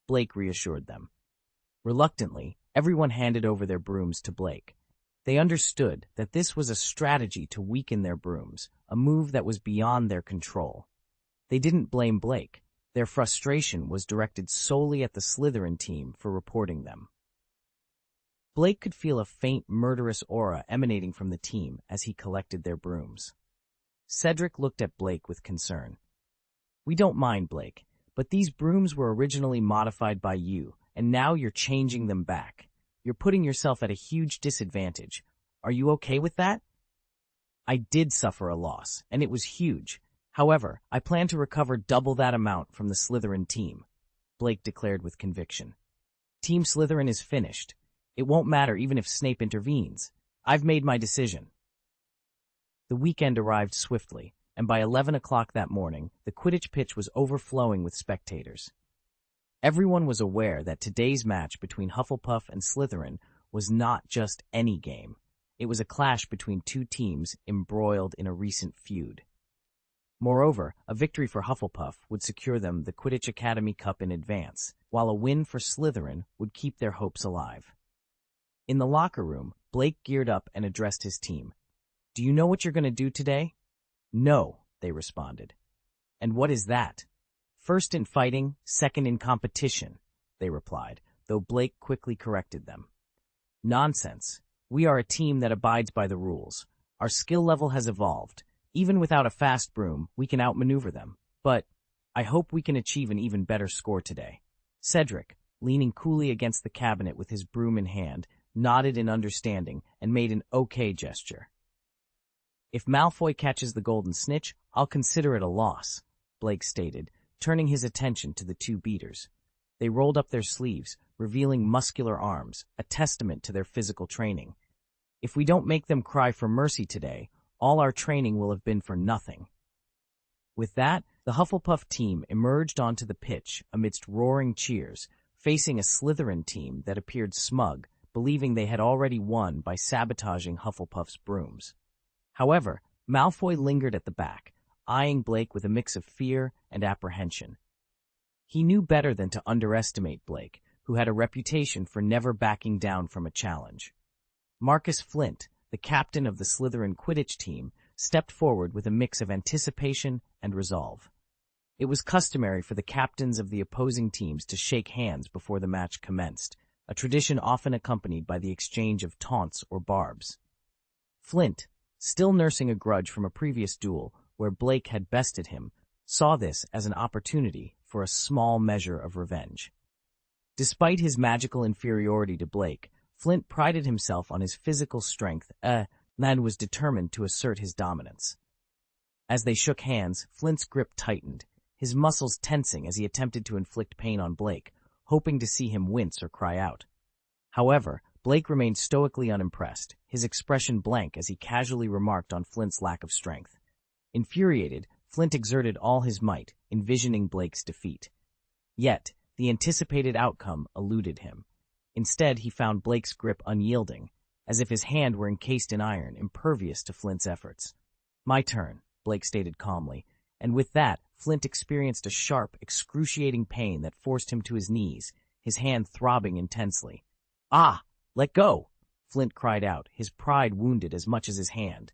S1: Blake reassured them. Reluctantly, everyone handed over their brooms to Blake. They understood that this was a strategy to weaken their brooms, a move that was beyond their control. They didn't blame Blake. Their frustration was directed solely at the Slytherin team for reporting them. Blake could feel a faint, murderous aura emanating from the team as he collected their brooms. Cedric looked at Blake with concern. "We don't mind, Blake, but these brooms were originally modified by you, and now you're changing them back. You're putting yourself at a huge disadvantage. Are you okay with that?" "I did suffer a loss, and it was huge. However, I plan to recover double that amount from the Slytherin team," Blake declared with conviction. "Team Slytherin is finished. It won't matter even if Snape intervenes. I've made my decision." The weekend arrived swiftly, and by 11 o'clock that morning, the Quidditch pitch was overflowing with spectators. Everyone was aware that today's match between Hufflepuff and Slytherin was not just any game. It was a clash between two teams embroiled in a recent feud. Moreover, a victory for Hufflepuff would secure them the Quidditch Academy Cup in advance, while a win for Slytherin would keep their hopes alive. In the locker room, Blake geared up and addressed his team. "Do you know what you're going to do today?" "No," they responded. "And what is that?" "First in fighting, second in competition," they replied, though Blake quickly corrected them. "Nonsense. We are a team that abides by the rules. Our skill level has evolved. Even without a fast broom, we can outmaneuver them. But I hope we can achieve an even better score today." Cedric, leaning coolly against the cabinet with his broom in hand, nodded in understanding and made an okay gesture. "If Malfoy catches the golden snitch, I'll consider it a loss," Blake stated, turning his attention to the two beaters. They rolled up their sleeves, revealing muscular arms, a testament to their physical training. "If we don't make them cry for mercy today, all our training will have been for nothing." With that, the Hufflepuff team emerged onto the pitch amidst roaring cheers, facing a Slytherin team that appeared smug, believing they had already won by sabotaging Hufflepuff's brooms. However, Malfoy lingered at the back, eyeing Blake with a mix of fear and apprehension. He knew better than to underestimate Blake, who had a reputation for never backing down from a challenge. Marcus Flint, the captain of the Slytherin Quidditch team, stepped forward with a mix of anticipation and resolve. It was customary for the captains of the opposing teams to shake hands before the match commenced, a tradition often accompanied by the exchange of taunts or barbs. Flint, still nursing a grudge from a previous duel where Blake had bested him, saw this as an opportunity for a small measure of revenge. Despite his magical inferiority to Blake, Flint prided himself on his physical strength and was determined to assert his dominance. As they shook hands, Flint's grip tightened, his muscles tensing as he attempted to inflict pain on Blake, hoping to see him wince or cry out. However, Blake remained stoically unimpressed, his expression blank as he casually remarked on Flint's lack of strength. Infuriated, Flint exerted all his might, envisioning Blake's defeat. Yet, the anticipated outcome eluded him. Instead, he found Blake's grip unyielding, as if his hand were encased in iron, impervious to Flint's efforts. "My turn," Blake stated calmly, and with that, Flint experienced a sharp, excruciating pain that forced him to his knees, his hand throbbing intensely. Ah! Let go! Flint cried out, his pride wounded as much as his hand.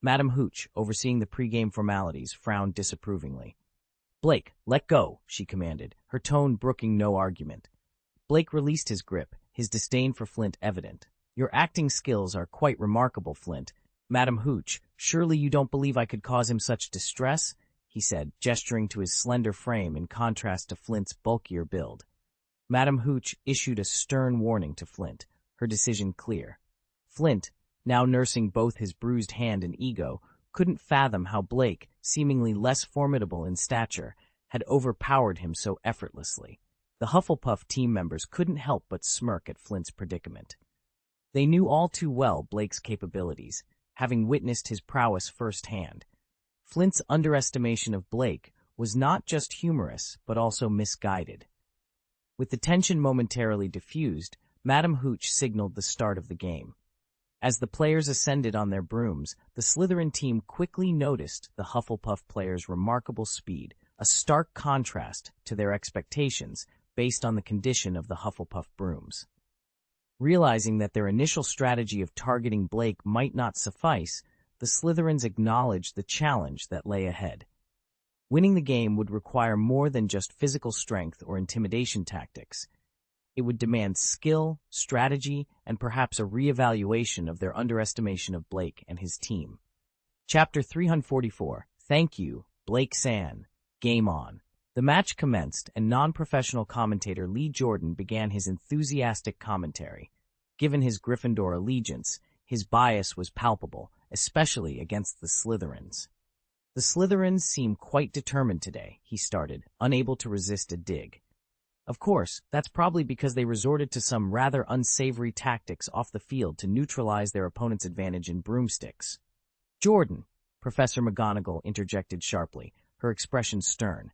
S1: Madam Hooch, overseeing the pregame formalities, frowned disapprovingly. Blake, let go, she commanded, her tone brooking no argument. Blake released his grip, his disdain for Flint evident. Your acting skills are quite remarkable, Flint. Madam Hooch, surely you don't believe I could cause him such distress? He said, gesturing to his slender frame in contrast to Flint's bulkier build. Madam Hooch issued a stern warning to Flint, her decision clear. Flint, now nursing both his bruised hand and ego, couldn't fathom how Blake, seemingly less formidable in stature, had overpowered him so effortlessly. The Hufflepuff team members couldn't help but smirk at Flint's predicament. They knew all too well Blake's capabilities, having witnessed his prowess firsthand. Flint's underestimation of Blake was not just humorous, but also misguided. With the tension momentarily diffused, Madam Hooch signaled the start of the game. As the players ascended on their brooms, the Slytherin team quickly noticed the Hufflepuff players' remarkable speed, a stark contrast to their expectations based on the condition of the Hufflepuff brooms. Realizing that their initial strategy of targeting Blake might not suffice, the Slytherins acknowledged the challenge that lay ahead. Winning the game would require more than just physical strength or intimidation tactics. It would demand skill, strategy, and perhaps a re-evaluation of their underestimation of Blake and his team. Chapter 344, Thank You, Blake San. Game on. The match commenced, and non-professional commentator Lee Jordan began his enthusiastic commentary. Given his Gryffindor allegiance, his bias was palpable, especially against the Slytherins. The Slytherins seem quite determined today, he started, unable to resist a dig. Of course, that's probably because they resorted to some rather unsavory tactics off the field to neutralize their opponent's advantage in broomsticks. Jordan, Professor McGonagall interjected sharply, her expression stern.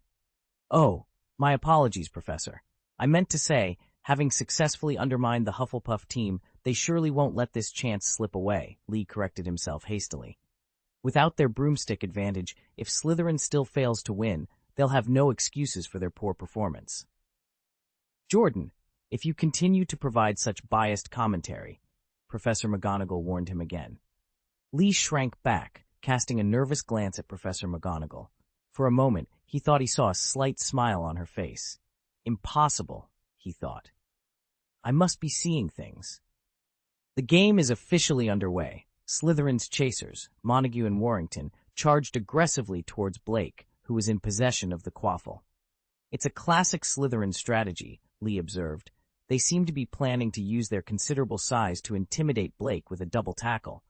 S1: Oh, my apologies, Professor. I meant to say, having successfully undermined the Hufflepuff team, they surely won't let this chance slip away, Lee corrected himself hastily. Without their broomstick advantage, if Slytherin still fails to win, they'll have no excuses for their poor performance. Jordan, if you continue to provide such biased commentary, Professor McGonagall warned him again. Lee shrank back, casting a nervous glance at Professor McGonagall. For a moment, he thought he saw a slight smile on her face. Impossible, he thought. I must be seeing things. The game is officially underway. Slytherin's chasers, Montague and Warrington, charged aggressively towards Blake, who was in possession of the quaffle. It's a classic Slytherin strategy, Lee observed. They seem to be planning to use their considerable size to intimidate Blake with a double tackle.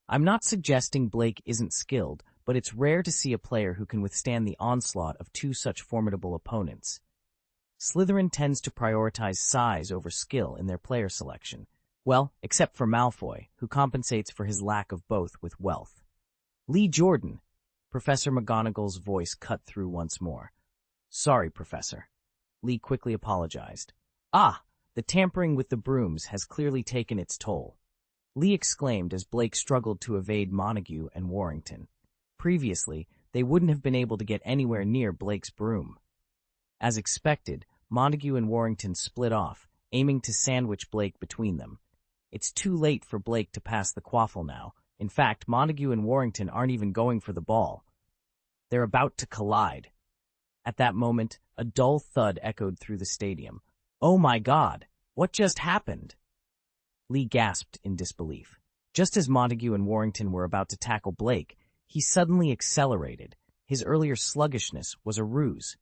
S1: I'm not suggesting Blake isn't skilled, but it's rare to see a player who can withstand the onslaught of two such formidable opponents. Slytherin tends to prioritize size over skill in their player selection. Well, except for Malfoy, who compensates for his lack of both with wealth. Lee Jordan, Professor McGonagall's voice cut through once more. Sorry, Professor. Lee quickly apologized. Ah, the tampering with the brooms has clearly taken its toll. Lee exclaimed as Blake struggled to evade Montague and Warrington. Previously, they wouldn't have been able to get anywhere near Blake's broom. As expected, Montague and Warrington split off, aiming to sandwich Blake between them. It's too late for Blake to pass the quaffle now. In fact, Montague and Warrington aren't even going for the ball. They're about to collide. At that moment, a dull thud echoed through the stadium. Oh my God! What just happened? Lee gasped in disbelief. Just as Montague and Warrington were about to tackle Blake, he suddenly accelerated. His earlier sluggishness was a ruse.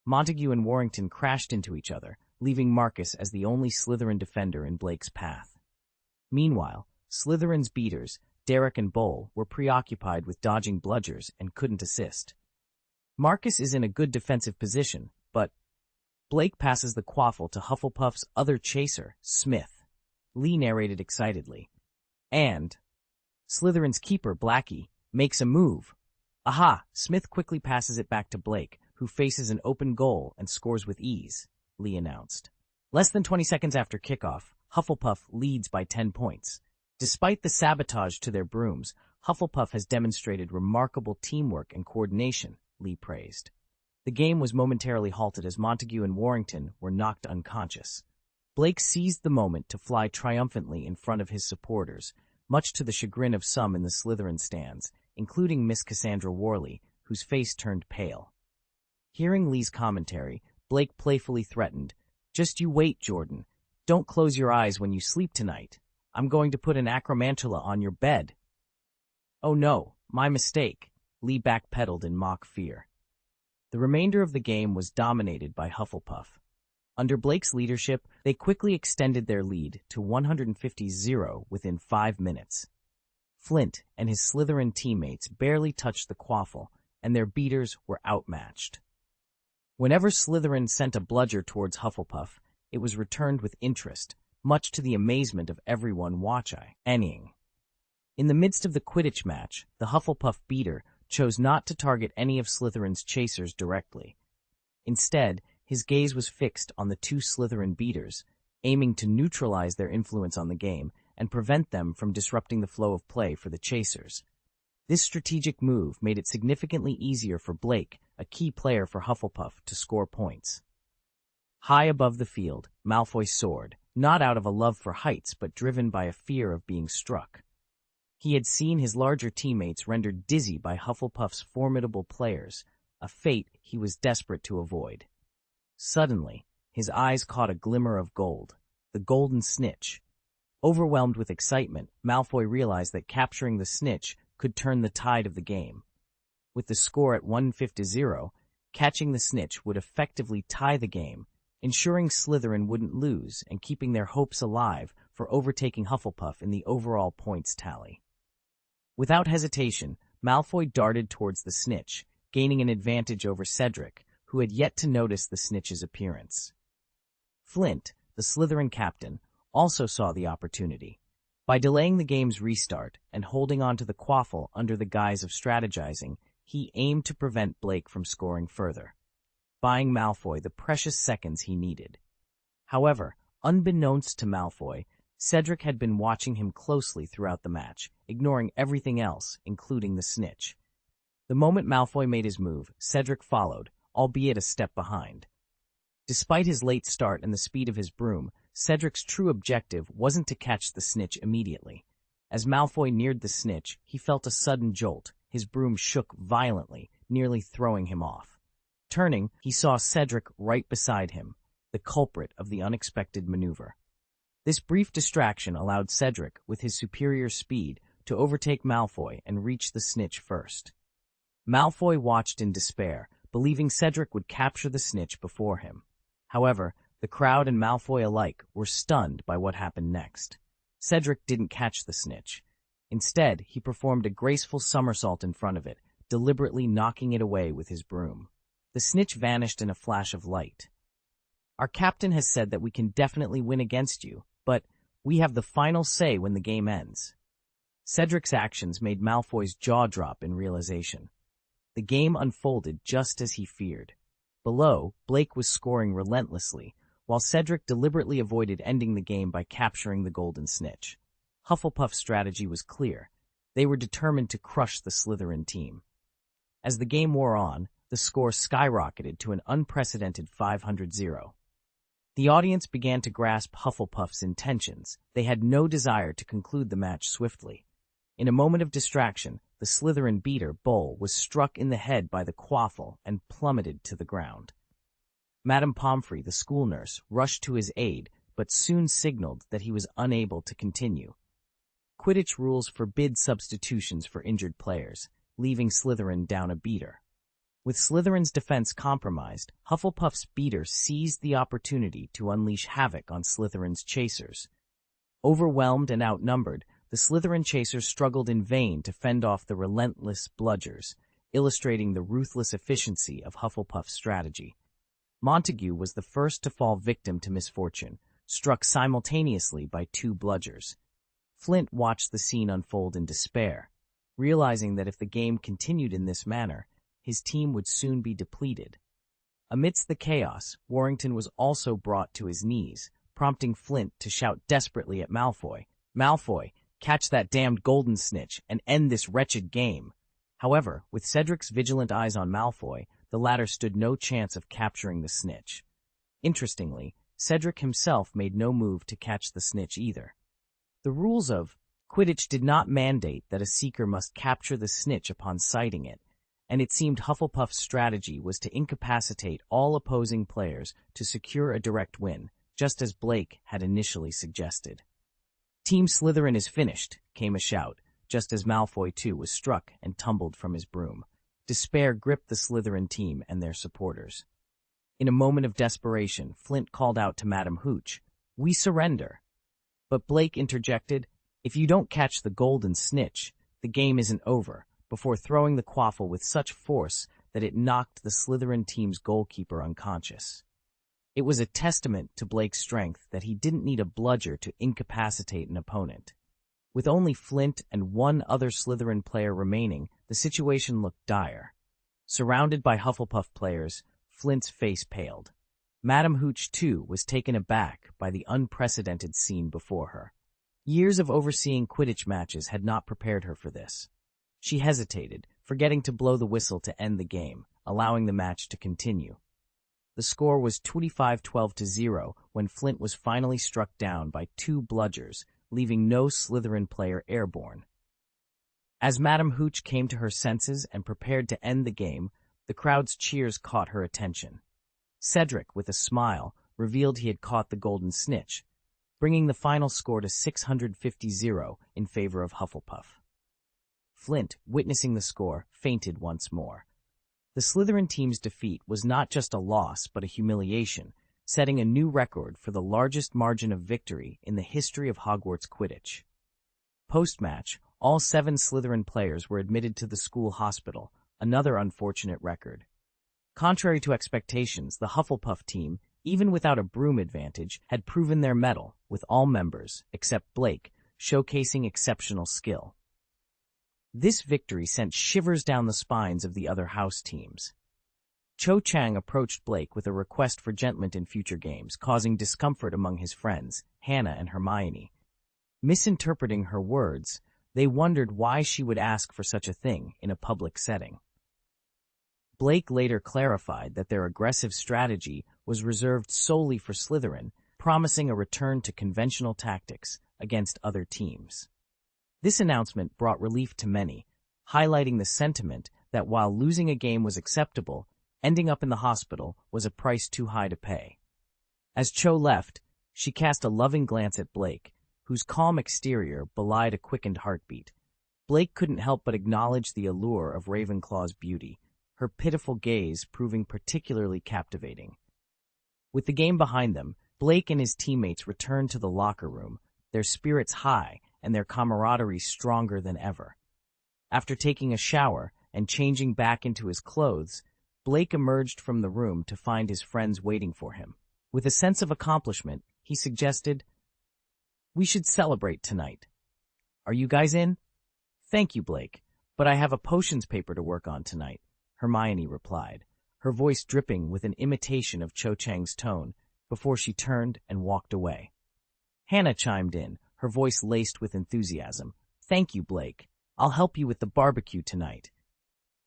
S1: Montague and Warrington crashed into each other, leaving Marcus as the only Slytherin defender in Blake's path. Meanwhile, Slytherin's beaters, Derek and Bowl, were preoccupied with dodging bludgers and couldn't assist. Marcus is in a good defensive position, but Blake passes the quaffle to Hufflepuff's other chaser, Smith. Lee narrated excitedly. And Slytherin's keeper, Blackie, makes a move. Aha! Smith quickly passes it back to Blake, who faces an open goal and scores with ease, Lee announced. Less than 20 seconds after kickoff, Hufflepuff leads by 10 points. Despite the sabotage to their brooms, Hufflepuff has demonstrated remarkable teamwork and coordination, Lee praised. The game was momentarily halted as Montague and Warrington were knocked unconscious. Blake seized the moment to fly triumphantly in front of his supporters, much to the chagrin of some in the Slytherin stands, including Miss Cassandra Worley, whose face turned pale. Hearing Lee's commentary, Blake playfully threatened, "Just you wait, Jordan. Don't close your eyes when you sleep tonight. I'm going to put an acromantula on your bed." "Oh no, my mistake," Lee backpedaled in mock fear. The remainder of the game was dominated by Hufflepuff. Under Blake's leadership, they quickly extended their lead to 150-0 within 5 minutes. Flint and his Slytherin teammates barely touched the quaffle, and their beaters were outmatched. Whenever Slytherin sent a bludger towards Hufflepuff, it was returned with interest, much to the amazement of everyone watching. In the midst of the Quidditch match, the Hufflepuff beater chose not to target any of Slytherin's chasers directly. Instead, his gaze was fixed on the 2 Slytherin beaters, aiming to neutralize their influence on the game and prevent them from disrupting the flow of play for the chasers. This strategic move made it significantly easier for Blake, a key player for Hufflepuff, to score points. High above the field, Malfoy soared, not out of a love for heights but driven by a fear of being struck. He had seen his larger teammates rendered dizzy by Hufflepuff's formidable players, a fate he was desperate to avoid. Suddenly, his eyes caught a glimmer of gold, the golden snitch. Overwhelmed with excitement, Malfoy realized that capturing the snitch could turn the tide of the game. With the score at 150-0, catching the snitch would effectively tie the game, ensuring Slytherin wouldn't lose and keeping their hopes alive for overtaking Hufflepuff in the overall points tally. Without hesitation, Malfoy darted towards the snitch, gaining an advantage over Cedric, who had yet to notice the snitch's appearance. Flint, the Slytherin captain, also saw the opportunity. By delaying the game's restart and holding on to the quaffle under the guise of strategizing, he aimed to prevent Blake from scoring further, buying Malfoy the precious seconds he needed. However, unbeknownst to Malfoy, Cedric had been watching him closely throughout the match, ignoring everything else, including the snitch. The moment Malfoy made his move, Cedric followed, albeit a step behind. Despite his late start and the speed of his broom, Cedric's true objective wasn't to catch the snitch immediately. As Malfoy neared the snitch, he felt a sudden jolt. His broom shook violently, nearly throwing him off. Turning, he saw Cedric right beside him, the culprit of the unexpected maneuver. This brief distraction allowed Cedric, with his superior speed, to overtake Malfoy and reach the snitch first. Malfoy watched in despair, believing Cedric would capture the snitch before him. However, the crowd and Malfoy alike were stunned by what happened next. Cedric didn't catch the snitch. Instead, he performed a graceful somersault in front of it, deliberately knocking it away with his broom. The snitch vanished in a flash of light. "Our captain has said that we can definitely win against you, but we have the final say when the game ends." Cedric's actions made Malfoy's jaw drop in realization. The game unfolded just as he feared. Below, Blake was scoring relentlessly, while Cedric deliberately avoided ending the game by capturing the golden snitch. Hufflepuff's strategy was clear. They were determined to crush the Slytherin team. As the game wore on, the score skyrocketed to an unprecedented 500-0. The audience began to grasp Hufflepuff's intentions. They had no desire to conclude the match swiftly. In a moment of distraction, the Slytherin beater, Bull, was struck in the head by the quaffle and plummeted to the ground. Madame Pomfrey, the school nurse, rushed to his aid, but soon signaled that he was unable to continue. Quidditch rules forbid substitutions for injured players, leaving Slytherin down a beater. With Slytherin's defense compromised, Hufflepuff's beater seized the opportunity to unleash havoc on Slytherin's chasers. Overwhelmed and outnumbered, the Slytherin chasers struggled in vain to fend off the relentless bludgers, illustrating the ruthless efficiency of Hufflepuff's strategy. Montague was the first to fall victim to misfortune, struck simultaneously by 2 bludgers. Flint watched the scene unfold in despair, realizing that if the game continued in this manner, his team would soon be depleted. Amidst the chaos, Warrington was also brought to his knees, prompting Flint to shout desperately at Malfoy, "Malfoy, catch that damned golden snitch and end this wretched game." However, with Cedric's vigilant eyes on Malfoy, the latter stood no chance of capturing the snitch. Interestingly, Cedric himself made no move to catch the snitch either. The rules of Quidditch did not mandate that a seeker must capture the snitch upon sighting it, and it seemed Hufflepuff's strategy was to incapacitate all opposing players to secure a direct win, just as Blake had initially suggested. "Team Slytherin is finished," came a shout, just as Malfoy too was struck and tumbled from his broom. Despair gripped the Slytherin team and their supporters. In a moment of desperation, Flint called out to Madam Hooch, "We surrender." But Blake interjected, "If you don't catch the golden snitch, the game isn't over," before throwing the quaffle with such force that it knocked the Slytherin team's goalkeeper unconscious. It was a testament to Blake's strength that he didn't need a bludger to incapacitate an opponent. With only Flint and one other Slytherin player remaining, the situation looked dire. Surrounded by Hufflepuff players, Flint's face paled. Madam Hooch, too, was taken aback by the unprecedented scene before her. Years of overseeing Quidditch matches had not prepared her for this. She hesitated, forgetting to blow the whistle to end the game, allowing the match to continue. The score was 25-12-0 when Flint was finally struck down by 2 bludgers, leaving no Slytherin player airborne. As Madam Hooch came to her senses and prepared to end the game, the crowd's cheers caught her attention. Cedric, with a smile, revealed he had caught the golden snitch, bringing the final score to 650-0 in favor of Hufflepuff. Flint, witnessing the score, fainted once more. The Slytherin team's defeat was not just a loss but a humiliation, setting a new record for the largest margin of victory in the history of Hogwarts Quidditch. Post-match, all 7 Slytherin players were admitted to the school hospital, another unfortunate record. Contrary to expectations, the Hufflepuff team, even without a broom advantage, had proven their mettle, with all members, except Blake, showcasing exceptional skill. This victory sent shivers down the spines of the other house teams. Cho Chang approached Blake with a request for gentlemen in future games, causing discomfort among his friends, Hannah and Hermione. Misinterpreting her words, they wondered why she would ask for such a thing in a public setting. Blake later clarified that their aggressive strategy was reserved solely for Slytherin, promising a return to conventional tactics against other teams. This announcement brought relief to many, highlighting the sentiment that while losing a game was acceptable, ending up in the hospital was a price too high to pay. As Cho left, she cast a loving glance at Blake, whose calm exterior belied a quickened heartbeat. Blake couldn't help but acknowledge the allure of Ravenclaw's beauty, her pitiful gaze proving particularly captivating. With the game behind them, Blake and his teammates returned to the locker room, their spirits high and their camaraderie stronger than ever. After taking a shower and changing back into his clothes, Blake emerged from the room to find his friends waiting for him. With a sense of accomplishment, he suggested, "We should celebrate tonight. Are you guys in?" "Thank you, Blake, but I have a potions paper to work on tonight," Hermione replied, her voice dripping with an imitation of Cho Chang's tone, before she turned and walked away. Hannah chimed in, her voice laced with enthusiasm. "Thank you, Blake. I'll help you with the barbecue tonight."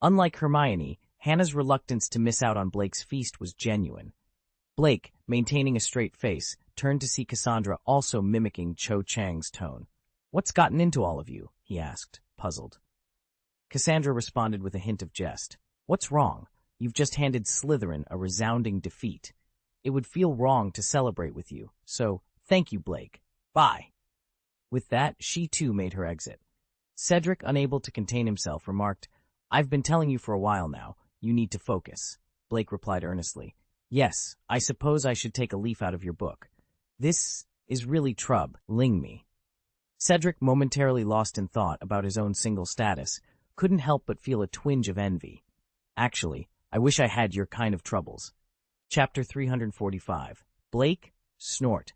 S1: Unlike Hermione, Hannah's reluctance to miss out on Blake's feast was genuine. Blake, maintaining a straight face, turned to see Cassandra also mimicking Cho Chang's tone. "What's gotten into all of you?" he asked, puzzled. Cassandra responded with a hint of jest. "What's wrong? You've just handed Slytherin a resounding defeat. It would feel wrong to celebrate with you, so thank you, Blake. Bye." With that, she too made her exit. Cedric, unable to contain himself, remarked, "I've been telling you for a while now, you need to focus." Blake replied earnestly, "Yes, I suppose I should take a leaf out of your book. This is really troubling me." Cedric, momentarily lost in thought about his own single status, couldn't help but feel a twinge of envy. "Actually, I wish I had your kind of troubles." Chapter 345. Blake? Snort.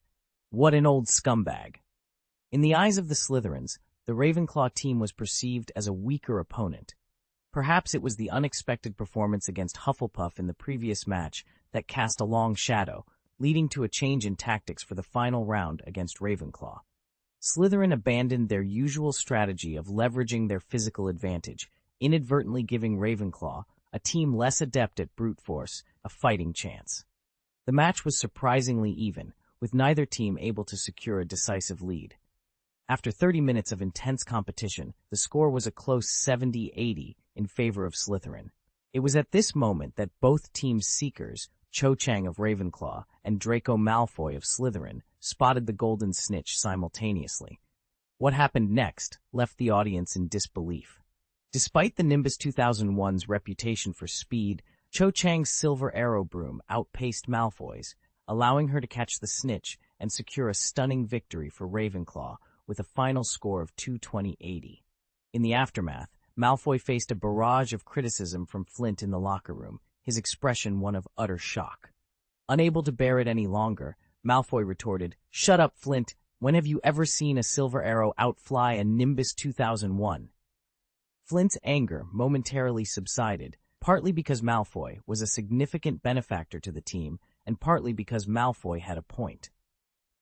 S1: What an old scumbag. In the eyes of the Slytherins, the Ravenclaw team was perceived as a weaker opponent. Perhaps it was the unexpected performance against Hufflepuff in the previous match that cast a long shadow, leading to a change in tactics for the final round against Ravenclaw. Slytherin abandoned their usual strategy of leveraging their physical advantage, inadvertently giving Ravenclaw, a team less adept at brute force, a fighting chance. The The match was surprisingly even, with neither team able to secure a decisive lead. After 30 minutes of intense competition, the score was a close 70-80 in favor of Slytherin. It was at this moment that both teams' seekers, Cho Chang of Ravenclaw and Draco Malfoy of Slytherin, spotted the golden snitch simultaneously. What happened next left the audience in disbelief. Despite the Nimbus 2001's reputation for speed, Cho Chang's silver arrow broom outpaced Malfoy's, allowing her to catch the snitch and secure a stunning victory for Ravenclaw with a final score of 220-80. In the aftermath, Malfoy faced a barrage of criticism from Flint in the locker room, his expression one of utter shock. Unable to bear it any longer, Malfoy retorted, "Shut up, Flint. When have you ever seen a silver arrow outfly a Nimbus 2001? Flint's anger momentarily subsided, partly because Malfoy was a significant benefactor to the team, and partly because Malfoy had a point.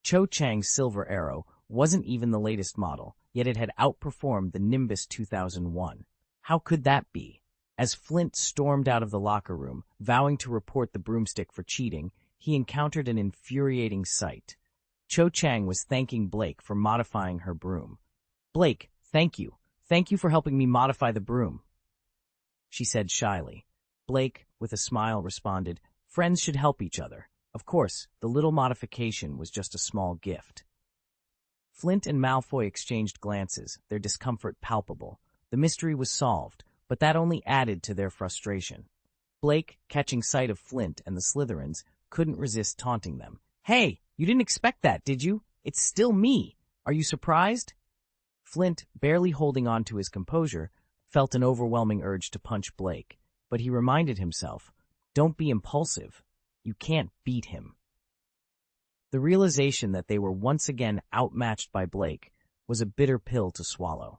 S1: Cho Chang's silver arrow wasn't even the latest model, yet it had outperformed the Nimbus 2001. How could that be? As Flint stormed out of the locker room, vowing to report the broomstick for cheating, he encountered an infuriating sight. Cho Chang was thanking Blake for modifying her broom. "Blake, thank you. Thank you for helping me modify the broom," she said shyly. Blake, with a smile, responded, "Friends should help each other. Of course, the little modification was just a small gift." Flint and Malfoy exchanged glances, their discomfort palpable. The mystery was solved, but that only added to their frustration. Blake, catching sight of Flint and the Slytherins, couldn't resist taunting them. "Hey, you didn't expect that, did you? It's still me. Are you surprised?" Flint, barely holding on to his composure, felt an overwhelming urge to punch Blake, but he reminded himself, "Don't be impulsive. You can't beat him." The realization that they were once again outmatched by Blake was a bitter pill to swallow.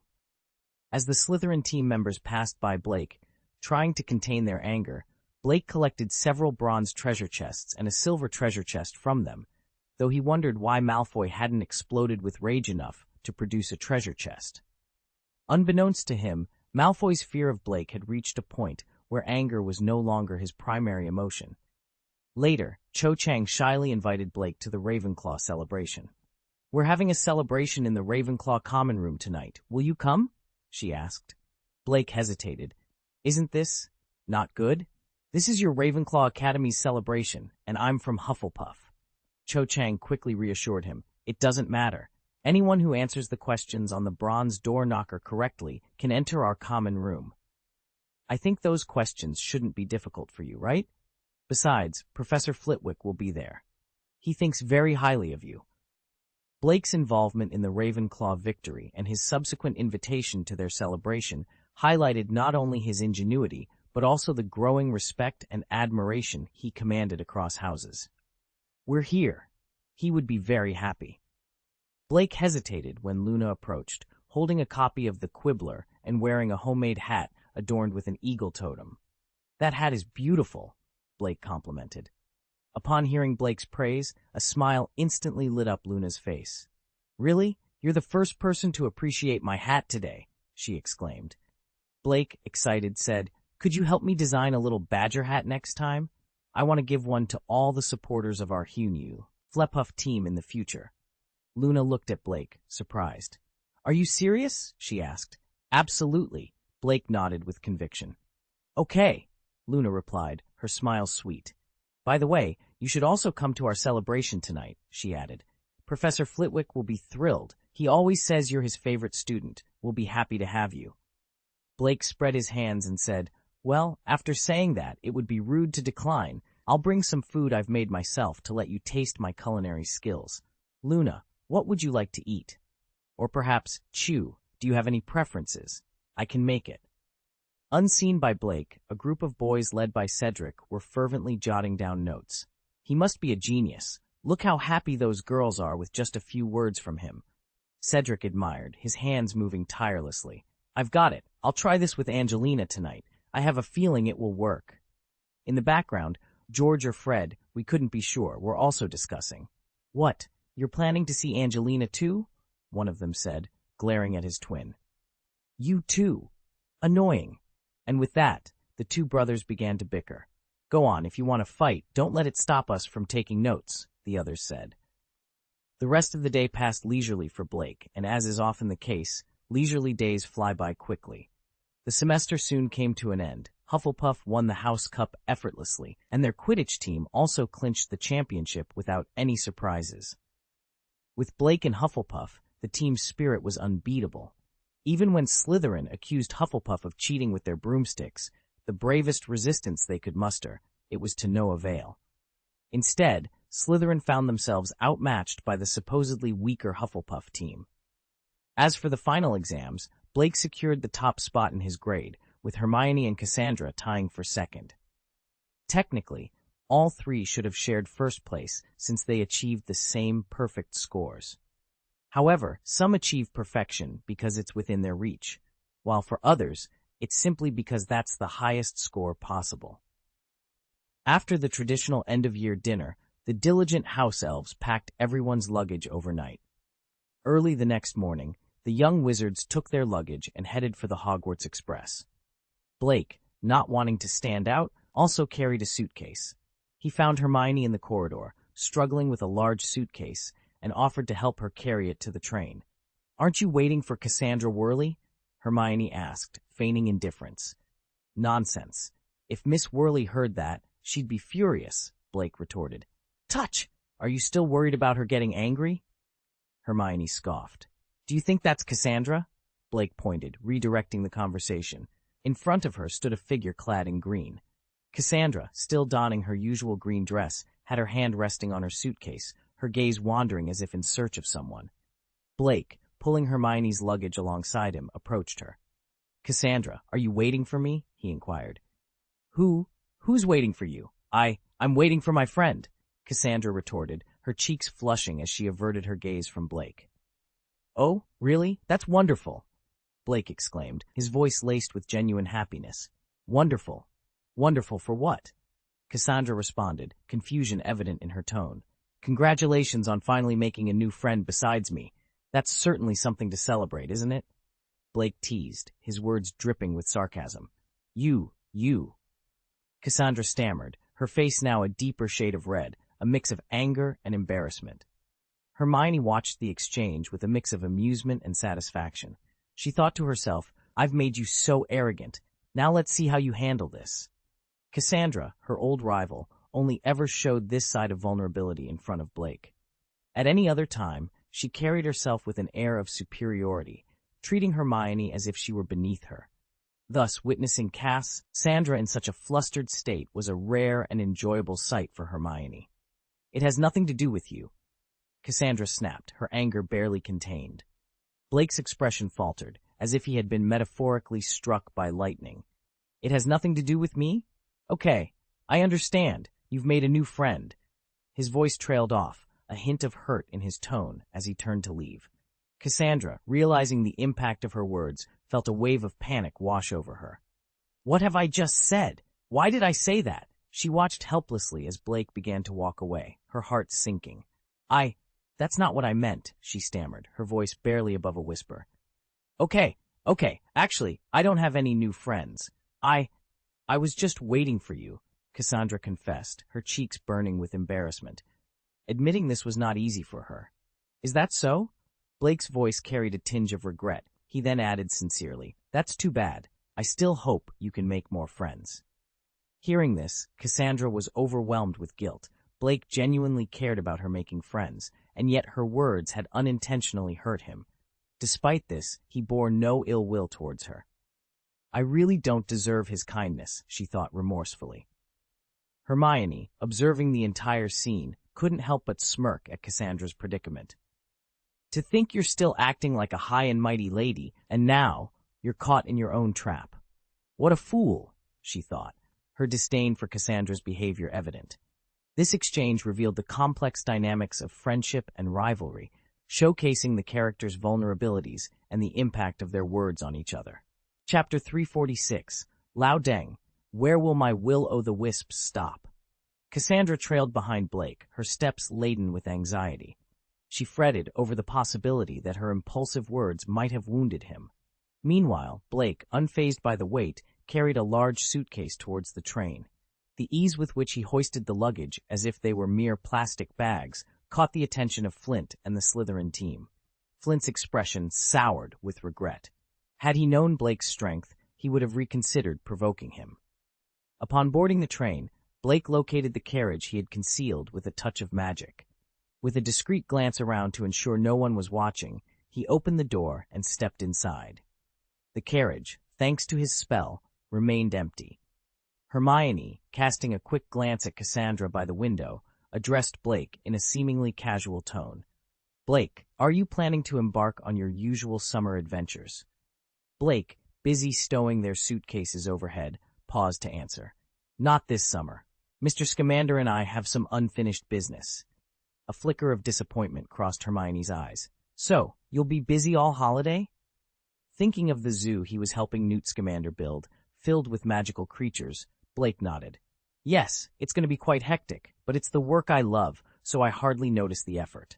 S1: As the Slytherin team members passed by Blake, trying to contain their anger, Blake collected several bronze treasure chests and a silver treasure chest from them, though he wondered why Malfoy hadn't exploded with rage enough to produce a treasure chest. Unbeknownst to him, Malfoy's fear of Blake had reached a point where anger was no longer his primary emotion. Later, Cho Chang shyly invited Blake to the Ravenclaw celebration. "We're having a celebration in the Ravenclaw common room tonight. Will you come?" she asked. Blake hesitated. "Isn't this not good? This is your Ravenclaw Academy's celebration, and I'm from Hufflepuff." Cho Chang quickly reassured him, "It doesn't matter. Anyone who answers the questions on the bronze door knocker correctly can enter our common room. I think those questions shouldn't be difficult for you, right? Besides, Professor Flitwick will be there. He thinks very highly of you." Blake's involvement in the Ravenclaw victory and his subsequent invitation to their celebration highlighted not only his ingenuity, but also the growing respect and admiration he commanded across houses. "We're here." He would be very happy. Blake hesitated when Luna approached, holding a copy of The Quibbler and wearing a homemade hat adorned with an eagle totem. "That hat is beautiful," Blake complimented. Upon hearing Blake's praise, a smile instantly lit up Luna's face. "Really? You're the first person to appreciate my hat today," she exclaimed. Blake, excited, said, "Could you help me design a little badger hat next time? I want to give one to all the supporters of our Hufflepuff team in the future." Luna looked at Blake, surprised. "Are you serious?" she asked. "Absolutely," Blake nodded with conviction. "Okay," Luna replied, her smile sweet. "By the way, you should also come to our celebration tonight," she added. "Professor Flitwick will be thrilled. He always says you're his favorite student. We'll be happy to have you." Blake spread his hands and said, "Well, after saying that, it would be rude to decline. I'll bring some food I've made myself to let you taste my culinary skills. Luna, what would you like to eat? Or perhaps chew. Do you have any preferences? I can make it." Unseen by Blake, a group of boys led by Cedric were fervently jotting down notes. "He must be a genius. Look how happy those girls are with just a few words from him." Cedric admired, his hands moving tirelessly. "I've got it. I'll try this with Angelina tonight. I have a feeling it will work." In the background, George or Fred, we couldn't be sure, were also discussing. "What, you're planning to see Angelina too?" one of them said, glaring at his twin. "You too. Annoying." And with that, the two brothers began to bicker. Go on, if you want to fight, don't let it stop us from taking notes, the others said. The rest of the day passed leisurely for Blake, and as is often the case, leisurely days fly by quickly. The semester soon came to an end. Hufflepuff won the House Cup effortlessly, and their Quidditch team also clinched the championship without any surprises. With Blake and Hufflepuff, the team's spirit was unbeatable. Even when Slytherin accused Hufflepuff of cheating with their broomsticks, the bravest resistance they could muster, it was to no avail. Instead, Slytherin found themselves outmatched by the supposedly weaker Hufflepuff team. As for the final exams, Blake secured the top spot in his grade, with Hermione and Cassandra tying for second. Technically, all three should have shared first place since they achieved the same perfect scores. However, some achieve perfection because it's within their reach, while for others, it's simply because that's the highest score possible. After the traditional end-of-year dinner, the diligent house elves packed everyone's luggage overnight. Early the next morning, the young wizards took their luggage and headed for the Hogwarts Express. Blake, not wanting to stand out, also carried a suitcase. He found Hermione in the corridor, struggling with a large suitcase, and offered to help her carry it to the train. "Aren't you waiting for Cassandra Worley?" Hermione asked, feigning indifference. "Nonsense. If Miss Worley heard that, she'd be furious," Blake retorted. "Touch! Are you still worried about her getting angry?" Hermione scoffed. "Do you think that's Cassandra?" Blake pointed, redirecting the conversation. In front of her stood a figure clad in green. Cassandra, still donning her usual green dress, had her hand resting on her suitcase, her gaze wandering as if in search of someone. Blake, pulling Hermione's luggage alongside him, approached her. "Cassandra, are you waiting for me?" he inquired. Who's waiting for you? I'm waiting for my friend," Cassandra retorted, her cheeks flushing as she averted her gaze from Blake. "Oh, really? That's wonderful," Blake exclaimed, his voice laced with genuine happiness. "Wonderful. Wonderful for what?" Cassandra responded, confusion evident in her tone. "Congratulations on finally making a new friend besides me. That's certainly something to celebrate, isn't it?" Blake teased, his words dripping with sarcasm. You. Cassandra stammered, her face now a deeper shade of red, a mix of anger and embarrassment. Hermione watched the exchange with a mix of amusement and satisfaction. She thought to herself, "I've made you so arrogant. Now let's see how you handle this." Cassandra, her old rival, only ever showed this side of vulnerability in front of Blake. At any other time, she carried herself with an air of superiority, treating Hermione as if she were beneath her. Thus, witnessing Cassandra in such a flustered state was a rare and enjoyable sight for Hermione. "It has nothing to do with you," Cassandra snapped, her anger barely contained. Blake's expression faltered, as if he had been metaphorically struck by lightning. "It has nothing to do with me? Okay, I understand. You've made a new friend." His voice trailed off, a hint of hurt in his tone as he turned to leave. Cassandra, realizing the impact of her words, felt a wave of panic wash over her. "What have I just said? Why did I say that?" She watched helplessly as Blake began to walk away, her heart sinking. That's not what I meant," she stammered, her voice barely above a whisper. Okay, actually, I don't have any new friends. I was just waiting for you," Cassandra confessed, her cheeks burning with embarrassment. Admitting this was not easy for her. "Is that so?" Blake's voice carried a tinge of regret. He then added sincerely, "That's too bad. I still hope you can make more friends." Hearing this, Cassandra was overwhelmed with guilt. Blake genuinely cared about her making friends, and yet her words had unintentionally hurt him. Despite this, he bore no ill will towards her. "I really don't deserve his kindness," she thought remorsefully. Hermione, observing the entire scene, couldn't help but smirk at Cassandra's predicament. "To think you're still acting like a high and mighty lady, and now you're caught in your own trap. What a fool," she thought, her disdain for Cassandra's behavior evident. This exchange revealed the complex dynamics of friendship and rivalry, showcasing the characters' vulnerabilities and the impact of their words on each other. Chapter 346, Lao Deng, Where Will My Will-O'-the-Wisps Stop? Cassandra trailed behind Blake, her steps laden with anxiety. She fretted over the possibility that her impulsive words might have wounded him. Meanwhile, Blake, unfazed by the weight, carried a large suitcase towards the train. The ease with which he hoisted the luggage, as if they were mere plastic bags, caught the attention of Flint and the Slytherin team. Flint's expression soured with regret. Had he known Blake's strength, he would have reconsidered provoking him. Upon boarding the train, Blake located the carriage he had concealed with a touch of magic. With a discreet glance around to ensure no one was watching, he opened the door and stepped inside. The carriage, thanks to his spell, remained empty. Hermione, casting a quick glance at Cassandra by the window, addressed Blake in a seemingly casual tone. "Blake, are you planning to embark on your usual summer adventures?" Blake, busy stowing their suitcases overhead, paused to answer. "Not this summer. Mr. Scamander and I have some unfinished business." A flicker of disappointment crossed Hermione's eyes. "So, you'll be busy all holiday?" Thinking of the zoo he was helping Newt Scamander build, filled with magical creatures, Blake nodded. "Yes, it's going to be quite hectic, but it's the work I love, so I hardly notice the effort."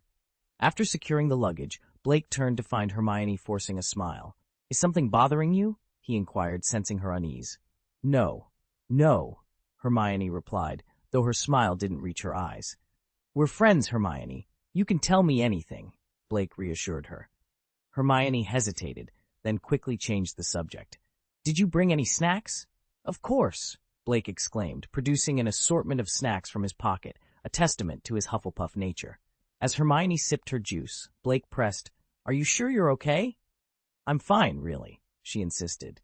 S1: After securing the luggage, Blake turned to find Hermione forcing a smile. "Is something bothering you?" he inquired, sensing her unease. No, Hermione replied, though her smile didn't reach her eyes. "We're friends, Hermione. You can tell me anything," Blake reassured her. Hermione hesitated, then quickly changed the subject. "Did you bring any snacks?" "Of course," Blake exclaimed, producing an assortment of snacks from his pocket, a testament to his Hufflepuff nature. As Hermione sipped her juice, Blake pressed, "Are you sure you're okay?" "I'm fine, really," she insisted.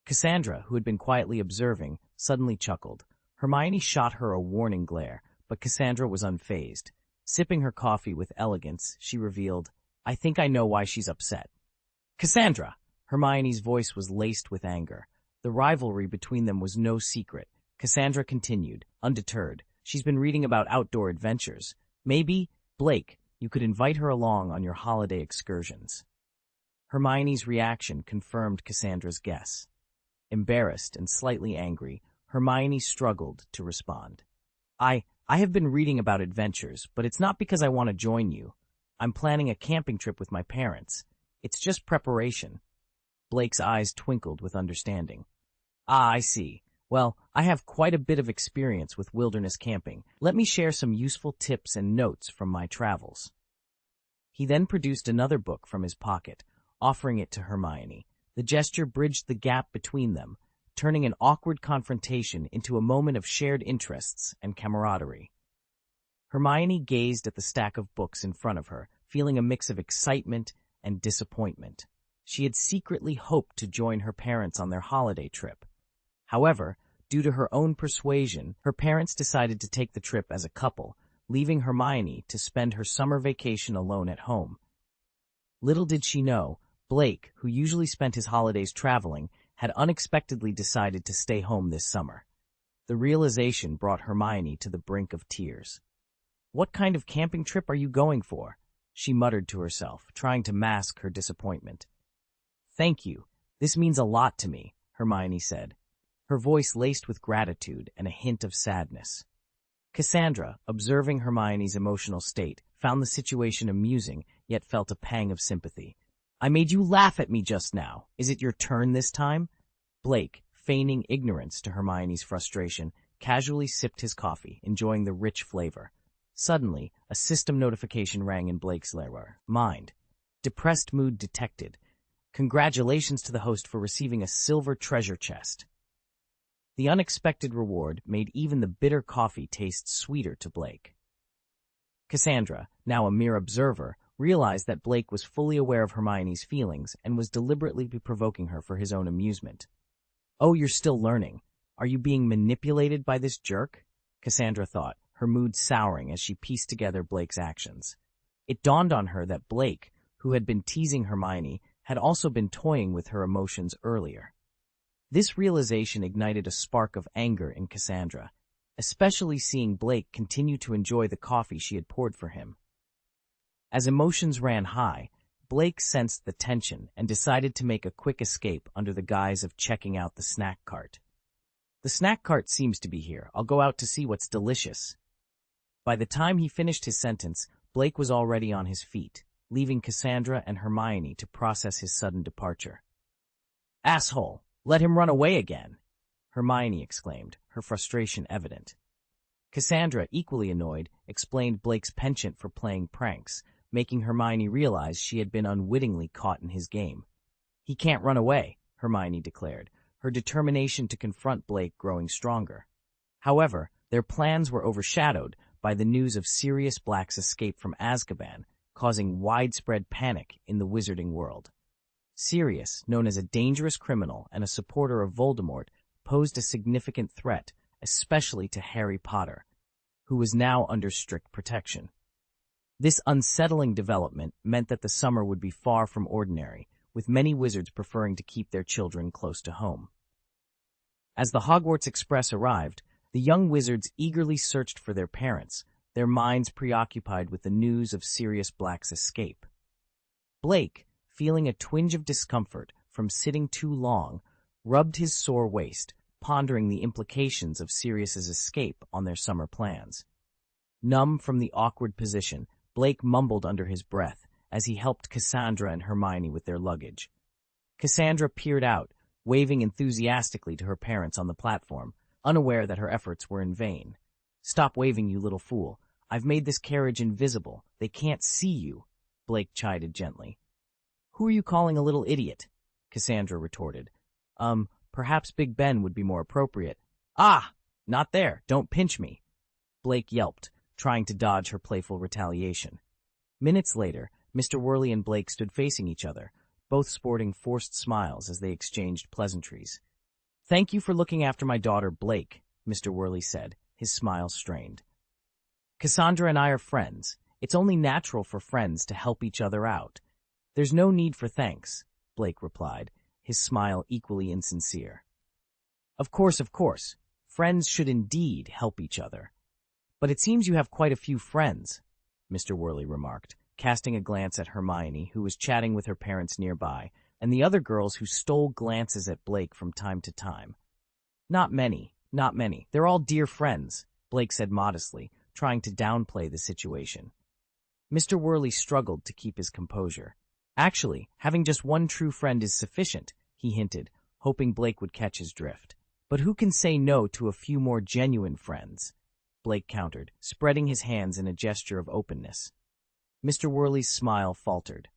S1: Cassandra, who had been quietly observing, suddenly chuckled. Hermione shot her a warning glare, but Cassandra was unfazed. Sipping her coffee with elegance, she revealed, "I think I know why she's upset." "Cassandra!" Hermione's voice was laced with anger. The rivalry between them was no secret. Cassandra continued, undeterred. "She's been reading about outdoor adventures. Maybe, Blake, you could invite her along on your holiday excursions." Hermione's reaction confirmed Cassandra's guess. Embarrassed and slightly angry, Hermione struggled to respond. I have been reading about adventures, but it's not because I want to join you. I'm planning a camping trip with my parents. It's just preparation." Blake's eyes twinkled with understanding. "Ah, I see. Well, I have quite a bit of experience with wilderness camping. Let me share some useful tips and notes from my travels." He then produced another book from his pocket, offering it to Hermione. The gesture bridged the gap between them, turning an awkward confrontation into a moment of shared interests and camaraderie. Hermione gazed at the stack of books in front of her, feeling a mix of excitement and disappointment. She had secretly hoped to join her parents on their holiday trip. However, due to her own persuasion, her parents decided to take the trip as a couple, leaving Hermione to spend her summer vacation alone at home. Little did she know, Blake, who usually spent his holidays traveling, had unexpectedly decided to stay home this summer. The realization brought Hermione to the brink of tears. "What kind of camping trip are you going for?" she muttered to herself, trying to mask her disappointment. "Thank you. This means a lot to me," Hermione said, her voice laced with gratitude and a hint of sadness. Cassandra, observing Hermione's emotional state, found the situation amusing, yet felt a pang of sympathy. "I made you laugh at me just now. Is it your turn this time?" Blake, feigning ignorance to Hermione's frustration, casually sipped his coffee, enjoying the rich flavor. Suddenly, a system notification rang in Blake's mind. Depressed mood detected. Congratulations to the host for receiving a silver treasure chest. The unexpected reward made even the bitter coffee taste sweeter to Blake. Cassandra, now a mere observer, realized that Blake was fully aware of Hermione's feelings and was deliberately provoking her for his own amusement. "Oh, you're still learning. Are you being manipulated by this jerk?" Cassandra thought, her mood souring as she pieced together Blake's actions. It dawned on her that Blake, who had been teasing Hermione, had also been toying with her emotions earlier. This realization ignited a spark of anger in Cassandra, especially seeing Blake continue to enjoy the coffee she had poured for him. As emotions ran high, Blake sensed the tension and decided to make a quick escape under the guise of checking out the snack cart. "The snack cart seems to be here. I'll go out to see what's delicious." By the time he finished his sentence, Blake was already on his feet, leaving Cassandra and Hermione to process his sudden departure. "Asshole! Let him run away again!" Hermione exclaimed, her frustration evident. Cassandra, equally annoyed, explained Blake's penchant for playing pranks, making Hermione realize she had been unwittingly caught in his game. "He can't run away," Hermione declared, her determination to confront Blake growing stronger. However, their plans were overshadowed by the news of Sirius Black's escape from Azkaban, causing widespread panic in the wizarding world. Sirius, known as a dangerous criminal and a supporter of Voldemort, posed a significant threat, especially to Harry Potter, who was now under strict protection. This unsettling development meant that the summer would be far from ordinary, with many wizards preferring to keep their children close to home. As the Hogwarts Express arrived, the young wizards eagerly searched for their parents, their minds preoccupied with the news of Sirius Black's escape. Blake, feeling a twinge of discomfort from sitting too long, rubbed his sore waist, pondering the implications of Sirius's escape on their summer plans. Numb from the awkward position, Blake mumbled under his breath as he helped Cassandra and Hermione with their luggage. Cassandra peered out, waving enthusiastically to her parents on the platform, unaware that her efforts were in vain. "Stop waving, you little fool. I've made this carriage invisible. They can't see you," Blake chided gently. "Who are you calling a little idiot?" Cassandra retorted. Perhaps Big Ben would be more appropriate." "Ah! Not there. Don't pinch me," Blake yelped, trying to dodge her playful retaliation. Minutes later, Mr. Worley and Blake stood facing each other, both sporting forced smiles as they exchanged pleasantries. "Thank you for looking after my daughter, Blake," Mr. Worley said, his smile strained. "Cassandra and I are friends. It's only natural for friends to help each other out." "There's no need for thanks," Blake replied, his smile equally insincere. Of course. Friends should indeed help each other. But it seems you have quite a few friends," Mr. Worley remarked, casting a glance at Hermione, who was chatting with her parents nearby, and the other girls who stole glances at Blake from time to time. Not many. They're all dear friends," Blake said modestly, trying to downplay the situation. Mr. Worley struggled to keep his composure. "Actually, having just one true friend is sufficient," he hinted, hoping Blake would catch his drift. "But who can say no to a few more genuine friends?" Blake countered, spreading his hands in a gesture of openness. Mr. Worley's smile faltered.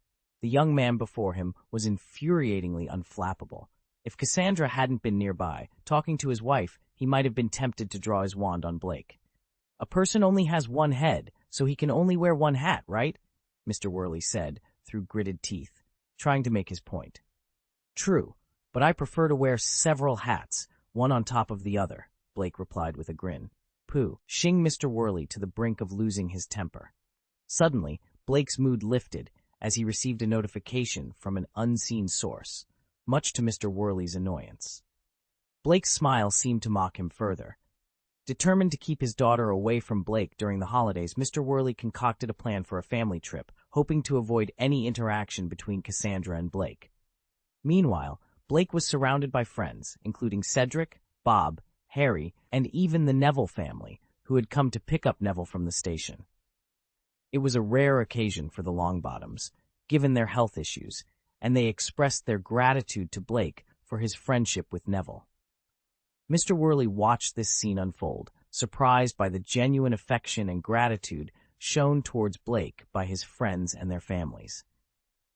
S1: The young man before him was infuriatingly unflappable. If Cassandra hadn't been nearby, talking to his wife, he might have been tempted to draw his wand on Blake. "A person only has one head, so he can only wear one hat, right?" Mr. Worley said, through gritted teeth, trying to make his point. "True, but I prefer to wear several hats, one on top of the other," Blake replied with a grin. Pushing Mr. Worley to the brink of losing his temper. Suddenly, Blake's mood lifted as he received a notification from an unseen source, much to Mr. Worley's annoyance. Blake's smile seemed to mock him further. Determined to keep his daughter away from Blake during the holidays, Mr. Worley concocted a plan for a family trip, hoping to avoid any interaction between Cassandra and Blake. Meanwhile, Blake was surrounded by friends, including Cedric, Bob, Harry, and even the Neville family, who had come to pick up Neville from the station. It was a rare occasion for the Longbottoms, given their health issues, and they expressed their gratitude to Blake for his friendship with Neville. Mr. Worley watched this scene unfold, surprised by the genuine affection and gratitude shown towards Blake by his friends and their families.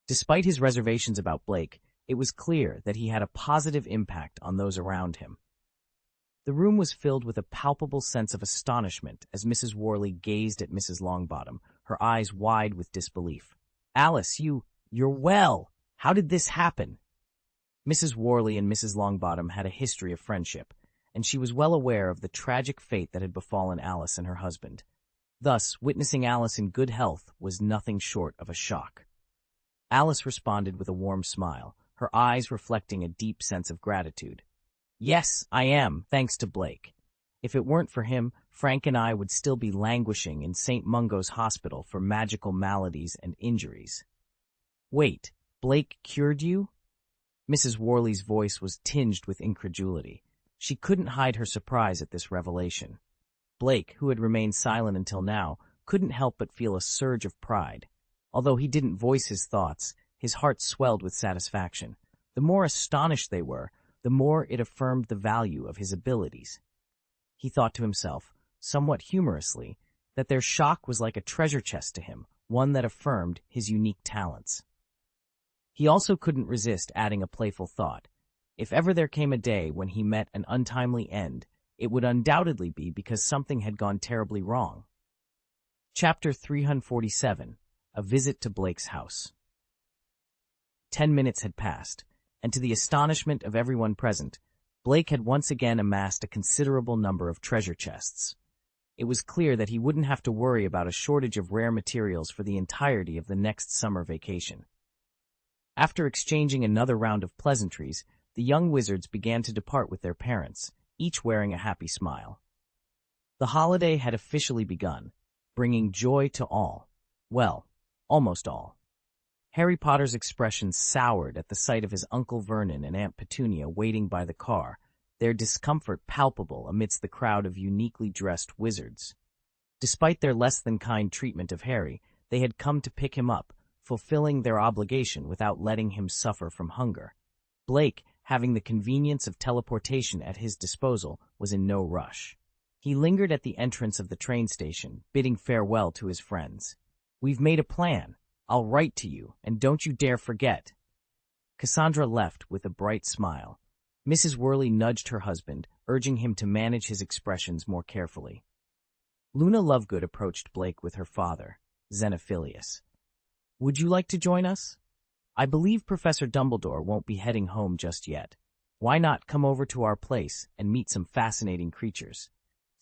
S1: Despite his reservations about Blake, it was clear that he had a positive impact on those around him. The room was filled with a palpable sense of astonishment as Mrs. Worley gazed at Mrs. Longbottom, her eyes wide with disbelief. "Alice, you're well! How did this happen?" Mrs. Worley and Mrs. Longbottom had a history of friendship, and she was well aware of the tragic fate that had befallen Alice and her husband. Thus, witnessing Alice in good health was nothing short of a shock. Alice responded with a warm smile, her eyes reflecting a deep sense of gratitude. "Yes, I am, thanks to Blake. If it weren't for him, Frank and I would still be languishing in St. Mungo's hospital for magical maladies and injuries." "Wait, Blake cured you?" Mrs. Worley's voice was tinged with incredulity. She couldn't hide her surprise at this revelation. Blake, who had remained silent until now, couldn't help but feel a surge of pride. Although he didn't voice his thoughts, his heart swelled with satisfaction. The more astonished they were, the more it affirmed the value of his abilities. He thought to himself, somewhat humorously, that their shock was like a treasure chest to him, one that affirmed his unique talents. He also couldn't resist adding a playful thought. If ever there came a day when he met an untimely end, it would undoubtedly be because something had gone terribly wrong. Chapter 347. A Visit to Blake's House. 10 minutes had passed, and to the astonishment of everyone present, Blake had once again amassed a considerable number of treasure chests. It was clear that he wouldn't have to worry about a shortage of rare materials for the entirety of the next summer vacation. After exchanging another round of pleasantries, the young wizards began to depart with their parents, each wearing a happy smile. The holiday had officially begun, bringing joy to all. Well, almost all. Harry Potter's expression soured at the sight of his Uncle Vernon and Aunt Petunia waiting by the car, their discomfort palpable amidst the crowd of uniquely dressed wizards. Despite their less-than-kind treatment of Harry, they had come to pick him up, fulfilling their obligation without letting him suffer from hunger. Blake, having the convenience of teleportation at his disposal, was in no rush. He lingered at the entrance of the train station, bidding farewell to his friends. "We've made a plan. I'll write to you, and don't you dare forget." Cassandra left with a bright smile. Mrs. Worley nudged her husband, urging him to manage his expressions more carefully. Luna Lovegood approached Blake with her father, Xenophilius. "Would you like to join us? I believe Professor Dumbledore won't be heading home just yet. Why not come over to our place and meet some fascinating creatures?"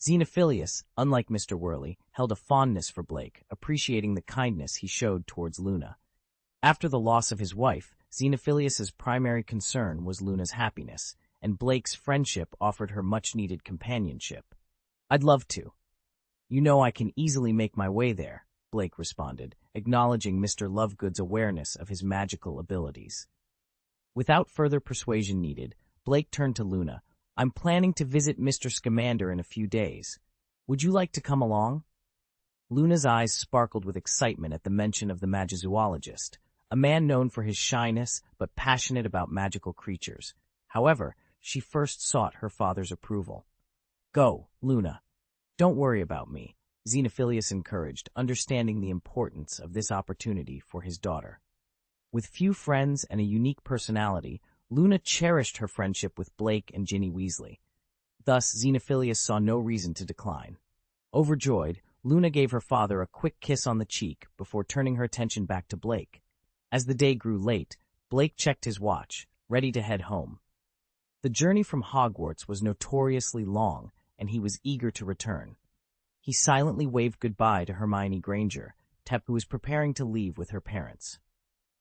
S1: Xenophilius, unlike Mr. Worley, held a fondness for Blake, appreciating the kindness he showed towards Luna. After the loss of his wife, Xenophilius's primary concern was Luna's happiness, and Blake's friendship offered her much-needed companionship. "I'd love to. You know I can easily make my way there," Blake responded, acknowledging Mr. Lovegood's awareness of his magical abilities. Without further persuasion needed, Blake turned to Luna. "I'm planning to visit Mr. Scamander in a few days. Would you like to come along?" Luna's eyes sparkled with excitement at the mention of the magizoologist, a man known for his shyness but passionate about magical creatures. However, she first sought her father's approval. "Go, Luna. Don't worry about me," Xenophilius encouraged, understanding the importance of this opportunity for his daughter. With few friends and a unique personality, Luna cherished her friendship with Blake and Ginny Weasley. Thus, Xenophilius saw no reason to decline. Overjoyed, Luna gave her father a quick kiss on the cheek before turning her attention back to Blake. As the day grew late, Blake checked his watch, ready to head home. The journey from Hogwarts was notoriously long, and he was eager to return. He silently waved goodbye to Hermione Granger, who was preparing to leave with her parents.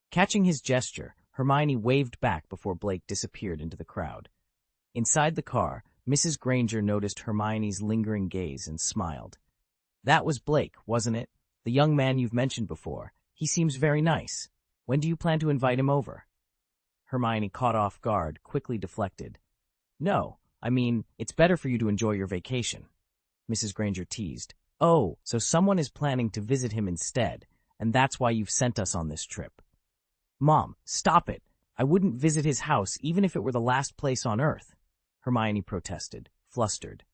S1: Catching his gesture, Hermione waved back before Blake disappeared into the crowd. Inside the car, Mrs. Granger noticed Hermione's lingering gaze and smiled. "That was Blake, wasn't it? The young man you've mentioned before. He seems very nice. When do you plan to invite him over?" Hermione, caught off guard, quickly deflected. "No, I mean, it's better for you to enjoy your vacation," Mrs. Granger teased. "Oh, so someone is planning to visit him instead, and that's why you've sent us on this trip." "Mom, stop it. I wouldn't visit his house even if it were the last place on Earth," Hermione protested, flustered.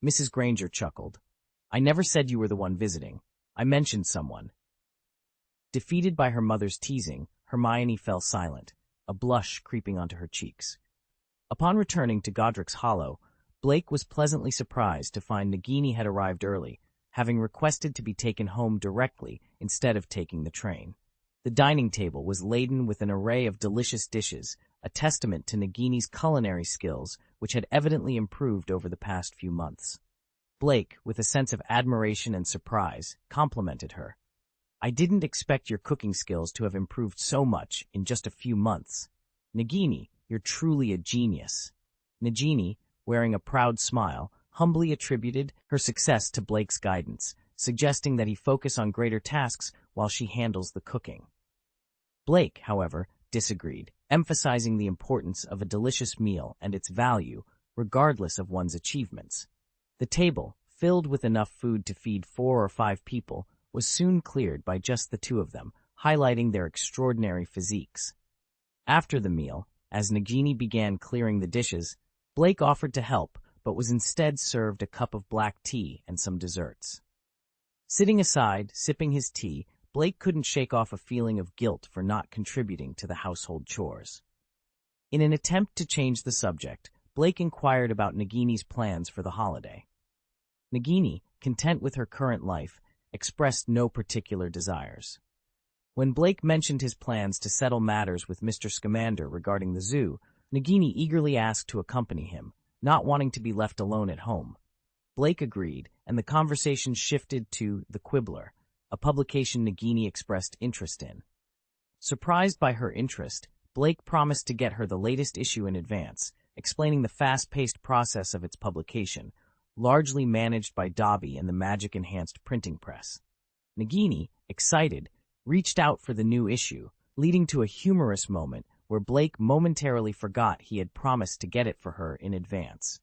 S1: Mrs. Granger chuckled. "I never said you were the one visiting. I mentioned someone." Defeated by her mother's teasing, Hermione fell silent, a blush creeping onto her cheeks. Upon returning to Godric's Hollow, Blake was pleasantly surprised to find Nagini had arrived early, having requested to be taken home directly instead of taking the train. The dining table was laden with an array of delicious dishes, a testament to Nagini's culinary skills, which had evidently improved over the past few months. Blake, with a sense of admiration and surprise, complimented her. "I didn't expect your cooking skills to have improved so much in just a few months. Nagini, you're truly a genius." Nagini, wearing a proud smile, humbly attributed her success to Blake's guidance, suggesting that he focus on greater tasks while she handles the cooking. Blake, however, disagreed, emphasizing the importance of a delicious meal and its value, regardless of one's achievements. The table, filled with enough food to feed 4 or 5 people, was soon cleared by just the two of them, highlighting their extraordinary physiques. After the meal, as Nagini began clearing the dishes, Blake offered to help, but was instead served a cup of black tea and some desserts. Sitting aside, sipping his tea, Blake couldn't shake off a feeling of guilt for not contributing to the household chores. In an attempt to change the subject, Blake inquired about Nagini's plans for the holiday. Nagini, content with her current life, expressed no particular desires. When Blake mentioned his plans to settle matters with Mr. Scamander regarding the zoo, Nagini eagerly asked to accompany him, not wanting to be left alone at home. Blake agreed, and the conversation shifted to The Quibbler, a publication Nagini expressed interest in. Surprised by her interest, Blake promised to get her the latest issue in advance, explaining the fast-paced process of its publication, largely managed by Dobby and the magic-enhanced printing press. Nagini, excited, reached out for the new issue, leading to a humorous moment where Blake momentarily forgot he had promised to get it for her in advance.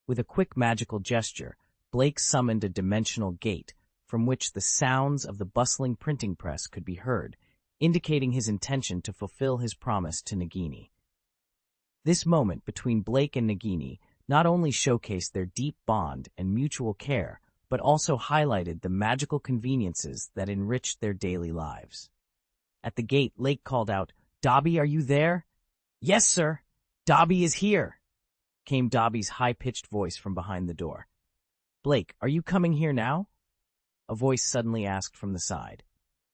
S1: With a quick magical gesture, Blake summoned a dimensional gate from which the sounds of the bustling printing press could be heard, indicating his intention to fulfill his promise to Nagini. This moment between Blake and Nagini not only showcased their deep bond and mutual care, but also highlighted the magical conveniences that enriched their daily lives. At the gate, Blake called out, "Dobby, are you there?" "Yes, sir. Dobby is here," came Dobby's high-pitched voice from behind the door. "Blake, are you coming here now?" a voice suddenly asked from the side.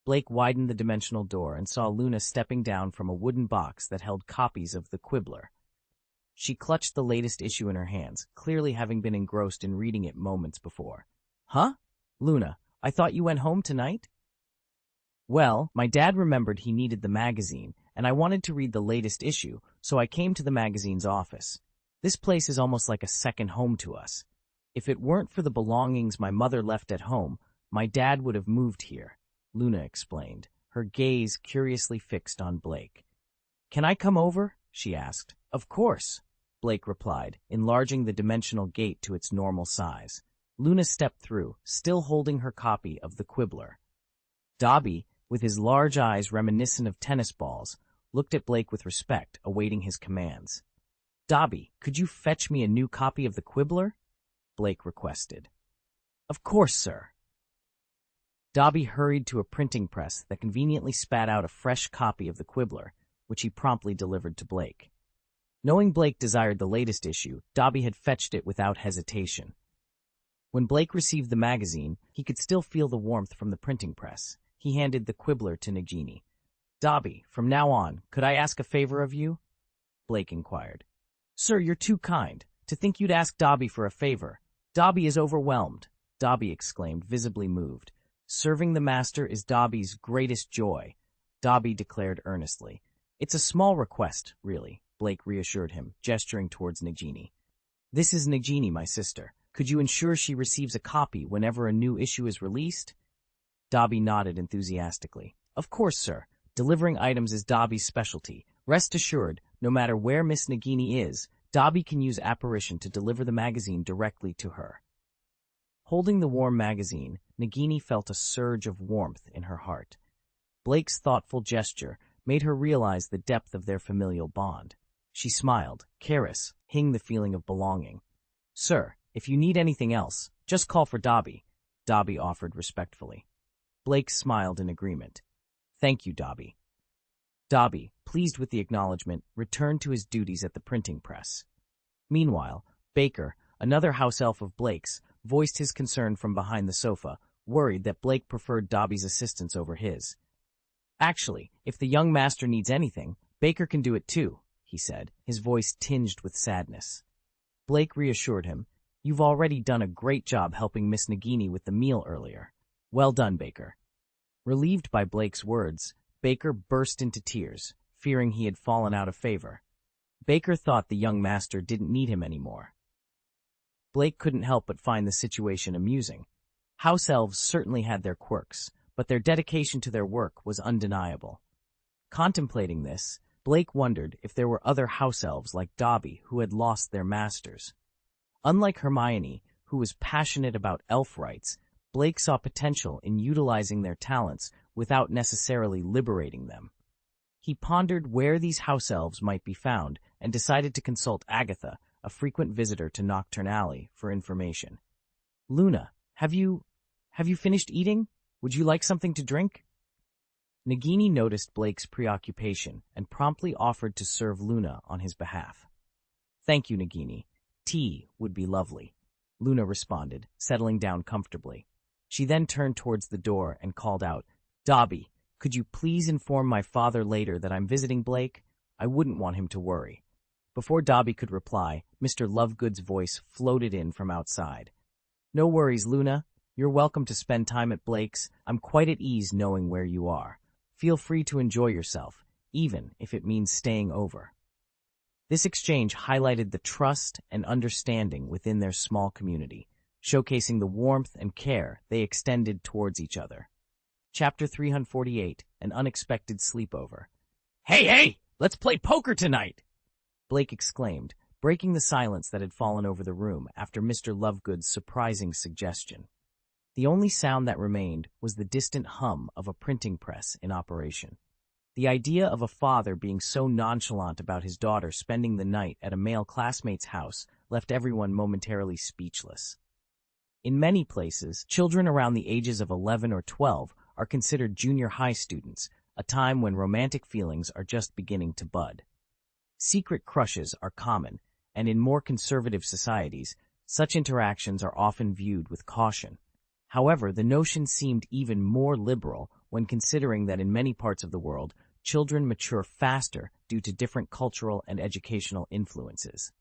S1: Blake widened the dimensional door and saw Luna stepping down from a wooden box that held copies of The Quibbler. She clutched the latest issue in her hands, clearly having been engrossed in reading it moments before. "Huh? Luna, I thought you went home tonight?" "Well, my dad remembered he needed the magazine, and I wanted to read the latest issue, so I came to the magazine's office. This place is almost like a second home to us. If it weren't for the belongings my mother left at home, my dad would have moved here," Luna explained, her gaze curiously fixed on Blake. "Can I come over?" she asked. "Of course," Blake replied, enlarging the dimensional gate to its normal size. Luna stepped through, still holding her copy of The Quibbler. Dobby, with his large eyes reminiscent of tennis balls, looked at Blake with respect, awaiting his commands. "Dobby, could you fetch me a new copy of The Quibbler?" Blake requested. "Of course, sir." Dobby hurried to a printing press that conveniently spat out a fresh copy of The Quibbler, which he promptly delivered to Blake. Knowing Blake desired the latest issue, Dobby had fetched it without hesitation. When Blake received the magazine, he could still feel the warmth from the printing press. He handed The Quibbler to Nagini. "Dobby, from now on, could I ask a favor of you?" Blake inquired. "Sir, you're too kind. To think you'd ask Dobby for a favor. Dobby is overwhelmed," Dobby exclaimed, visibly moved. "Serving the master is Dobby's greatest joy," Dobby declared earnestly. "It's a small request, really," Blake reassured him, gesturing towards Nagini. "This is Nagini, my sister. Could you ensure she receives a copy whenever a new issue is released?" Dobby nodded enthusiastically. "Of course, sir. Delivering items is Dobby's specialty. Rest assured, no matter where Miss Nagini is, Dobby can use apparition to deliver the magazine directly to her." Holding the warm magazine, Nagini felt a surge of warmth in her heart. Blake's thoughtful gesture made her realize the depth of their familial bond. She smiled, caressing the feeling of belonging. "Sir, if you need anything else, just call for Dobby," Dobby offered respectfully. Blake smiled in agreement. "Thank you, Dobby." Dobby, pleased with the acknowledgement, returned to his duties at the printing press. Meanwhile, Baker, another house elf of Blake's, voiced his concern from behind the sofa, worried that Blake preferred Dobby's assistance over his. "Actually, if the young master needs anything, Baker can do it too," he said, his voice tinged with sadness. Blake reassured him, "You've already done a great job helping Miss Nagini with the meal earlier. Well done, Baker." Relieved by Blake's words, Baker burst into tears, fearing he had fallen out of favor. Baker thought the young master didn't need him anymore. Blake couldn't help but find the situation amusing. House elves certainly had their quirks, but their dedication to their work was undeniable. Contemplating this, Blake wondered if there were other house elves like Dobby who had lost their masters. Unlike Hermione, who was passionate about elf rights, Blake saw potential in utilizing their talents without necessarily liberating them. He pondered where these house elves might be found and decided to consult Agatha, a frequent visitor to Nocturne Alley, for information. "Luna, have you finished eating? Would you like something to drink?" Nagini noticed Blake's preoccupation and promptly offered to serve Luna on his behalf. "Thank you, Nagini. Tea would be lovely," Luna responded, settling down comfortably. She then turned towards the door and called out, "Dobby, could you please inform my father later that I'm visiting Blake? I wouldn't want him to worry." Before Dobby could reply, Mr. Lovegood's voice floated in from outside. "No worries, Luna. You're welcome to spend time at Blake's. I'm quite at ease knowing where you are. Feel free to enjoy yourself, even if it means staying over." This exchange highlighted the trust and understanding within their small community, showcasing the warmth and care they extended towards each other. Chapter 348, An Unexpected Sleepover. Hey, let's play poker tonight!" Blake exclaimed, breaking the silence that had fallen over the room after Mr. Lovegood's surprising suggestion. The only sound that remained was the distant hum of a printing press in operation. The idea of a father being so nonchalant about his daughter spending the night at a male classmate's house left everyone momentarily speechless. In many places, children around the ages of 11 or 12 are considered junior high students, a time when romantic feelings are just beginning to bud. Secret crushes are common, and in more conservative societies, such interactions are often viewed with caution. However, the notion seemed even more liberal when considering that in many parts of the world, children mature faster due to different cultural and educational influences.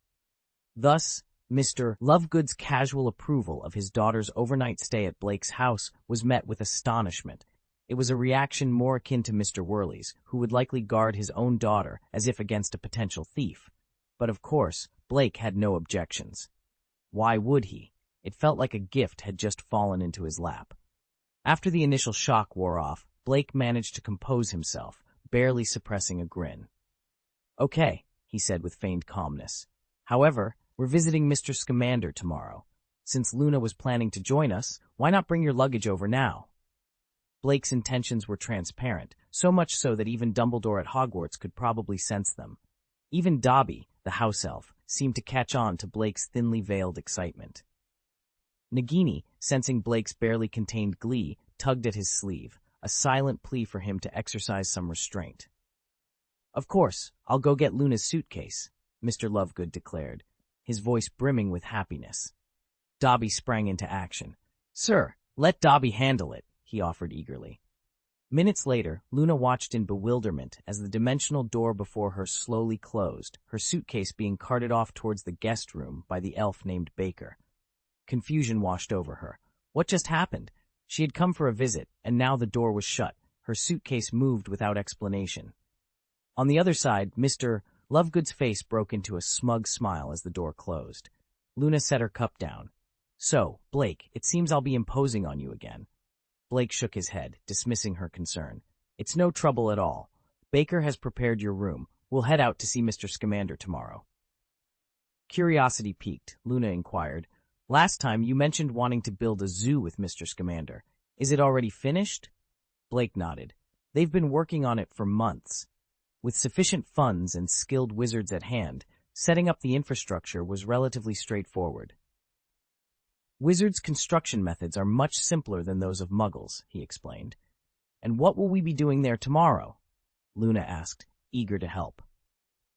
S1: Thus, Mr. Lovegood's casual approval of his daughter's overnight stay at Blake's house was met with astonishment. It was a reaction more akin to Mr. Worley's, who would likely guard his own daughter as if against a potential thief. But of course, Blake had no objections. Why would he? It felt like a gift had just fallen into his lap. After the initial shock wore off, Blake managed to compose himself, barely suppressing a grin. "Okay," he said with feigned calmness. "However, we're visiting Mr. Scamander tomorrow. Since Luna was planning to join us, why not bring your luggage over now?" Blake's intentions were transparent, so much so that even Dumbledore at Hogwarts could probably sense them. Even Dobby, the house elf, seemed to catch on to Blake's thinly veiled excitement. Nagini, sensing Blake's barely contained glee, tugged at his sleeve, a silent plea for him to exercise some restraint. "Of course, I'll go get Luna's suitcase," Mr. Lovegood declared, his voice brimming with happiness. Dobby sprang into action. "Sir, let Dobby handle it," he offered eagerly. Minutes later, Luna watched in bewilderment as the dimensional door before her slowly closed, her suitcase being carted off towards the guest room by the elf named Baker. Confusion washed over her. What just happened? She had come for a visit, and now the door was shut. Her suitcase moved without explanation. On the other side, Mr. Lovegood's face broke into a smug smile as the door closed. Luna set her cup down. "So, Blake, it seems I'll be imposing on you again." Blake shook his head, dismissing her concern. "It's no trouble at all. Baker has prepared your room. We'll head out to see Mr. Scamander tomorrow." Curiosity piqued, Luna inquired, "Last time you mentioned wanting to build a zoo with Mr. Scamander. Is it already finished?" Blake nodded. "They've been working on it for months. With sufficient funds and skilled wizards at hand, setting up the infrastructure was relatively straightforward. Wizards' construction methods are much simpler than those of Muggles," he explained. "And what will we be doing there tomorrow?" Luna asked, eager to help.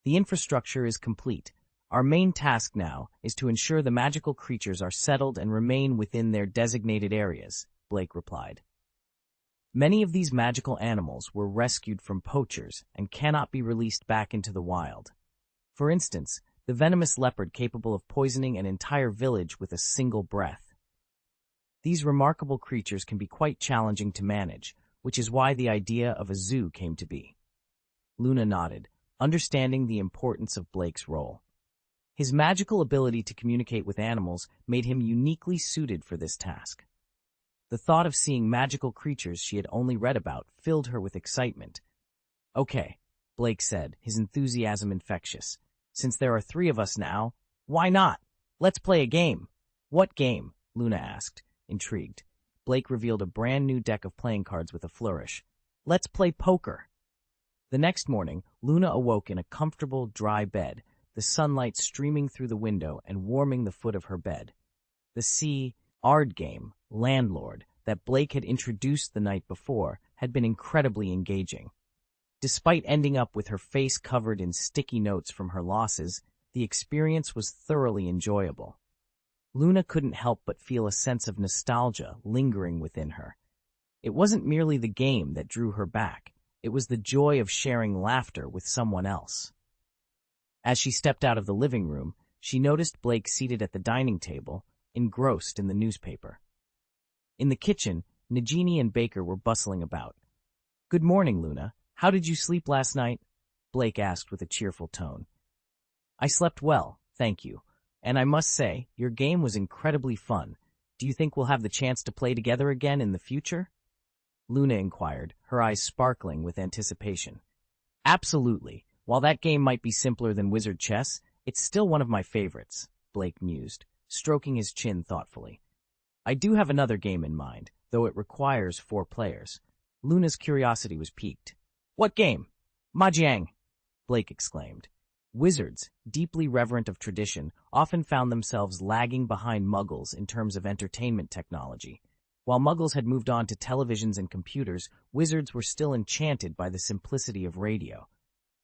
S1: "The infrastructure is complete. Our main task now is to ensure the magical creatures are settled and remain within their designated areas," Blake replied. "Many of these magical animals were rescued from poachers and cannot be released back into the wild. For instance, the venomous leopard capable of poisoning an entire village with a single breath. These remarkable creatures can be quite challenging to manage, which is why the idea of a zoo came to be." Luna nodded, understanding the importance of Blake's role. His magical ability to communicate with animals made him uniquely suited for this task. The thought of seeing magical creatures she had only read about filled her with excitement. "Okay," Blake said, his enthusiasm infectious. "Since there are 3 of us now, why not? Let's play a game." "What game?" Luna asked, intrigued. Blake revealed a brand new deck of playing cards with a flourish. "Let's play poker." The next morning, Luna awoke in a comfortable, dry bed, the sunlight streaming through the window and warming the foot of her bed. The card game, Landlord, that Blake had introduced the night before had been incredibly engaging. Despite ending up with her face covered in sticky notes from her losses, the experience was thoroughly enjoyable. Luna couldn't help but feel a sense of nostalgia lingering within her. It wasn't merely the game that drew her back, it was the joy of sharing laughter with someone else. As she stepped out of the living room, she noticed Blake seated at the dining table, engrossed in the newspaper. In the kitchen, Nagini and Baker were bustling about. "Good morning, Luna. How did you sleep last night?" Blake asked with a cheerful tone. "I slept well, thank you. And I must say, your game was incredibly fun. Do you think we'll have the chance to play together again in the future?" Luna inquired, her eyes sparkling with anticipation. "Absolutely. While that game might be simpler than wizard chess, it's still one of my favorites," Blake mused, stroking his chin thoughtfully. "I do have another game in mind, though it requires 4 players. Luna's curiosity was piqued. "What game?" "Mahjong," Blake exclaimed. Wizards, deeply reverent of tradition, often found themselves lagging behind Muggles in terms of entertainment technology. While Muggles had moved on to televisions and computers, wizards were still enchanted by the simplicity of radio.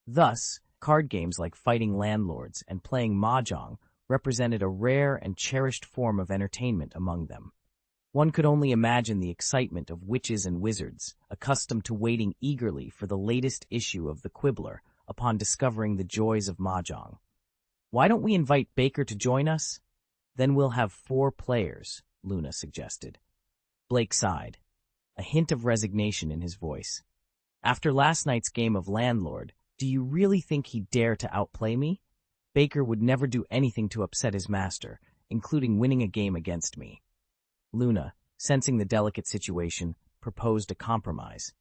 S1: Thus, card games like fighting landlords and playing mahjong represented a rare and cherished form of entertainment among them. One could only imagine the excitement of witches and wizards, accustomed to waiting eagerly for the latest issue of the Quibbler upon discovering the joys of mahjong. "Why don't we invite Baker to join us? Then we'll have 4 players, Luna suggested. Blake sighed, a hint of resignation in his voice. "After last night's game of Landlord, do you really think he'd dare to outplay me? Baker would never do anything to upset his master, including winning a game against me." Luna, sensing the delicate situation, proposed a compromise.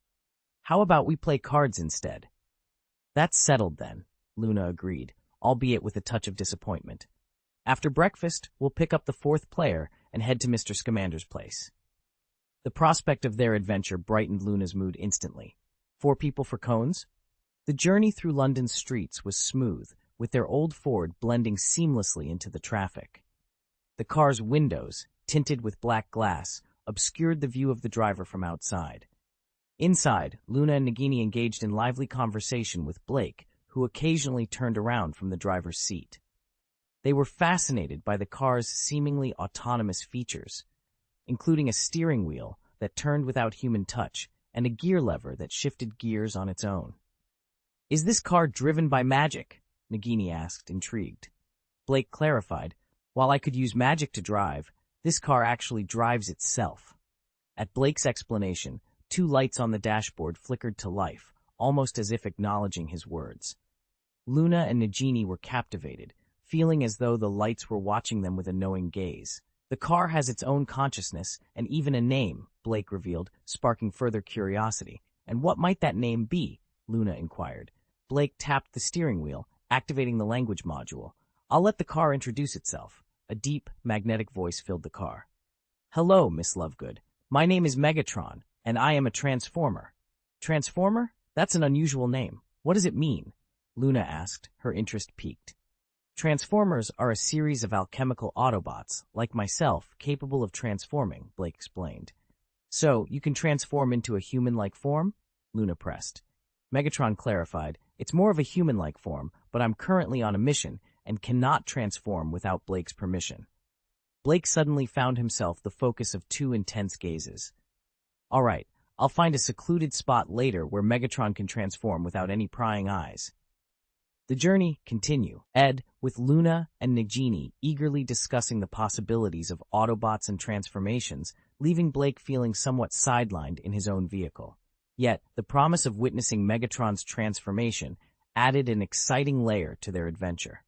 S1: "How about we play cards instead?" "That's settled then," Luna agreed, albeit with a touch of disappointment. "After breakfast, we'll pick up the 4th player and head to Mr. Scamander's place." The prospect of their adventure brightened Luna's mood instantly. 4 people for cones? The journey through London's streets was smooth, with their old Ford blending seamlessly into the traffic. The car's windows, tinted with black glass, obscured the view of the driver from outside. Inside, Luna and Nagini engaged in lively conversation with Blake, who occasionally turned around from the driver's seat. They were fascinated by the car's seemingly autonomous features, including a steering wheel that turned without human touch and a gear lever that shifted gears on its own. "Is this car driven by magic?" Nagini asked, intrigued. Blake clarified, "While I could use magic to drive, this car actually drives itself." At Blake's explanation, 2 lights on the dashboard flickered to life, almost as if acknowledging his words. Luna and Nagini were captivated, feeling as though the lights were watching them with a knowing gaze. "The car has its own consciousness and even a name," Blake revealed, sparking further curiosity. "And what might that name be?" Luna inquired. Blake tapped the steering wheel, activating the language module. "I'll let the car introduce itself." A deep, magnetic voice filled the car. "Hello, Miss Lovegood. My name is Megatron, and I am a Transformer." "Transformer? That's an unusual name. What does it mean?" Luna asked, her interest piqued. "Transformers are a series of alchemical Autobots, like myself, capable of transforming," Blake explained. "So, you can transform into a human-like form?" Luna pressed. Megatron clarified, "It's more of a human-like form, but I'm currently on a mission and cannot transform without Blake's permission." Blake suddenly found himself the focus of 2 intense gazes. "All right, I'll find a secluded spot later where Megatron can transform without any prying eyes." The journey continued, with Luna and Nagini eagerly discussing the possibilities of Autobots and transformations, leaving Blake feeling somewhat sidelined in his own vehicle. Yet, the promise of witnessing Megatron's transformation added an exciting layer to their adventure.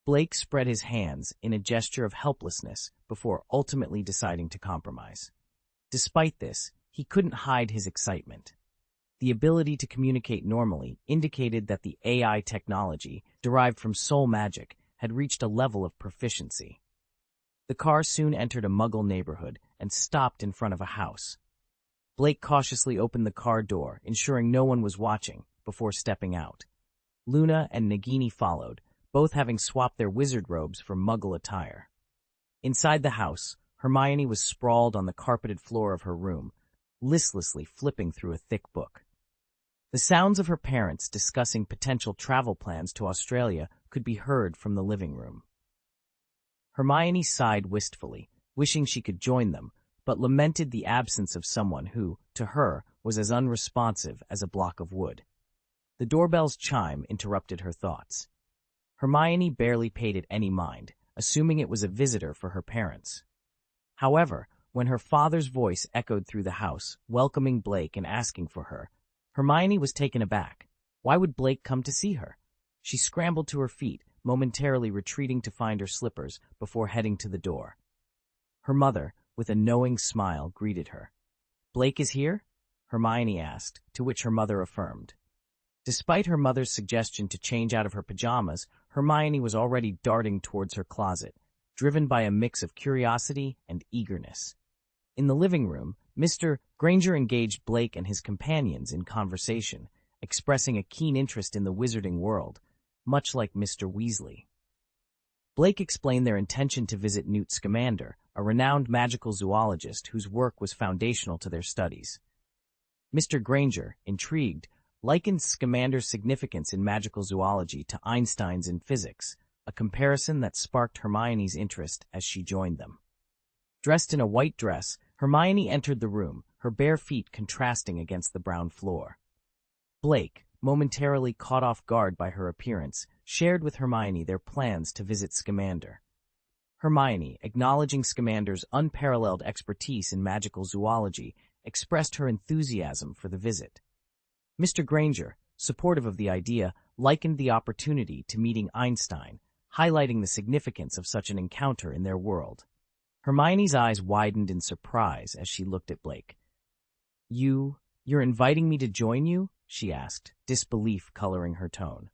S1: Blake spread his hands in a gesture of helplessness before ultimately deciding to compromise. Despite this, he couldn't hide his excitement. The ability to communicate normally indicated that the AI technology, derived from soul magic, had reached a level of proficiency. The car soon entered a Muggle neighborhood and stopped in front of a house. Blake cautiously opened the car door, ensuring no one was watching, before stepping out. Luna and Nagini followed, both having swapped their wizard robes for muggle attire. Inside the house, Hermione was sprawled on the carpeted floor of her room, listlessly flipping through a thick book. The sounds of her parents discussing potential travel plans to Australia could be heard from the living room. Hermione sighed wistfully, wishing she could join them, but lamented the absence of someone who, to her, was as unresponsive as a block of wood. The doorbell's chime interrupted her thoughts. Hermione barely paid it any mind, assuming it was a visitor for her parents. However, when her father's voice echoed through the house, welcoming Blake and asking for her, Hermione was taken aback. Why would Blake come to see her? She scrambled to her feet, momentarily retreating to find her slippers before heading to the door. Her mother, with a knowing smile, greeted her. "Blake is here?" Hermione asked, to which her mother affirmed. Despite her mother's suggestion to change out of her pajamas, Hermione was already darting towards her closet, driven by a mix of curiosity and eagerness. In the living room, Mr. Granger engaged Blake and his companions in conversation, expressing a keen interest in the wizarding world, much like Mr. Weasley. Blake explained their intention to visit Newt Scamander, a renowned magical zoologist whose work was foundational to their studies. Mr. Granger, intrigued, likened Scamander's significance in magical zoology to Einstein's in physics, a comparison that sparked Hermione's interest as she joined them. Dressed in a white dress, Hermione entered the room, her bare feet contrasting against the brown floor. Blake, momentarily caught off guard by her appearance, shared with Hermione their plans to visit Scamander. Hermione, acknowledging Scamander's unparalleled expertise in magical zoology, expressed her enthusiasm for the visit. Mr. Granger, supportive of the idea, likened the opportunity to meeting Einstein, highlighting the significance of such an encounter in their world. Hermione's eyes widened in surprise as she looked at Blake. You're inviting me to join you?" she asked, disbelief coloring her tone.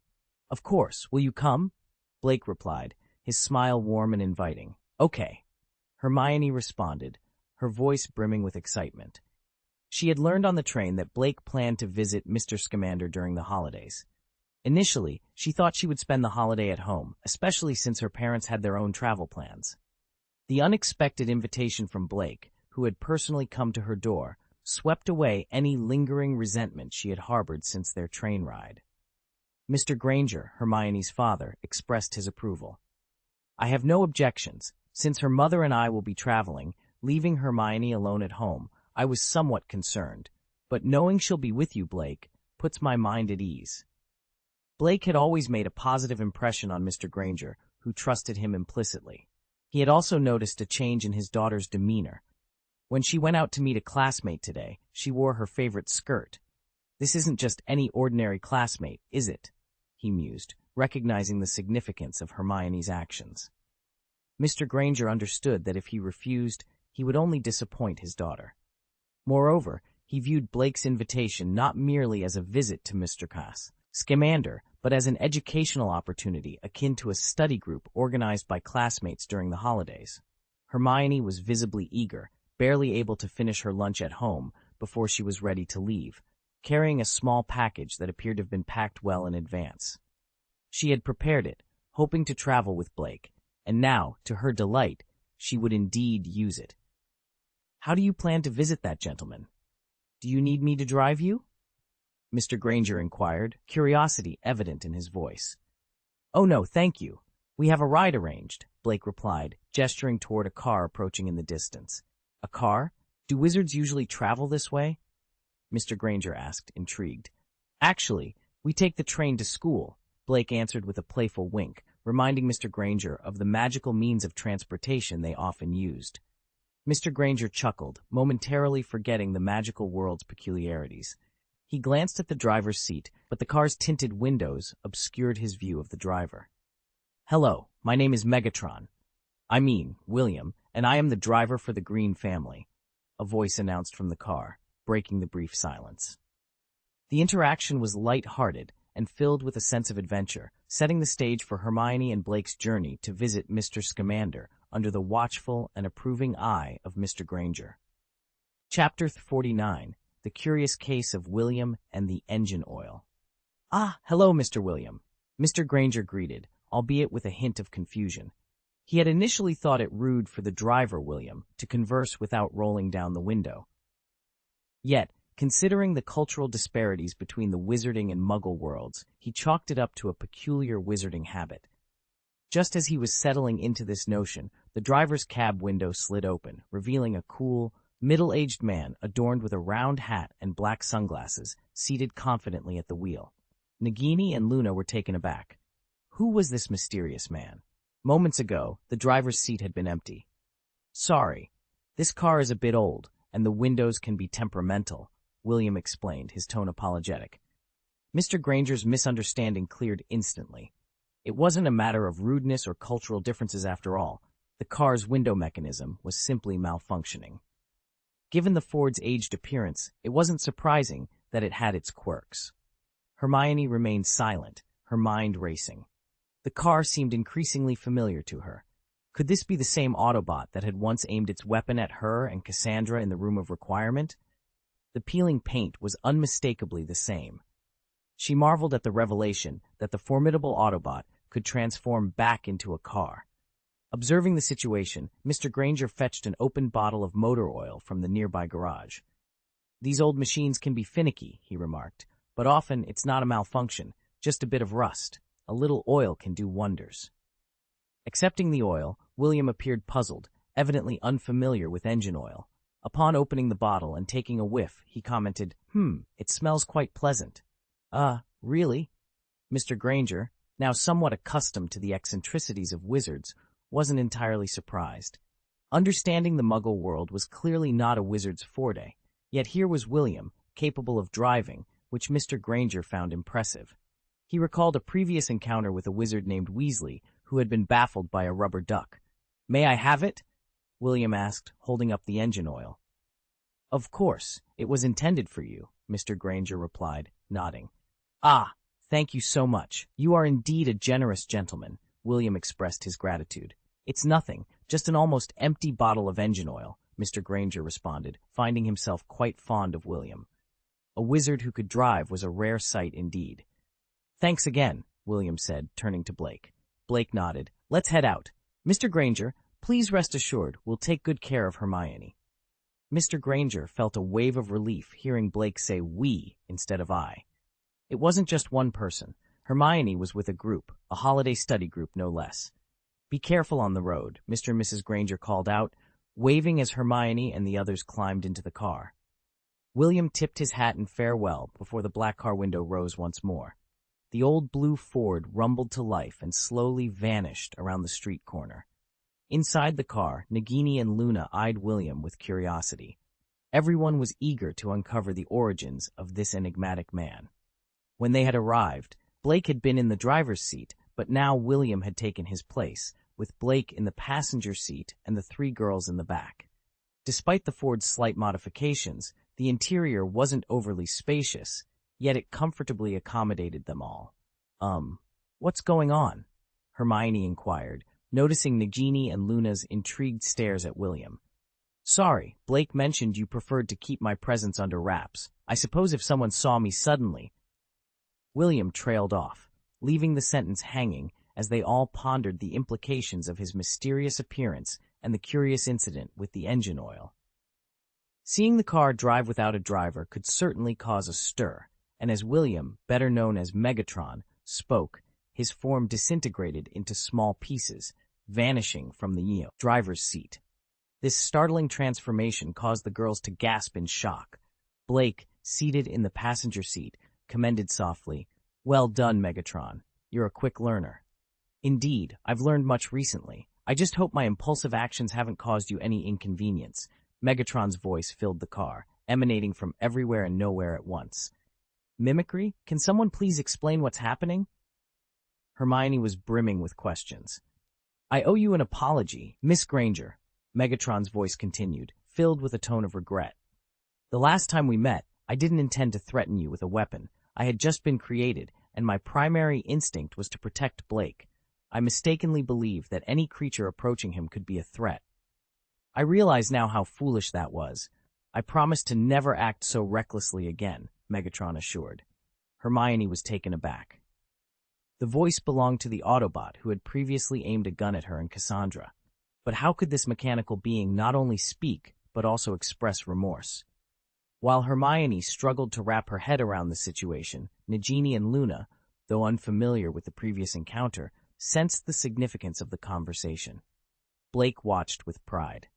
S1: "Of course. Will you come?" Blake replied, his smile warm and inviting. "Okay," Hermione responded, her voice brimming with excitement. She had learned on the train that Blake planned to visit Mr. Scamander during the holidays. Initially, she thought she would spend the holiday at home, especially since her parents had their own travel plans. The unexpected invitation from Blake, who had personally come to her door, swept away any lingering resentment she had harbored since their train ride. Mr. Granger, Hermione's father, expressed his approval. "I have no objections. Since her mother and I will be traveling, leaving Hermione alone at home, I was somewhat concerned, but knowing she'll be with you, Blake, puts my mind at ease." Blake had always made a positive impression on Mr. Granger, who trusted him implicitly. He had also noticed a change in his daughter's demeanor. When she went out to meet a classmate today, she wore her favorite skirt. "This isn't just any ordinary classmate, is it?" he mused, recognizing the significance of Hermione's actions. Mr. Granger understood that if he refused, he would only disappoint his daughter. Moreover, he viewed Blake's invitation not merely as a visit to Mr. Scamander, but as an educational opportunity akin to a study group organized by classmates during the holidays. Hermione was visibly eager, barely able to finish her lunch at home before she was ready to leave, carrying a small package that appeared to have been packed well in advance. She had prepared it, hoping to travel with Blake, and now, to her delight, she would indeed use it. "How do you plan to visit that gentleman? Do you need me to drive you?" Mr. Granger inquired, curiosity evident in his voice. "Oh no, thank you. We have a ride arranged," Blake replied, gesturing toward a car approaching in the distance. "A car? Do wizards usually travel this way?" Mr. Granger asked, intrigued. "Actually, we take the train to school," Blake answered with a playful wink, reminding Mr. Granger of the magical means of transportation they often used. Mr. Granger chuckled, momentarily forgetting the magical world's peculiarities. He glanced at the driver's seat, but the car's tinted windows obscured his view of the driver. "Hello, my name is William, and I am the driver for the Green family," a voice announced from the car, breaking the brief silence. The interaction was light-hearted and filled with a sense of adventure, setting the stage for Hermione and Blake's journey to visit Mr. Scamander under the watchful and approving eye of Mr. Granger. Chapter 49. The Curious Case of William and the Engine Oil. "Ah, hello, Mr. William," Mr. Granger greeted, albeit with a hint of confusion. He had initially thought it rude for the driver, William, to converse without rolling down the window. Yet, considering the cultural disparities between the wizarding and muggle worlds, he chalked it up to a peculiar wizarding habit. Just as he was settling into this notion, the driver's cab window slid open, revealing a cool, middle-aged man adorned with a round hat and black sunglasses, seated confidently at the wheel. Nagini and Luna were taken aback. Who was this mysterious man? Moments ago, the driver's seat had been empty. "Sorry, this car is a bit old, and the windows can be temperamental," William explained, his tone apologetic. Mr. Granger's misunderstanding cleared instantly. It wasn't a matter of rudeness or cultural differences after all. The car's window mechanism was simply malfunctioning. Given the Ford's aged appearance, it wasn't surprising that it had its quirks. Hermione remained silent, her mind racing. The car seemed increasingly familiar to her. Could this be the same Autobot that had once aimed its weapon at her and Cassandra in the Room of Requirement? The peeling paint was unmistakably the same. She marveled at the revelation that the formidable Autobot could transform back into a car. Observing the situation, Mr. Granger fetched an open bottle of motor oil from the nearby garage. "These old machines can be finicky," he remarked, "but often it's not a malfunction, just a bit of rust. A little oil can do wonders." Accepting the oil, William appeared puzzled, evidently unfamiliar with engine oil. Upon opening the bottle and taking a whiff, he commented, "It smells quite pleasant." Really?" Mr. Granger, now somewhat accustomed to the eccentricities of wizards, wasn't entirely surprised. Understanding the Muggle world was clearly not a wizard's forte, yet here was William, capable of driving, which Mr. Granger found impressive. He recalled a previous encounter with a wizard named Weasley, who had been baffled by a rubber duck. "May I have it?" William asked, holding up the engine oil. "Of course, it was intended for you," Mr. Granger replied, nodding. "Ah, thank you so much. You are indeed a generous gentleman," William expressed his gratitude. "It's nothing, just an almost empty bottle of engine oil," Mr. Granger responded, finding himself quite fond of William. A wizard who could drive was a rare sight indeed. "Thanks again," William said, turning to Blake. Blake nodded. "Let's head out. Mr. Granger, please rest assured we'll take good care of Hermione." Mr. Granger felt a wave of relief hearing Blake say "we" instead of "I." It wasn't just one person. Hermione was with a group, a holiday study group no less. "Be careful on the road," Mr. and Mrs. Granger called out, waving as Hermione and the others climbed into the car. William tipped his hat in farewell before the black car window rose once more. The old blue Ford rumbled to life and slowly vanished around the street corner. Inside the car, Nagini and Luna eyed William with curiosity. Everyone was eager to uncover the origins of this enigmatic man. When they had arrived, Blake had been in the driver's seat, but now William had taken his place, with Blake in the passenger seat and the three girls in the back. Despite the Ford's slight modifications, the interior wasn't overly spacious, yet it comfortably accommodated them all. What's going on?" Hermione inquired, noticing Nagini and Luna's intrigued stares at William. "Sorry, Blake mentioned you preferred to keep my presence under wraps. I suppose if someone saw me suddenly—" William trailed off, leaving the sentence hanging as they all pondered the implications of his mysterious appearance and the curious incident with the engine oil. Seeing the car drive without a driver could certainly cause a stir, and as William, better known as Megatron, spoke, his form disintegrated into small pieces, vanishing from the driver's seat. This startling transformation caused the girls to gasp in shock. Blake, seated in the passenger seat, commended softly, "Well done, Megatron. You're a quick learner." "Indeed, I've learned much recently. I just hope my impulsive actions haven't caused you any inconvenience." Megatron's voice filled the car, emanating from everywhere and nowhere at once. "Mimicry? Can someone please explain what's happening?" Hermione was brimming with questions. "I owe you an apology, Miss Granger," Megatron's voice continued, filled with a tone of regret. "The last time we met, I didn't intend to threaten you with a weapon. I had just been created, and my primary instinct was to protect Blake. I mistakenly believed that any creature approaching him could be a threat. I realize now how foolish that was. I promise to never act so recklessly again," Megatron assured. Hermione was taken aback. The voice belonged to the Autobot who had previously aimed a gun at her and Cassandra. But how could this mechanical being not only speak, but also express remorse? While Hermione struggled to wrap her head around the situation, Nagini and Luna, though unfamiliar with the previous encounter, sensed the significance of the conversation. Blake watched with pride.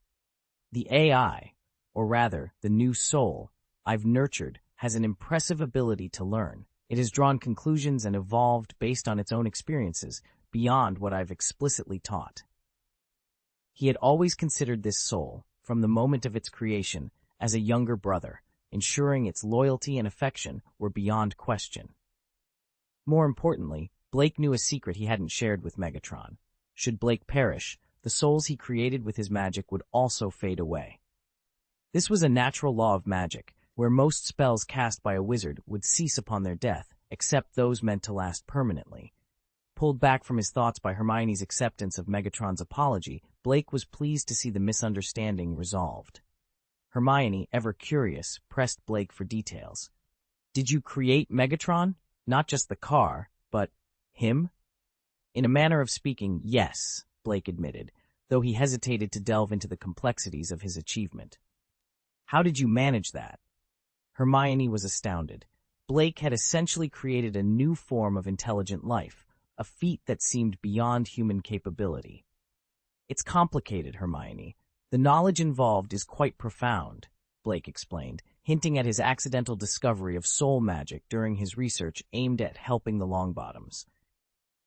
S1: The AI, or rather, the new soul, I've nurtured, has an impressive ability to learn. It has drawn conclusions and evolved based on its own experiences, beyond what I've explicitly taught. He had always considered this soul, from the moment of its creation, as a younger brother, ensuring its loyalty and affection were beyond question. More importantly, Blake knew a secret he hadn't shared with Megatron. Should Blake perish, the souls he created with his magic would also fade away. This was a natural law of magic, where most spells cast by a wizard would cease upon their death, except those meant to last permanently. Pulled back from his thoughts by Hermione's acceptance of Megatron's apology, Blake was pleased to see the misunderstanding resolved. Hermione, ever curious, pressed Blake for details. Did you create Megatron? Not just the car, but him? In a manner of speaking, yes, Blake admitted, though he hesitated to delve into the complexities of his achievement. How did you manage that? Hermione was astounded. Blake had essentially created a new form of intelligent life, a feat that seemed beyond human capability. It's complicated, Hermione. The knowledge involved is quite profound, Blake explained, hinting at his accidental discovery of soul magic during his research aimed at helping the Longbottoms.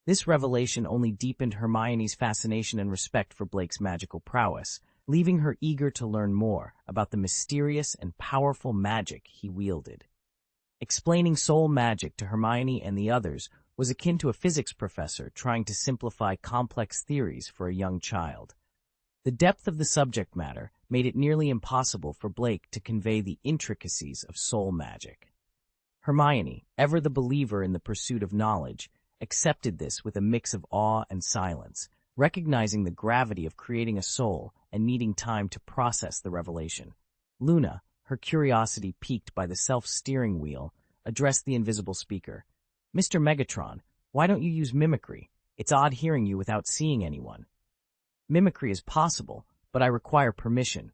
S1: This revelation only deepened Hermione's fascination and respect for Blake's magical prowess, leaving her eager to learn more about the mysterious and powerful magic he wielded. Explaining soul magic to Hermione and the others was akin to a physics professor trying to simplify complex theories for a young child. The depth of the subject matter made it nearly impossible for Blake to convey the intricacies of soul magic. Hermione, ever the believer in the pursuit of knowledge, accepted this with a mix of awe and silence, recognizing the gravity of creating a soul and needing time to process the revelation. Luna, her curiosity piqued by the self-steering wheel, addressed the invisible speaker. Mr. Megatron, why don't you use mimicry? It's odd hearing you without seeing anyone. Mimicry is possible, but I require permission,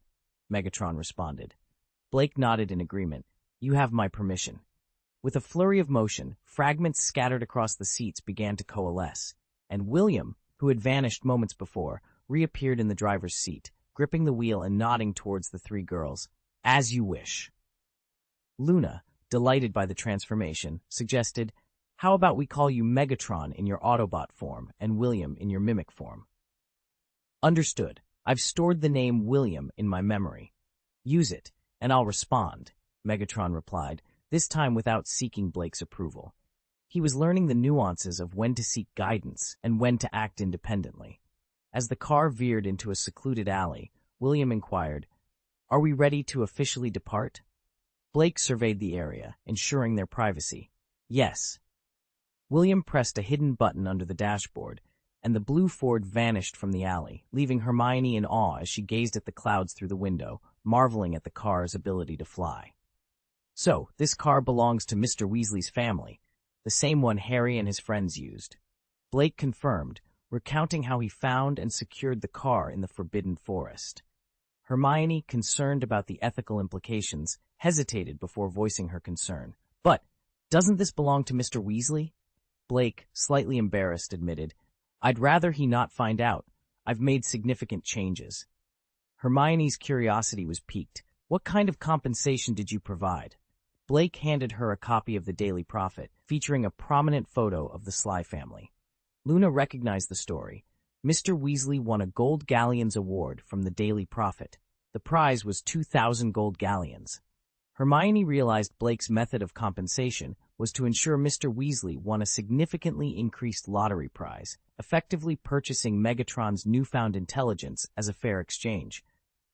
S1: Megatron responded. Blake nodded in agreement. You have my permission. With a flurry of motion, fragments scattered across the seats began to coalesce, and William, who had vanished moments before, reappeared in the driver's seat, gripping the wheel and nodding towards the three girls. As you wish. Luna, delighted by the transformation, suggested, how about we call you Megatron in your Autobot form and William in your mimic form? Understood. I've stored the name William in my memory. Use it, and I'll respond, Megatron replied, this time without seeking Blake's approval. He was learning the nuances of when to seek guidance and when to act independently. As the car veered into a secluded alley, William inquired, Are we ready to officially depart? Blake surveyed the area, ensuring their privacy. Yes. William pressed a hidden button under the dashboard, and the blue Ford vanished from the alley, leaving Hermione in awe as she gazed at the clouds through the window, marveling at the car's ability to fly. So, this car belongs to Mr. Weasley's family, the same one Harry and his friends used. Blake confirmed, recounting how he found and secured the car in the Forbidden Forest. Hermione, concerned about the ethical implications, hesitated before voicing her concern. But, doesn't this belong to Mr. Weasley? Blake, slightly embarrassed, admitted, I'd rather he not find out. I've made significant changes. Hermione's curiosity was piqued. What kind of compensation did you provide? Blake handed her a copy of the Daily Prophet, featuring a prominent photo of the Sly family. Luna recognized the story. Mr. Weasley won a Gold Galleons award from the Daily Prophet. The prize was 2,000 gold galleons. Hermione realized Blake's method of compensation was to ensure Mr. Weasley won a significantly increased lottery prize, effectively purchasing Megatron's newfound intelligence as a fair exchange.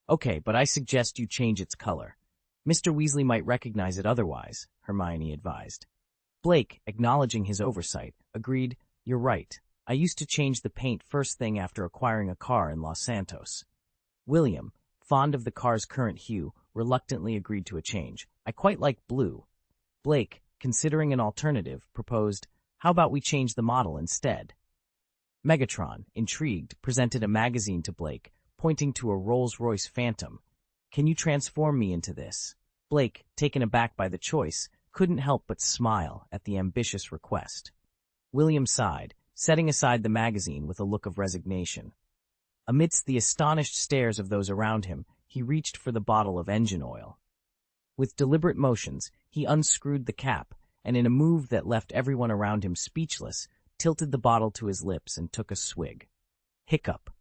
S1: Okay, but I suggest you change its color. Mr. Weasley might recognize it otherwise, Hermione advised. Blake, acknowledging his oversight, agreed, You're right. I used to change the paint first thing after acquiring a car in Los Santos. William, fond of the car's current hue, reluctantly agreed to a change. I quite like blue. Blake, considering an alternative, proposed, How about we change the model instead? Megatron, intrigued, presented a magazine to Blake, pointing to a Rolls-Royce Phantom. Can you transform me into this? Blake, taken aback by the choice, couldn't help but smile at the ambitious request. William sighed, setting aside the magazine with a look of resignation. Amidst the astonished stares of those around him, he reached for the bottle of engine oil. With deliberate motions, he unscrewed the cap, and in a move that left everyone around him speechless, tilted the bottle to his lips and took a swig. Hiccup.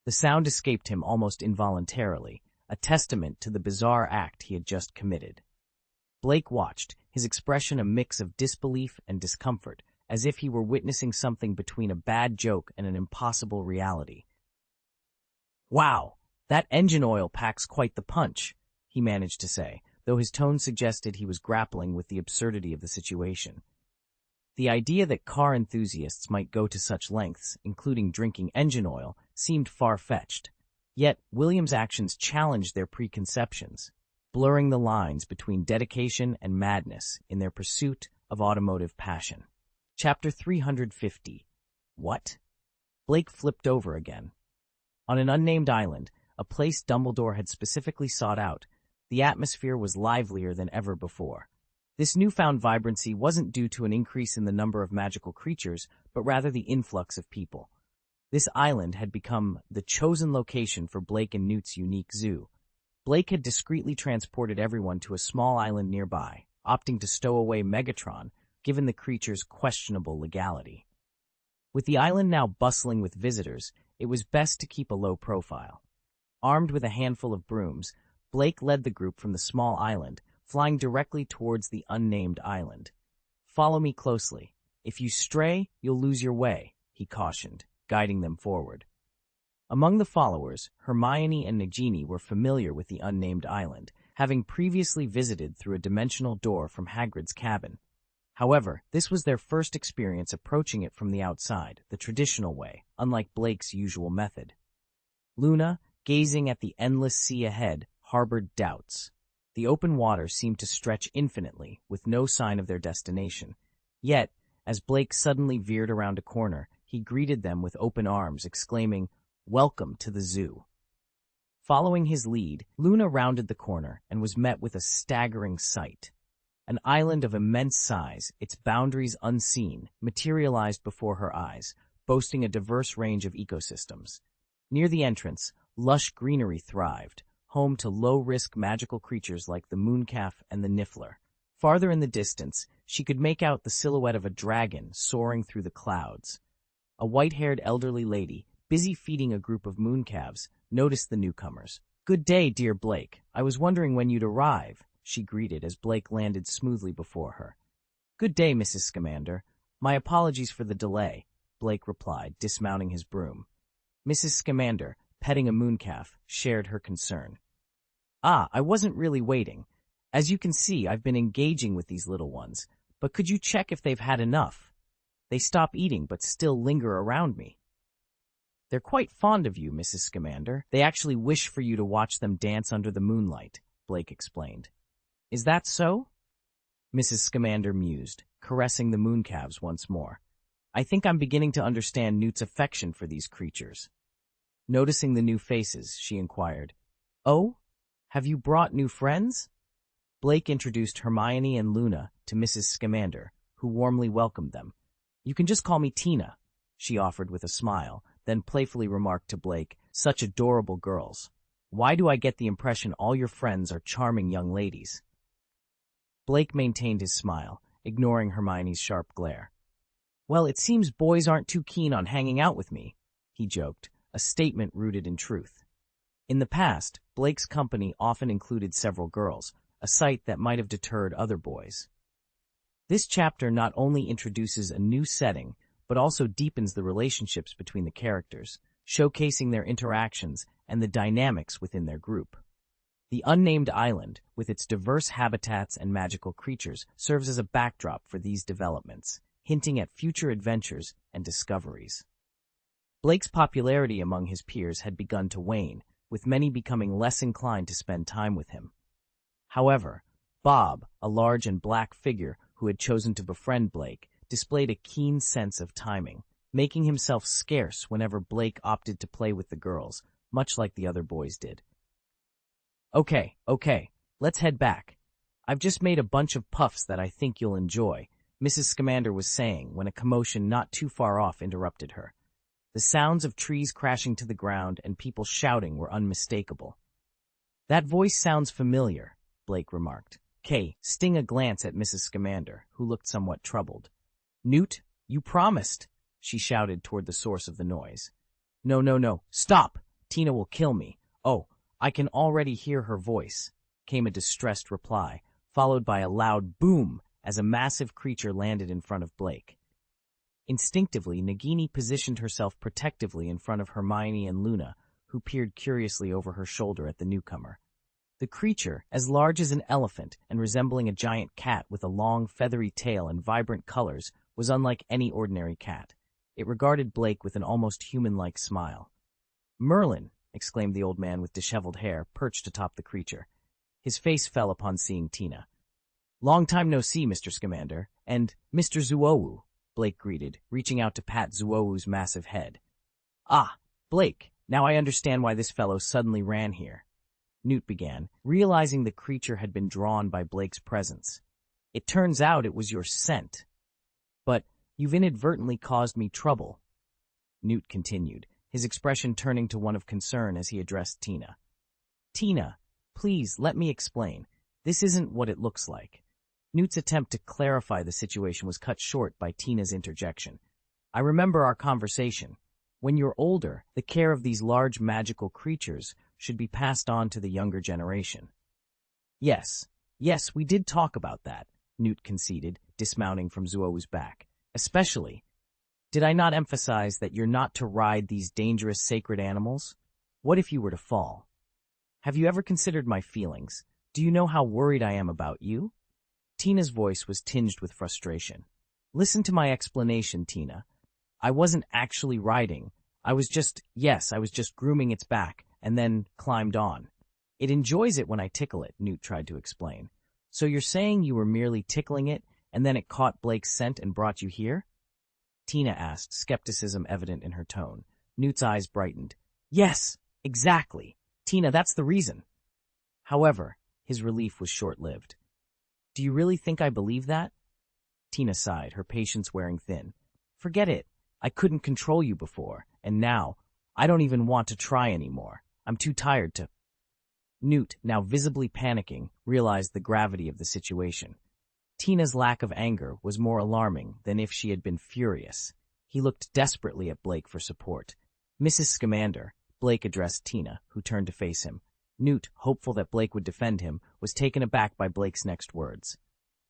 S1: The sound escaped him almost involuntarily, a testament to the bizarre act he had just committed. Blake watched, his expression a mix of disbelief and discomfort, as if he were witnessing something between a bad joke and an impossible reality. "Wow, that engine oil packs quite the punch," he managed to say, though his tone suggested he was grappling with the absurdity of the situation. The idea that car enthusiasts might go to such lengths, including drinking engine oil, seemed far-fetched. Yet William's actions challenged their preconceptions, blurring the lines between dedication and madness in their pursuit of automotive passion. Chapter 350. What? Blake flipped over again. On an unnamed island, a place Dumbledore had specifically sought out, the atmosphere was livelier than ever before. This newfound vibrancy wasn't due to an increase in the number of magical creatures, but rather the influx of people. This island had become the chosen location for Blake and Newt's unique zoo. Blake had discreetly transported everyone to a small island nearby, opting to stow away Megatron, given the creature's questionable legality. With the island now bustling with visitors, it was best to keep a low profile. Armed with a handful of brooms, Blake led the group from the small island, flying directly towards the unnamed island. "Follow me closely. If you stray, you'll lose your way," he cautioned, guiding them forward. Among the followers, Hermione and Nagini were familiar with the unnamed island, having previously visited through a dimensional door from Hagrid's cabin. However, this was their first experience approaching it from the outside, the traditional way, unlike Blake's usual method. Luna, gazing at the endless sea ahead, harbored doubts. The open water seemed to stretch infinitely, with no sign of their destination. Yet, as Blake suddenly veered around a corner, he greeted them with open arms, exclaiming, "Welcome to the zoo." Following his lead, Luna rounded the corner and was met with a staggering sight. An island of immense size, its boundaries unseen, materialized before her eyes, boasting a diverse range of ecosystems. Near the entrance, lush greenery thrived, home to low-risk magical creatures like the mooncalf and the niffler. Farther in the distance, she could make out the silhouette of a dragon soaring through the clouds. A white-haired elderly lady, busy feeding a group of mooncalves, noticed the newcomers. "Good day, dear Blake. I was wondering when you'd arrive," she greeted as Blake landed smoothly before her. "Good day, Mrs. Scamander. My apologies for the delay," Blake replied, dismounting his broom. Mrs. Scamander, petting a mooncalf, shared her concern. "Ah, I wasn't really waiting. As you can see, I've been engaging with these little ones, but could you check if they've had enough? They stop eating but still linger around me." "They're quite fond of you, Mrs. Scamander. They actually wish for you to watch them dance under the moonlight," Blake explained. "Is that so?" Mrs. Scamander mused, caressing the mooncalves once more. "I think I'm beginning to understand Newt's affection for these creatures." Noticing the new faces, she inquired, "Oh, have you brought new friends?" Blake introduced Hermione and Luna to Mrs. Scamander, who warmly welcomed them. "You can just call me Tina," she offered with a smile, then playfully remarked to Blake, "Such adorable girls. Why do I get the impression all your friends are charming young ladies?" Blake maintained his smile, ignoring Hermione's sharp glare. "Well, it seems boys aren't too keen on hanging out with me," he joked, a statement rooted in truth. In the past, Blake's company often included several girls, a sight that might have deterred other boys. This chapter not only introduces a new setting, but also deepens the relationships between the characters, showcasing their interactions and the dynamics within their group. The unnamed island, with its diverse habitats and magical creatures, serves as a backdrop for these developments, hinting at future adventures and discoveries. Blake's popularity among his peers had begun to wane, with many becoming less inclined to spend time with him. However, Bob, a large and black figure who had chosen to befriend Blake, displayed a keen sense of timing, making himself scarce whenever Blake opted to play with the girls, much like the other boys did. Okay, let's head back. I've just made a bunch of puffs that I think you'll enjoy, Mrs. Scamander was saying when a commotion not too far off interrupted her. The sounds of trees crashing to the ground and people shouting were unmistakable. That voice sounds familiar, Blake remarked. Kay sting a glance at Mrs. Scamander, who looked somewhat troubled. Newt, you promised, she shouted toward the source of the noise. No, stop! Tina will kill me. Oh, I can already hear her voice, came a distressed reply, followed by a loud boom as a massive creature landed in front of Blake. Instinctively, Nagini positioned herself protectively in front of Hermione and Luna, who peered curiously over her shoulder at the newcomer. The creature, as large as an elephant and resembling a giant cat with a long, feathery tail and vibrant colors, was unlike any ordinary cat. It regarded Blake with an almost human-like smile. Merlin, exclaimed the old man with disheveled hair, perched atop the creature. His face fell upon seeing Tina. Long time no see, Mr. Scamander, and Mr. Zuowu, Blake greeted, reaching out to pat Zuowu's massive head. Ah, Blake, now I understand why this fellow suddenly ran here, Newt began, realizing the creature had been drawn by Blake's presence. It turns out it was your scent. But you've inadvertently caused me trouble, Newt continued, his expression turning to one of concern as he addressed Tina. Tina, please let me explain. This isn't what it looks like. Newt's attempt to clarify the situation was cut short by Tina's interjection. I remember our conversation. When you're older, the care of these large magical creatures should be passed on to the younger generation. Yes, we did talk about that, Newt conceded, dismounting from Zuowu's back. Especially, did I not emphasize that you're not to ride these dangerous sacred animals? What if you were to fall? Have you ever considered my feelings? Do you know how worried I am about you? Tina's voice was tinged with frustration. Listen to my explanation, Tina. I wasn't actually riding. I was just grooming its back, and then climbed on. It enjoys it when I tickle it, Newt tried to explain. So you're saying you were merely tickling it, and then it caught Blake's scent and brought you here? Tina asked, skepticism evident in her tone. Newt's eyes brightened. Yes, exactly. Tina, that's the reason. However, his relief was short-lived. Do you really think I believe that? Tina sighed, her patience wearing thin. Forget it. I couldn't control you before, and now, I don't even want to try anymore. I'm too tired to... Newt, now visibly panicking, realized the gravity of the situation. Tina's lack of anger was more alarming than if she had been furious. He looked desperately at Blake for support. Mrs. Scamander, Blake addressed Tina, who turned to face him. Newt, hopeful that Blake would defend him, was taken aback by Blake's next words.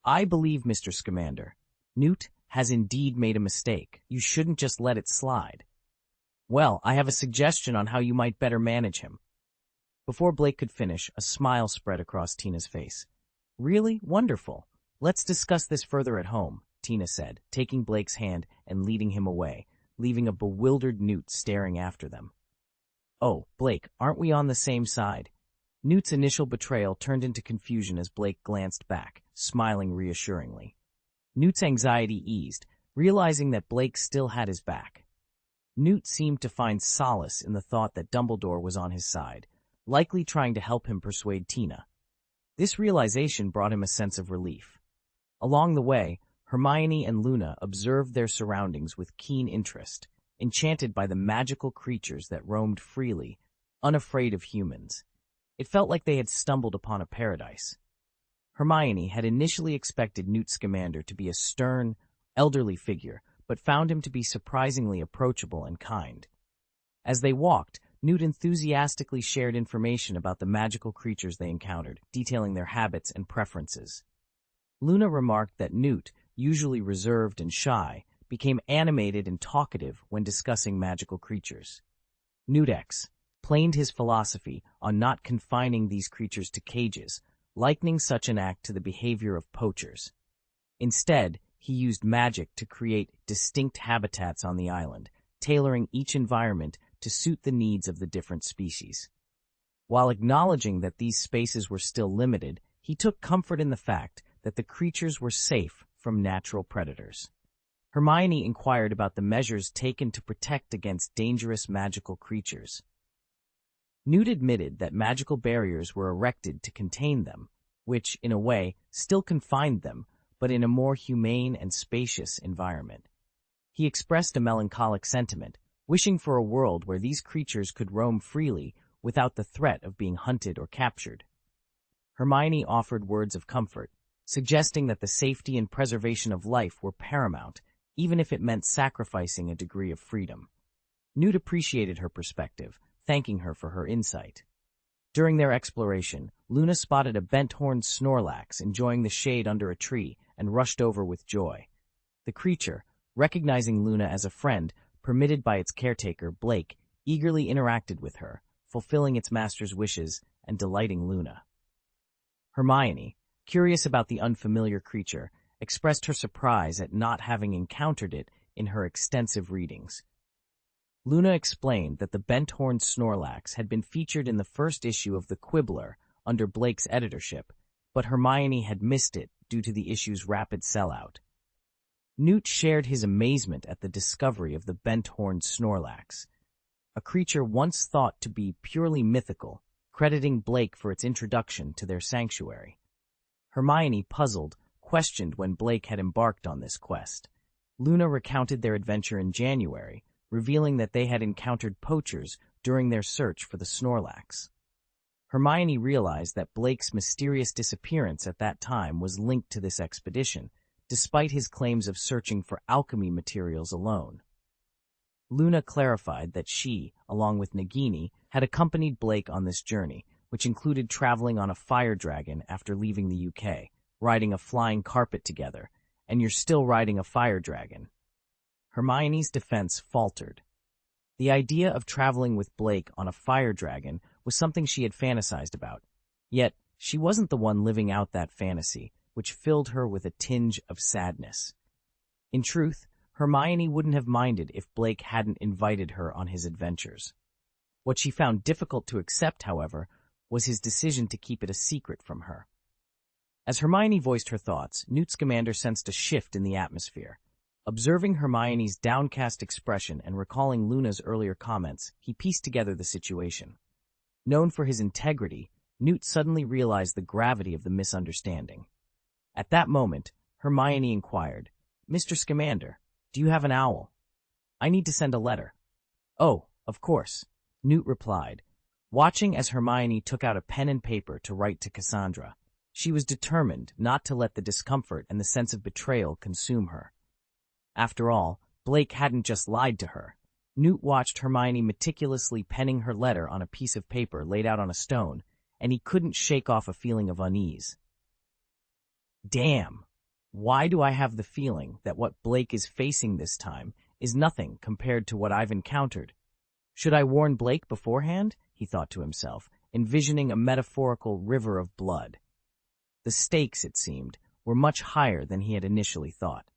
S1: I believe Mr. Scamander. Newt has indeed made a mistake. You shouldn't just let it slide. Well, I have a suggestion on how you might better manage him. Before Blake could finish, a smile spread across Tina's face. Really? Wonderful. Let's discuss this further at home, Tina said, taking Blake's hand and leading him away, leaving a bewildered Newt staring after them. Oh, Blake, aren't we on the same side? Newt's initial betrayal turned into confusion as Blake glanced back, smiling reassuringly. Newt's anxiety eased, realizing that Blake still had his back. Newt seemed to find solace in the thought that Dumbledore was on his side, likely trying to help him persuade Tina. This realization brought him a sense of relief. Along the way, Hermione and Luna observed their surroundings with keen interest, enchanted by the magical creatures that roamed freely, unafraid of humans. It felt like they had stumbled upon a paradise. Hermione had initially expected Newt Scamander to be a stern, elderly figure, but found him to be surprisingly approachable and kind. As they walked, Newt enthusiastically shared information about the magical creatures they encountered, detailing their habits and preferences. Luna remarked that Newt, usually reserved and shy, became animated and talkative when discussing magical creatures. Newt explained his philosophy on not confining these creatures to cages, likening such an act to the behavior of poachers. Instead, he used magic to create distinct habitats on the island, tailoring each environment to suit the needs of the different species. While acknowledging that these spaces were still limited, he took comfort in the fact that the creatures were safe from natural predators. Hermione inquired about the measures taken to protect against dangerous magical creatures. Newt admitted that magical barriers were erected to contain them, which, in a way, still confined them, but in a more humane and spacious environment. He expressed a melancholic sentiment, wishing for a world where these creatures could roam freely without the threat of being hunted or captured. Hermione offered words of comfort, suggesting that the safety and preservation of life were paramount, even if it meant sacrificing a degree of freedom. Newt appreciated her perspective, thanking her for her insight. During their exploration, Luna spotted a bent-horned Snorlax enjoying the shade under a tree and rushed over with joy. The creature, recognizing Luna as a friend, permitted by its caretaker, Blake, eagerly interacted with her, fulfilling its master's wishes and delighting Luna. Hermione, curious about the unfamiliar creature, expressed her surprise at not having encountered it in her extensive readings. Luna explained that the bent-horned Snorlax had been featured in the first issue of The Quibbler under Blake's editorship, but Hermione had missed it due to the issue's rapid sellout. Newt shared his amazement at the discovery of the bent-horned Snorlax, a creature once thought to be purely mythical, crediting Blake for its introduction to their sanctuary. Hermione, puzzled, questioned when Blake had embarked on this quest. Luna recounted their adventure in January, revealing that they had encountered poachers during their search for the Snorlax. Hermione realized that Blake's mysterious disappearance at that time was linked to this expedition, despite his claims of searching for alchemy materials alone. Luna clarified that she, along with Nagini, had accompanied Blake on this journey, which included traveling on a fire dragon after leaving the UK, riding a flying carpet together, and you're still riding a fire dragon. Hermione's defense faltered. The idea of traveling with Blake on a fire dragon was something she had fantasized about, yet she wasn't the one living out that fantasy, which filled her with a tinge of sadness. In truth, Hermione wouldn't have minded if Blake hadn't invited her on his adventures. What she found difficult to accept, however, was his decision to keep it a secret from her. As Hermione voiced her thoughts, Newt Scamander sensed a shift in the atmosphere. Observing Hermione's downcast expression and recalling Luna's earlier comments, he pieced together the situation. Known for his integrity, Newt suddenly realized the gravity of the misunderstanding. At that moment, Hermione inquired, "Mr. Scamander, do you have an owl? I need to send a letter." "Oh, of course," Newt replied, watching as Hermione took out a pen and paper to write to Cassandra. She was determined not to let the discomfort and the sense of betrayal consume her. After all, Blake hadn't just lied to her. Newt watched Hermione meticulously penning her letter on a piece of paper laid out on a stone, and he couldn't shake off a feeling of unease. Damn, why do I have the feeling that what Blake is facing this time is nothing compared to what I've encountered? Should I warn Blake beforehand? He thought to himself, envisioning a metaphorical river of blood. The stakes, it seemed, were much higher than he had initially thought.